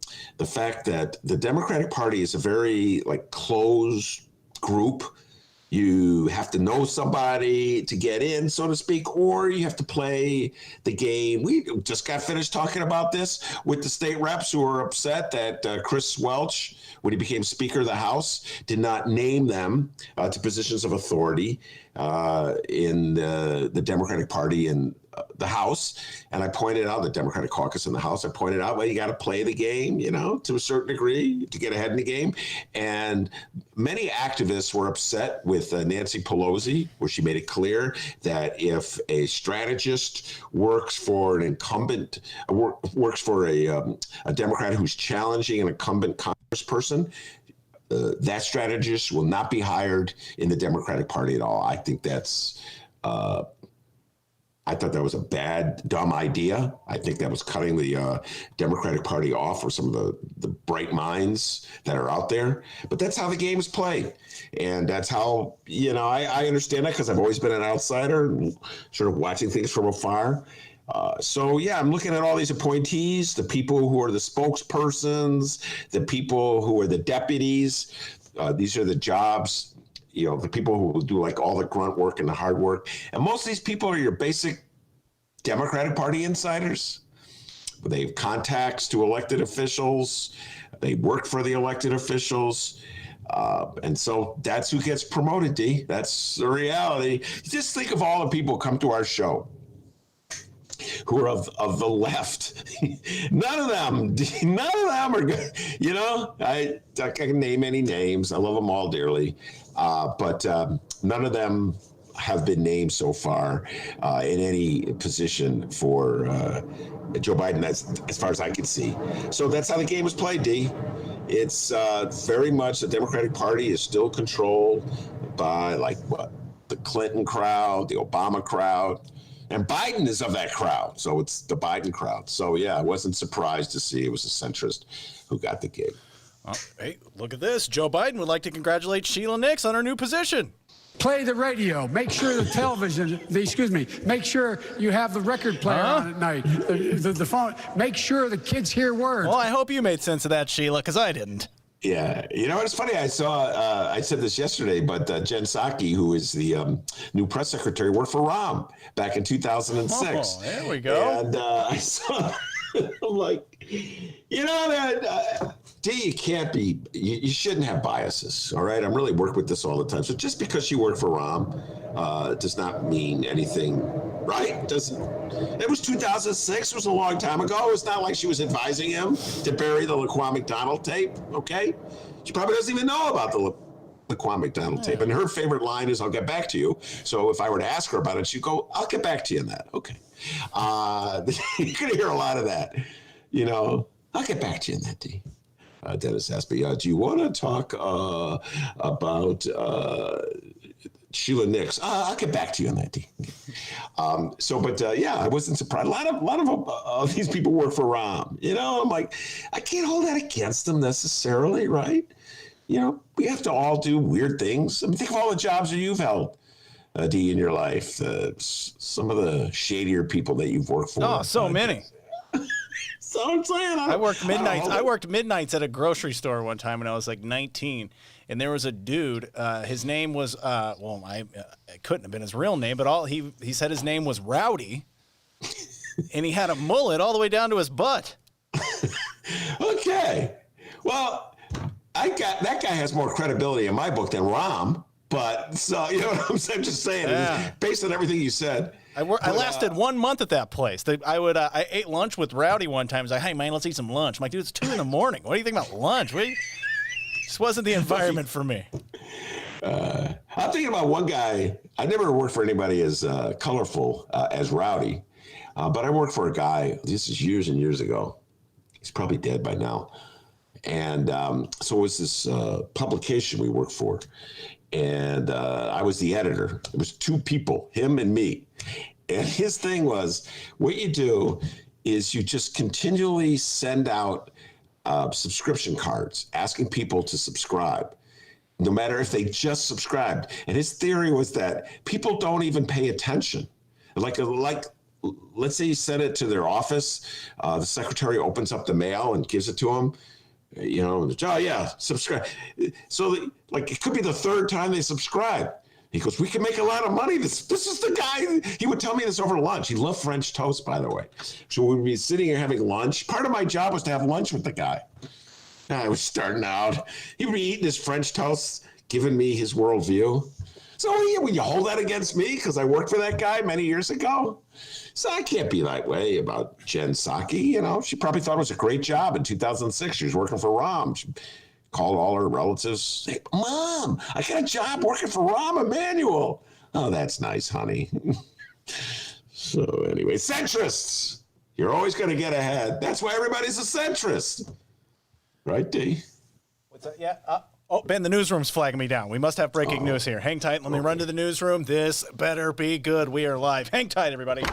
Speaker 2: fact that the Democratic Party is a very closed group. You have to know somebody to get in, so to speak, or you have to play the game. We just got finished talking about this with the state reps who are upset that Chris Welch, when he became Speaker of the House, did not name them to positions of authority in the Democratic Party in the House. And I pointed out, the Democratic caucus in the House, I pointed out, well, you got to play the game, to a certain degree to get ahead in the game. And many activists were upset with Nancy Pelosi, where she made it clear that if a strategist works for an incumbent, works for a Democrat who's challenging an incumbent congressperson, that strategist will not be hired in the Democratic Party at all. I think that's I thought that was a bad, dumb idea. I think that was cutting the Democratic Party off for some of the bright minds that are out there. But that's how the game is played. And that's how, I understand that because I've always been an outsider, sort of watching things from afar. I'm looking at all these appointees, the people who are the spokespersons, the people who are the deputies. These are the jobs, the people who will do all the grunt work and the hard work. And most of these people are your basic Democratic Party insiders. They have contacts to elected officials. They work for the elected officials. And so that's who gets promoted, D. That's the reality. Just think of all the people who come to our show who are of the left. None of them are good. I can name any names. I love them all dearly. but none of them have been named so far in any position for Joe Biden, as far as I can see. So that's how the game is played, D. It's very much the Democratic Party is still controlled by the Clinton crowd, the Obama crowd, and Biden is of that crowd. So it's the Biden crowd. So yeah, I wasn't surprised to see it was a centrist who got the gig.
Speaker 1: Oh, hey, look at this. Joe Biden would like to congratulate Sheila Nix on her new position.
Speaker 10: Play the radio. Make sure the television, make sure you have the record player on at night. The phone. Make sure the kids hear words.
Speaker 1: Well, I hope you made sense of that, Sheila, because I didn't.
Speaker 2: Yeah. You know, it's funny. I saw, I said this yesterday, but Jen Psaki, who is the new press secretary, worked for Rahm back in 2006.
Speaker 1: Oh, there we go.
Speaker 2: And I saw, I'm like, you know, that D, you can't be, you shouldn't have biases, all right? I'm really working with this all the time. So just because you work for Rahm does not mean anything, right? It was 2006, it was a long time ago. It's not like she was advising him to bury the Laquan McDonald tape, okay? She probably doesn't even know about the Laquan McDonald tape. And her favorite line is, I'll get back to you. So if I were to ask her about it, she'd go, I'll get back to you on that. Okay. You're going to hear a lot of that, you know. I'll get back to you on that, D. Dennis asked me, do you want to talk about Sheila Nix? I'll get back to you on that, D. Yeah, I wasn't surprised. A lot of these people work for Rahm. You know, I'm like, I can't hold that against them necessarily, right? You know, we have to all do weird things. I mean, think of all the jobs that you've held, D, in your life. Some of the shadier people that you've worked for.
Speaker 1: Oh, so many.
Speaker 2: So I'm saying,
Speaker 1: I worked midnights. I worked midnights at a grocery store one time when I was like 19, and there was a dude. His name was it couldn't have been his real name, but he said his name was Rowdy, and he had a mullet all the way down to his butt.
Speaker 2: Okay, well, that guy has more credibility in my book than Rahm. But so you know what I'm saying? Just saying, based on everything you said.
Speaker 1: I lasted 1 month at that place. I ate lunch with Rowdy one time. He's like, "Hey man, let's eat some lunch." I'm like, "Dude, it's 2 a.m. What do you think about lunch?" This wasn't the environment for me.
Speaker 2: I'm thinking about one guy. I never worked for anybody as colorful as Rowdy, but I worked for a guy. This is years and years ago. He's probably dead by now. And so it was this publication we worked for. And I was the editor. It was 2 people, him and me. And his thing was, what you do is you just continually send out subscription cards asking people to subscribe, no matter if they just subscribed. And his theory was that people don't even pay attention. Like let's say you send it to their office, the secretary opens up the mail and gives it to them. You know, oh yeah, subscribe. So it could be the 3rd time they subscribe. He goes, we can make a lot of money. This is the guy. He would tell me this over lunch. He loved French toast, by the way. So we'd be sitting here having lunch. Part of my job was to have lunch with the guy. I was starting out. He would be eating his French toast, giving me his worldview. So when you hold that against me, because I worked for that guy many years ago. So I can't be that way about Jen Psaki. You know, she probably thought it was a great job in 2006. She was working for Rahm. She called all her relatives, say, Mom, I got a job working for Rahm Emanuel. Oh, that's nice, honey. So anyway, centrists. You're always going to get ahead. That's why everybody's a centrist. Right, D?
Speaker 1: What's that? Yeah. Ben, the newsroom's flagging me down. We must have breaking news here. Hang tight. Let me run to the newsroom. This better be good. We are live. Hang tight, everybody.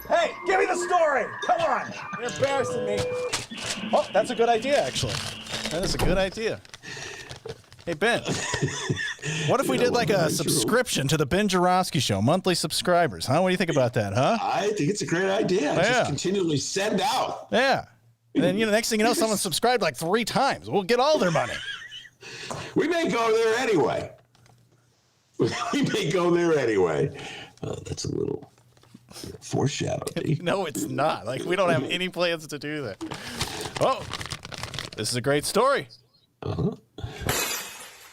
Speaker 1: Hey, give me the story. Come on. You're embarrassing me. Oh, that's a good idea, actually. That is a good idea. Hey, Ben, what if we did like a subscription to the Ben Joravsky Show, monthly subscribers, huh? What do you think about that, huh?
Speaker 2: I think it's a great idea. Yeah. Just continually send out.
Speaker 1: Yeah. And then, next thing you know, someone subscribed like 3 times. We'll get all their money.
Speaker 2: We may go there anyway. Oh, that's a little foreshadowing.
Speaker 1: No, it's not. Like, we don't have any plans to do that. Oh, this is a great story. Uh-huh.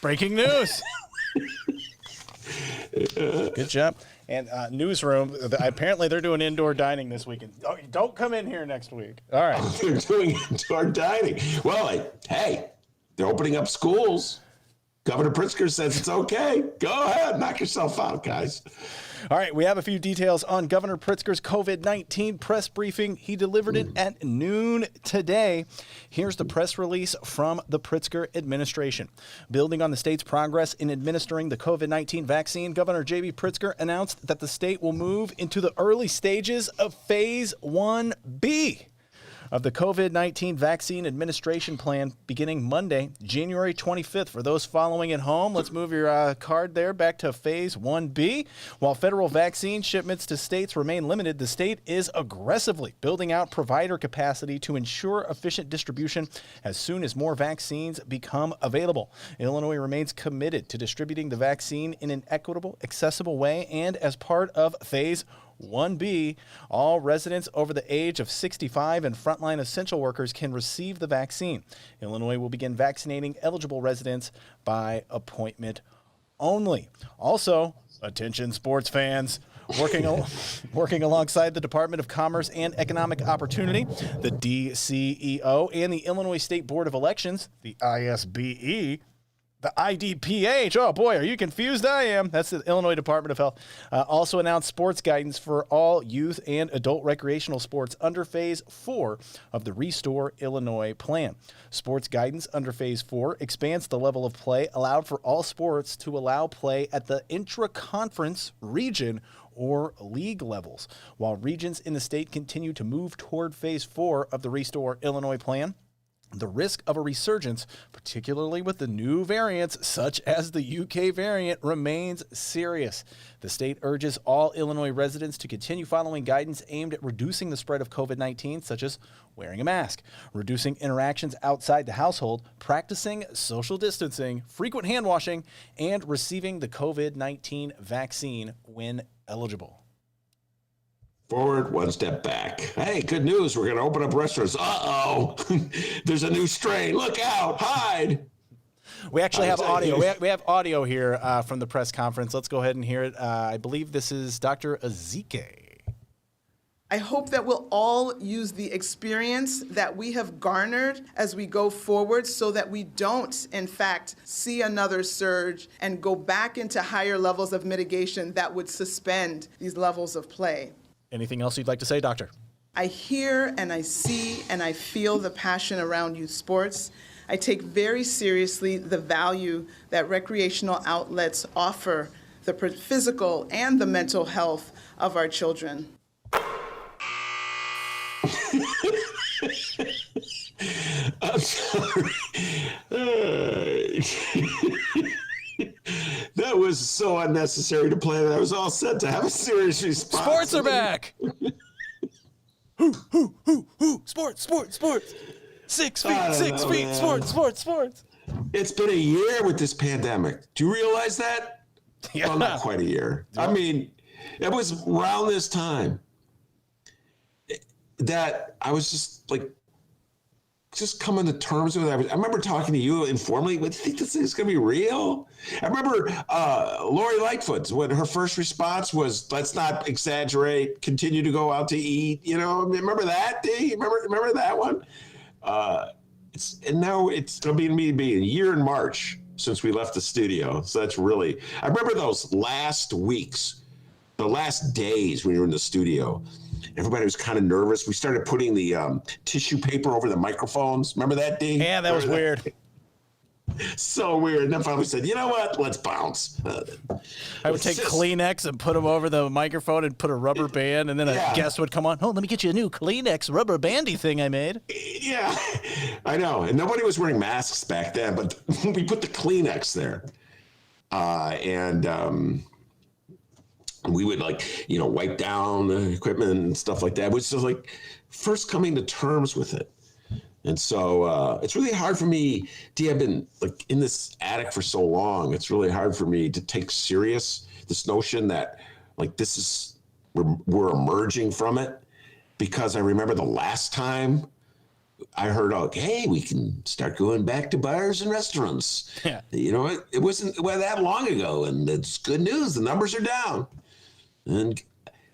Speaker 1: Breaking news. Good job. And newsroom, apparently they're doing indoor dining this weekend. Oh, don't come in here next week. All right.
Speaker 2: They're doing indoor dining. Well, hey, they're opening up schools. Governor Pritzker says it's okay. Go ahead, knock yourself out, guys.
Speaker 1: All right, we have a few details on Governor Pritzker's COVID-19 press briefing. He delivered it at noon today. Here's the press release from the Pritzker administration. Building on the state's progress in administering the COVID-19 vaccine, Governor J.B. Pritzker announced that the state will move into the early stages of Phase 1B of the COVID-19 vaccine administration plan beginning Monday, January 25th. For those following at home, let's move your card there back to Phase 1B. While federal vaccine shipments to states remain limited, the state is aggressively building out provider capacity to ensure efficient distribution as soon as more vaccines become available. Illinois remains committed to distributing the vaccine in an equitable, accessible way, and as part of Phase 1B, all residents over the age of 65 and frontline essential workers can receive the vaccine. Illinois will begin vaccinating eligible residents by appointment only. Also, attention sports fans, working alongside the Department of Commerce and Economic Opportunity, the DCEO, and the Illinois State Board of Elections, the ISBE, the IDPH, oh boy, are you confused? I am. That's the Illinois Department of Health. Also announced sports guidance for all youth and adult recreational sports under Phase 4 of the Restore Illinois plan. Sports guidance under Phase 4 expands the level of play allowed for all sports to allow play at the intra-conference, region, or league levels. While regions in the state continue to move toward Phase 4 of the Restore Illinois plan, the risk of a resurgence, particularly with the new variants such as the UK variant, remains serious. The state urges all Illinois residents to continue following guidance aimed at reducing the spread of COVID-19, such as wearing a mask, reducing interactions outside the household, practicing social distancing, frequent hand washing, and receiving the COVID-19 vaccine when eligible.
Speaker 2: Forward, one step back. Hey, good news. We're going to open up restaurants. Uh-oh. There's a new strain. Look out. Hide.
Speaker 1: We actually have audio. We have audio here from the press conference. Let's go ahead and hear it. I believe this is Dr. Ezike.
Speaker 11: I hope that we'll all use the experience that we have garnered as we go forward so that we don't, in fact, see another surge and go back into higher levels of mitigation that would suspend these levels of play.
Speaker 1: Anything else you'd like to say, Doctor?
Speaker 11: I hear and I see and I feel the passion around youth sports. I take very seriously the value that recreational outlets offer the physical and the mental health of our children.
Speaker 2: I'm sorry. That was so unnecessary to play that. I was all set to have a serious response.
Speaker 1: Sports are back. Sports. 6 feet, sports.
Speaker 2: It's been a year with this pandemic. Do you realize that?
Speaker 1: Yeah.
Speaker 2: Well, not quite a year. I mean, it was around this time that I was just coming to terms with it. I remember talking to you informally. Do you think this thing's going to be real? I remember Lori Lightfoot, when her first response was, let's not exaggerate, continue to go out to eat. You know, remember that, Dee? Remember that one? And now it's going to be a year in March since we left the studio. So that's really, I remember those last weeks, the last days when you were in the studio. Everybody was kind of nervous. We started putting the tissue paper over the microphones. Remember that, Dee?
Speaker 1: Yeah, that was weird.
Speaker 2: So weird. And then finally said, you know what? Let's bounce.
Speaker 1: I would take Kleenex and put them over the microphone and put a rubber band, and then a guest would come on. Oh, let me get you a new Kleenex rubber bandy thing I made.
Speaker 2: Yeah, I know. And nobody was wearing masks back then, but we put the Kleenex there. We would wipe down the equipment and stuff like that. It was just first coming to terms with it. And so it's really hard for me, I've been in this attic for so long. It's really hard for me to take serious this notion that we're emerging from it, because I remember the last time I heard, hey, we can start going back to bars and restaurants.
Speaker 1: Yeah.
Speaker 2: It wasn't that long ago, and it's good news. The numbers are down. And,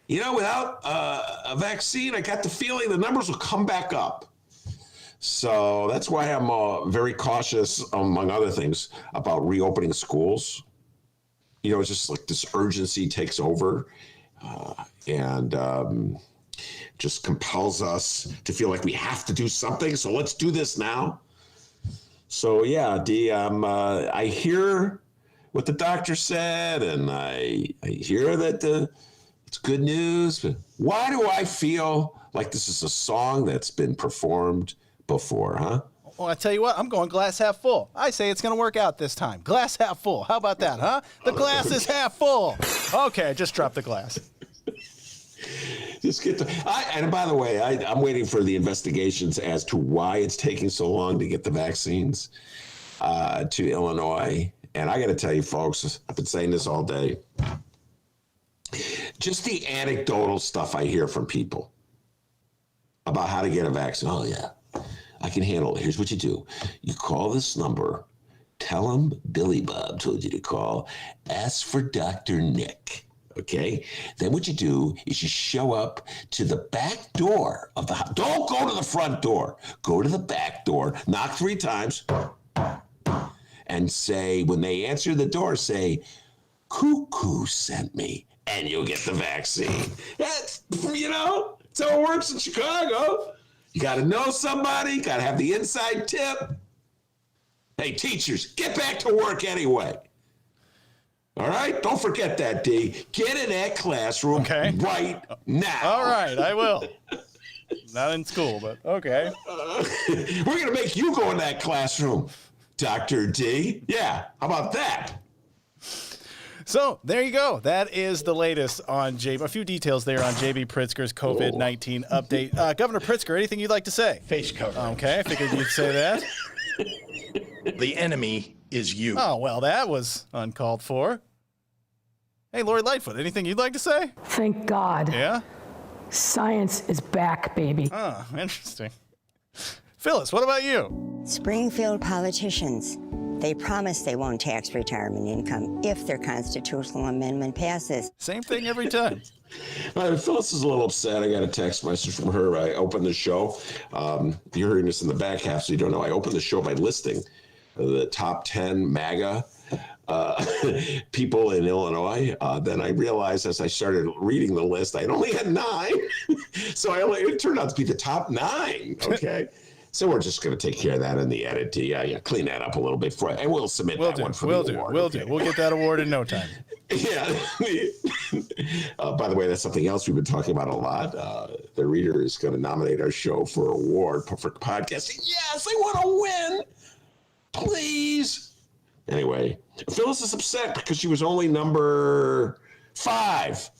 Speaker 2: without a vaccine, I got the feeling the numbers will come back up. So that's why I'm very cautious, among other things, about reopening schools. It's just like this urgency takes over and just compels us to feel like we have to do something. So let's do this now. So, yeah, Dee, I hear what the doctor said, and I hear that it's good news. But why do I feel like this is a song that's been performed before, huh?
Speaker 1: Well, I tell you what, I'm going glass half full. I say it's going to work out this time. Glass half full. How about that, huh? The glass is half full. Okay, I just dropped the glass.
Speaker 2: Just get and by the way, I'm waiting for the investigations as to why it's taking so long to get the vaccines to Illinois. And I got to tell you, folks, I've been saying this all day. Just the anecdotal stuff I hear from people about how to get a vaccine. Oh, yeah, I can handle it. Here's what you do. You call this number, tell them Billy Bob told you to call, ask for Dr. Nick. Okay? Then what you do is you show up to the back door of the house. Don't go to the front door. Go to the back door, knock 3 times, and say, when they answer the door, say, Cuckoo sent me, and you'll get the vaccine. That's, that's how it works in Chicago. You got to know somebody, got to have the inside tip. Hey, teachers, get back to work anyway. All right? Don't forget that, D. Get in that classroom right now.
Speaker 1: All right, I will. Not in school, but okay.
Speaker 2: We're going to make you go in that classroom, Dr. D. Yeah, how about that?
Speaker 1: So there you go. That is the latest on a few details there on J.B. Pritzker's COVID-19 update. Governor Pritzker, anything you'd like to say?
Speaker 9: Face cover.
Speaker 1: Okay, I figured you'd say that.
Speaker 9: The enemy is you.
Speaker 1: Oh, well, that was uncalled for. Hey, Lori Lightfoot, anything you'd like to say?
Speaker 12: Thank God.
Speaker 1: Yeah?
Speaker 12: Science is back, baby.
Speaker 1: Oh, interesting. Phyllis, what about you?
Speaker 13: Springfield politicians. They promise they won't tax retirement income if their constitutional amendment passes.
Speaker 1: Same thing every time.
Speaker 2: Phyllis is a little upset. I got a text message from her. I opened the show. You're hearing this in the back half, so you don't know. I opened the show by listing the top 10 MAGA people in Illinois. Then I realized as I started reading the list, I only had 9. So it turned out to be the top 9. Okay. So we're just going to take care of that in the edit. Clean that up a little bit for it, and we'll submit that one for the award.
Speaker 1: We'll do. We'll get that award in no time.
Speaker 2: Yeah. By the way, that's something else we've been talking about a lot. The Reader is going to nominate our show for an award for podcasting. Yes, I want to win. Please. Anyway, Phyllis is upset because she was only number 5.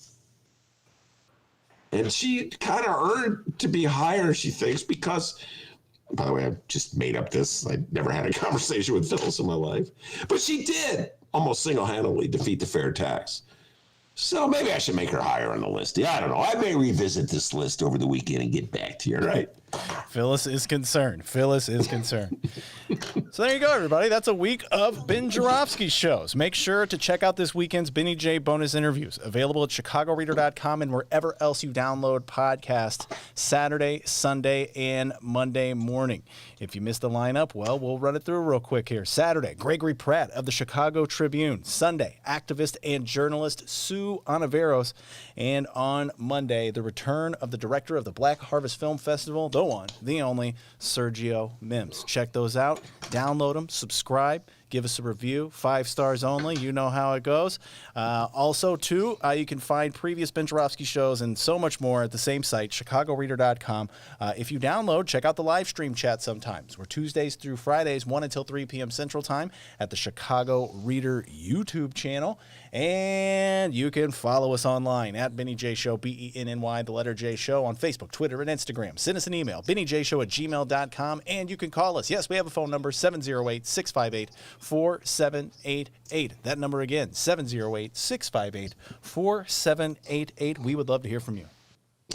Speaker 2: And she kind of earned to be higher, she thinks, because... By the way, I just made up this. I never had a conversation with Phyllis in my life. But she did almost single-handedly defeat the fair tax. So maybe I should make her higher on the list. Yeah, I don't know. I may revisit this list over the weekend and get back to you, right?
Speaker 1: Phyllis is concerned. Phyllis is concerned. So there you go, everybody. That's a week of Ben Joravsky shows. Make sure to check out this weekend's Benny J bonus interviews, available at chicagoreader.com and wherever else you download podcasts, Saturday, Sunday, and Monday morning. If you missed the lineup, well, we'll run it through real quick here. Saturday, Gregory Pratt of the Chicago Tribune. Sunday, activist and journalist Sue Ontiveros. And on Monday, the return of the director of the Black Harvest Film Festival, the one, the only, Sergio Mims. Check those out. Download them. Subscribe. Give us a review. 5 stars only. You know how it goes. Also, too, you can find previous Ben Joravsky shows and so much more at the same site, chicagoreader.com. If you download, check out the live stream chat sometimes. We're Tuesdays through Fridays, 1 until 3 p.m. Central Time at the Chicago Reader YouTube channel. And you can follow us online at Benny J Show, BENNY, the letter J Show, on Facebook, Twitter, and Instagram. Send us an email, bennyjshow@gmail.com, and you can call us. Yes, we have a phone number, 708-658-4788. That number again, 708-658-4788. We would love to hear from you.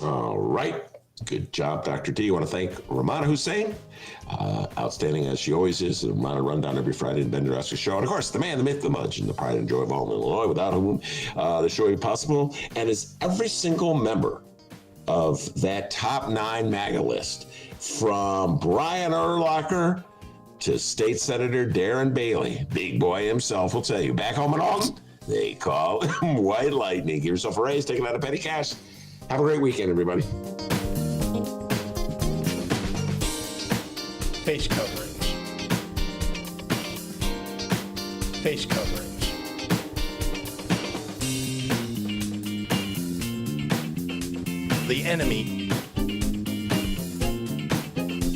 Speaker 2: All right. Good job, Dr. D. I want to thank Rummana Hussain, outstanding as she always is. The Rummana Rundown every Friday in Ben Joravsky Show. And of course, the man, the myth, the legend, the pride and joy of all in Illinois, without whom the show would be possible. And is every single member of that top 9 MAGA list, from Brian Urlacher to State Senator Darren Bailey. Big boy himself will tell you. Back home in Alton, they call him White Lightning. Give yourself a raise, take it out of petty cash. Have a great weekend, everybody.
Speaker 9: Face coverings. Face coverings.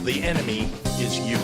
Speaker 9: The enemy is you.